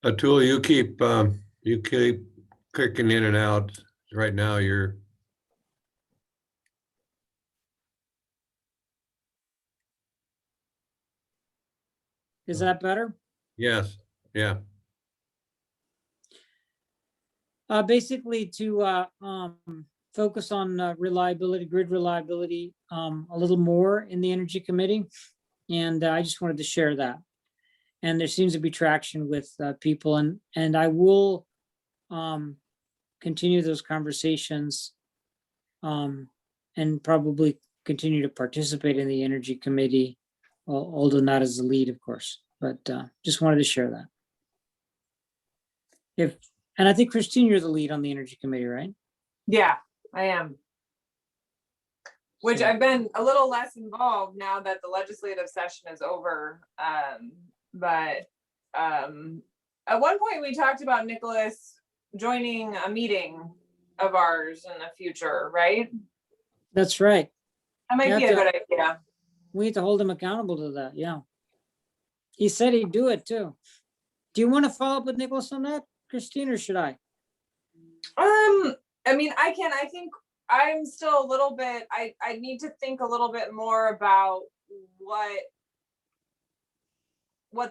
Atul, you keep clicking in and out. Right now, you're. Is that better? Yes, yeah. Basically to focus on reliability, grid reliability, a little more in the Energy Committee. And I just wanted to share that. And there seems to be traction with people, and I will continue those conversations and probably continue to participate in the Energy Committee, although not as the lead, of course, but just wanted to share that. And I think Christine, you're the lead on the Energy Committee, right? Yeah, I am. Which I've been a little less involved now that the legislative session is over. But at one point we talked about Nicholas joining a meeting of ours in the future, right? That's right. That might be a good idea. We need to hold him accountable to that, yeah. He said he'd do it too. Do you want to follow up with Nicholas on that, Christine, or should I? I mean, I think I'm still a little bit, I need to think a little bit more about what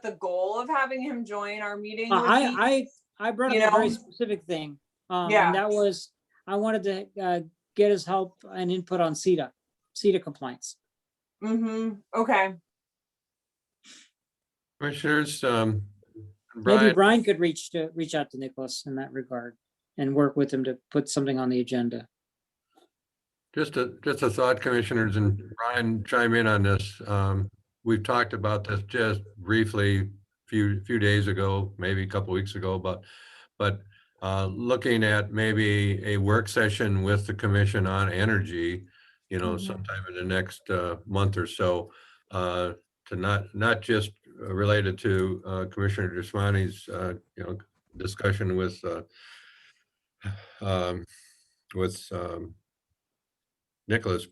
the goal of having him join our meeting would be. I brought up a very specific thing. And that was, I wanted to get his help and input on CETA compliance. Okay. Commissioners, Maybe Brian could reach out to Nicholas in that regard and work with him to put something on the agenda. Just a thought, commissioners, and Brian, chime in on this. We've talked about this just briefly few days ago, maybe a couple weeks ago, but looking at maybe a work session with the commission on energy, sometime in the next month or so, to not just related to Commissioner Drismani's discussion with Nicholas,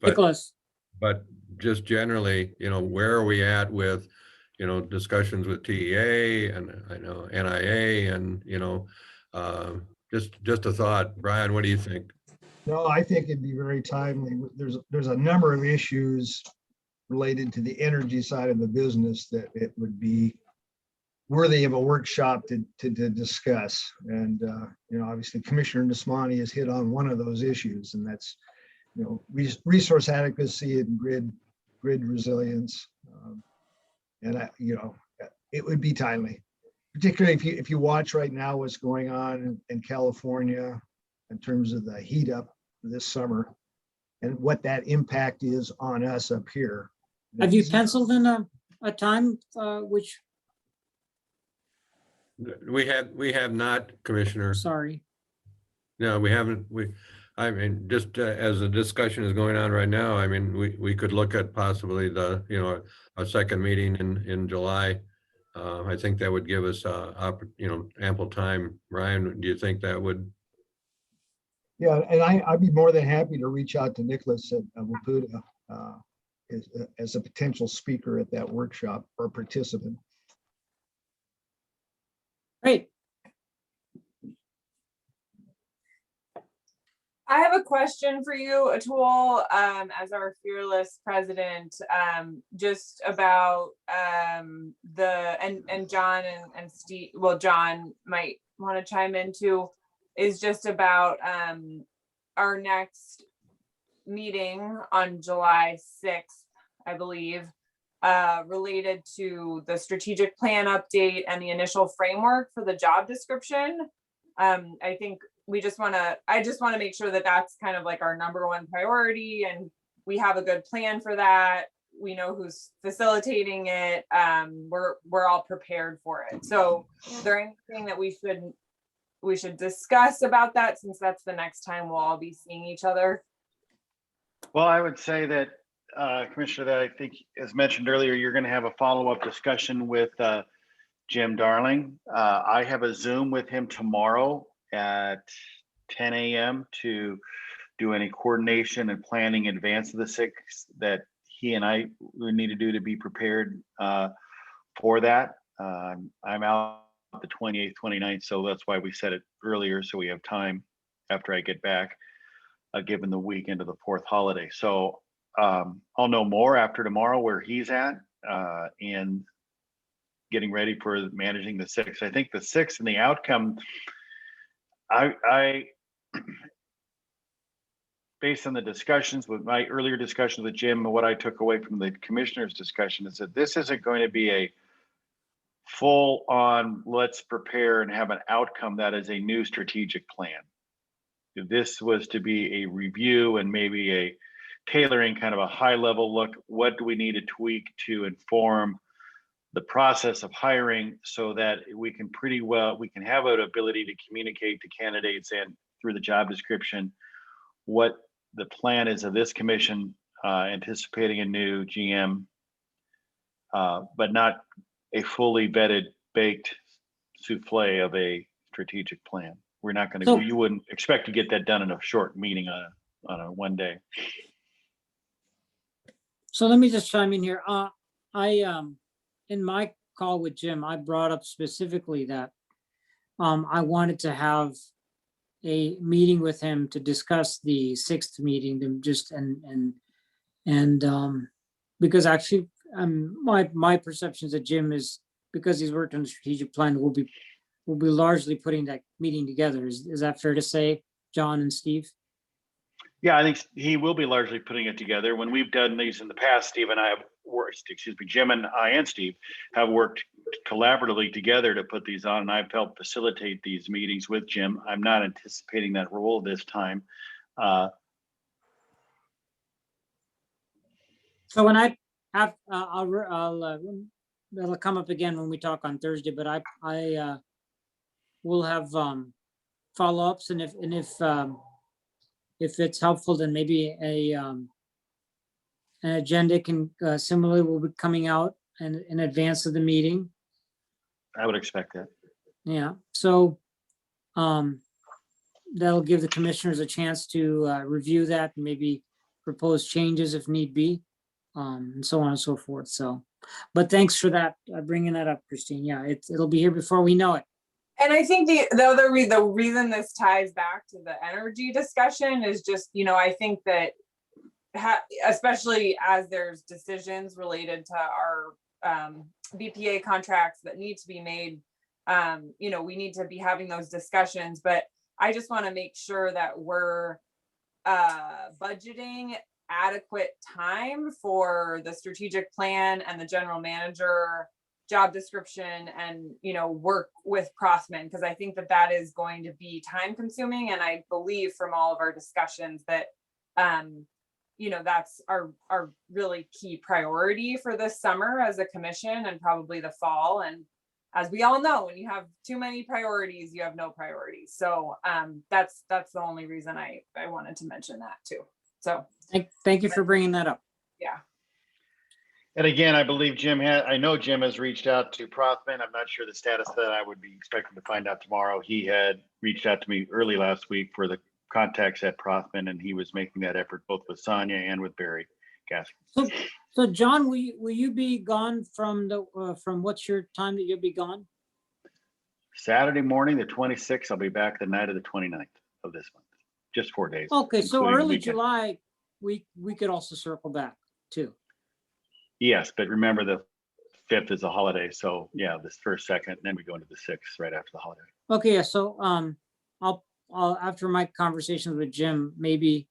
but just generally, where are we at with, discussions with TEA and I know NIA and, just a thought. Brian, what do you think? No, I think it'd be very timely. There's a number of issues related to the energy side of the business that it would be worthy of a workshop to discuss. And, obviously Commissioner Nismani has hit on one of those issues, and that's, resource adequacy and grid resilience. And it would be timely, particularly if you watch right now what's going on in California in terms of the heat up this summer and what that impact is on us up here. Have you penciled in a time, which, We have not, Commissioner. sorry, No, we haven't. I mean, just as the discussion is going on right now, I mean, we could look at possibly a second meeting in July. I think that would give us, ample time. Ryan, do you think that would? Yeah, and I'd be more than happy to reach out to Nicholas at Wapuda as a potential speaker at that workshop or participant. great. I have a question for you, Atul, as our fearless president, just about and John and Steve. Well, John might want to chime in too. Is just about our next meeting on July 6th, I believe, related to the strategic plan update and the initial framework for the job description. I think I just want to make sure that that's kind of like our number one priority, and we have a good plan for that. We know who's facilitating it. We're all prepared for it. So is there anything that we should discuss about that, since that's the next time we'll all be seeing each other? Well, I would say that, Commissioner, that I think, as mentioned earlier, you're going to have a follow-up discussion with Jim Darling. I have a Zoom with him tomorrow at 10 a.m. to do any coordination and planning in advance of the 6th that he and I would need to do to be prepared for that. I'm out the 28th, 29th, so that's why we said it earlier, so we have time after I get back, given the weekend of the 4th holiday. So I'll know more after tomorrow where he's at and getting ready for managing the 6th. I think the 6th and the outcome, I based on the discussions with my earlier discussions with Jim, and what I took away from the commissioner's discussion is that this isn't going to be a full on, let's prepare and have an outcome that is a new strategic plan. This was to be a review and maybe a tailoring, kind of a high level look. What do we need to tweak to inform the process of hiring so that we can have an ability to communicate to candidates and through the job description what the plan is of this commission, anticipating a new GM, but not a fully vetted, baked souffle of a strategic plan. We're not going to, you wouldn't expect to get that done in a short meeting on a one day. So let me just chime in here. In my call with Jim, I brought up specifically that I wanted to have a meeting with him to discuss the 6th meeting, because actually my perceptions that Jim is, because he's worked on the strategic plan, will be largely putting that meeting together. Is that fair to say, John and Steve? Yeah, I think he will be largely putting it together. When we've done these in the past, Steve and I have worked, Jim and I and Steve have worked collaboratively together to put these on, and I've helped facilitate these meetings with Jim. I'm not anticipating that role this time. So when I have, that'll come up again when we talk on Thursday, but I will have follow-ups, and if it's helpful, then maybe an agenda can similarly will be coming out in advance of the meeting. I would expect that. Yeah, so that'll give the commissioners a chance to review that and maybe propose changes if need be, and so on and so forth. So, but thanks for that, bringing that up, Christine. Yeah, it'll be here before we know it. And I think the reason this ties back to the energy discussion is just, I think that especially as there's decisions related to our BPA contracts that need to be made. You know, we need to be having those discussions, but I just want to make sure that we're budgeting adequate time for the strategic plan and the general manager job description, and, you know, work with Prothman, because I think that that is going to be time consuming. And I believe from all of our discussions that, you know, that's our really key priority for this summer as a commission, and probably the fall. And as we all know, when you have too many priorities, you have no priorities. So that's the only reason I wanted to mention that too. So Thank you for bringing that up. yeah. And again, I believe I know Jim has reached out to Prothman. I'm not sure the status of that. I would be expecting to find out tomorrow. He had reached out to me early last week for the contacts at Prothman, and he was making that effort both with Sonia and with Barry Gaskins. So John, will you be gone from from what's your time that you'll be gone? Saturday morning, the 26th, I'll be back the night of the 29th of this month, just 4 days. Okay, so including the early weekend. July, we could also circle back too. Yes, but remember the 5th is a holiday. So yeah, this first, second, then we go into the 6th right after the holiday. Okay, yeah, so I'll after my conversations with Jim, maybe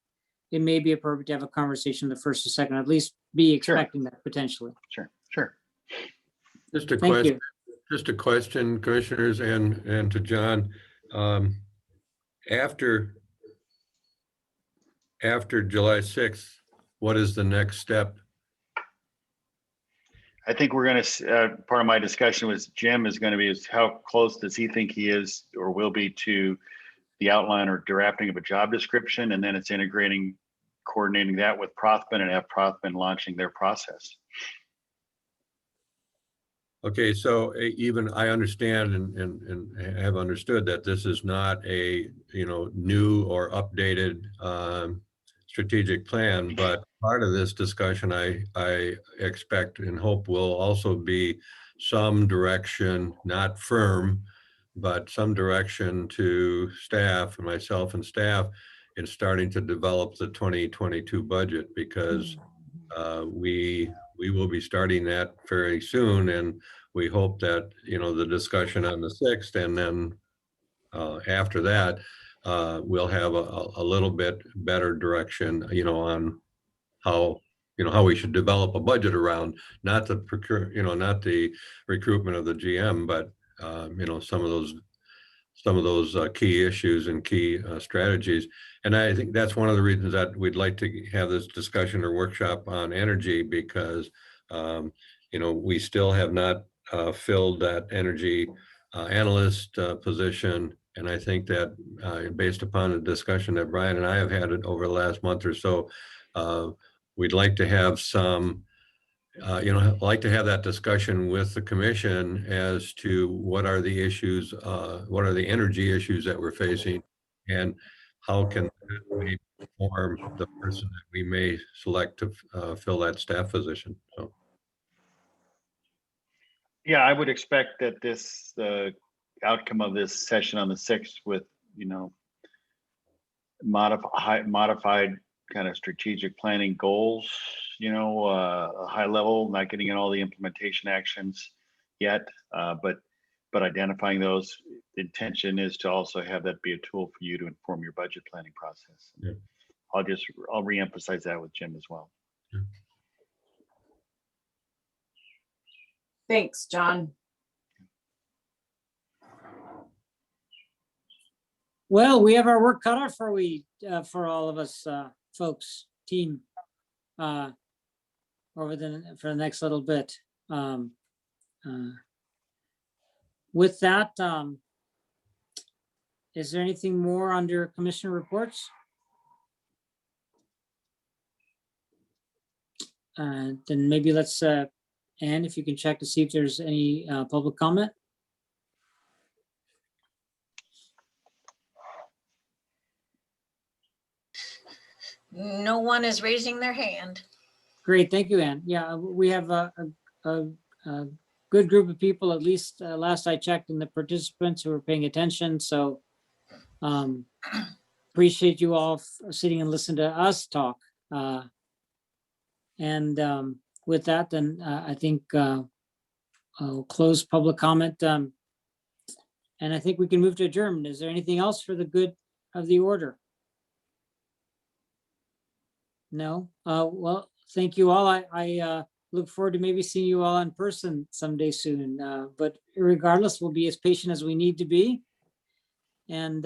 it may be appropriate to have a conversation the first or second, at least be expecting that potentially. Sure. Just a Thank question, you. just a question, commissioners, and to John. After July 6th, what is the next step? I think we're going to, part of my discussion with Jim is going to be is how close does he think he is or will be to the outline or drafting of a job description, and then it's integrating, coordinating that with Prothman and have Prothman launching their process. Okay, so even I understand and have understood that this is not a, you know, new or updated strategic plan, but part of this discussion I expect and hope will also be some direction, not firm, but some direction to staff and myself and staff in starting to develop the 2022 budget, because we will be starting that very soon, and we hope that, you know, the discussion on the 6th, and then after that, we'll have a little bit better direction, you know, on how, you know, how we should develop a budget around not the not the recruitment of the GM, but you know, some of those key issues and key strategies. And I think that's one of the reasons that we'd like to have this discussion or workshop on energy, because you know, we still have not filled that energy analyst position. And I think that based upon the discussion that Brian and I have had over the last month or so, we'd like to have some, you know, like to have that discussion with the commission as to what are the issues, what are the energy issues that we're facing, and how can we form the person that we may select to fill that staff position. So. Yeah, I would expect that this, the outcome of this session on the 6th with, you know, modified kind of strategic planning goals, you know, a high level, not getting in all the implementation actions yet, but identifying those. The intention is to also have that be a tool for you to inform your budget planning process. Yeah. I'll reemphasize that with Jim as well. Yeah. Thanks, John. Well, we have our work cut out for all of us folks, team, for the next little bit. With that, is there anything more under commissioner reports? Then maybe let's, Ann, if you can check to see if there's any public comment. No one is raising their hand. Great, thank you, Ann. Yeah, we have a good group of people, at least last I checked, in the participants who are paying attention. So appreciate you all sitting and listening to us talk. And with that, then I think I'll close public comment. And I think we can move to adjournment. Is there anything else for the good of the order? No? Well, thank you all. I look forward to maybe seeing you all in person someday soon. But regardless, we'll be as patient as we need to be. And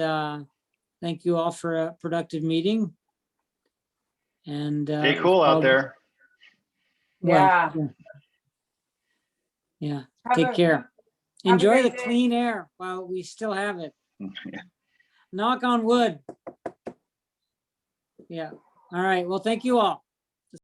thank you all for a productive meeting. And Stay cool out there. Yeah. Yeah, Have take a- care. have a Enjoy the great day. clean air while we still have it. Knock on wood. Yeah, all right. Well, thank you all.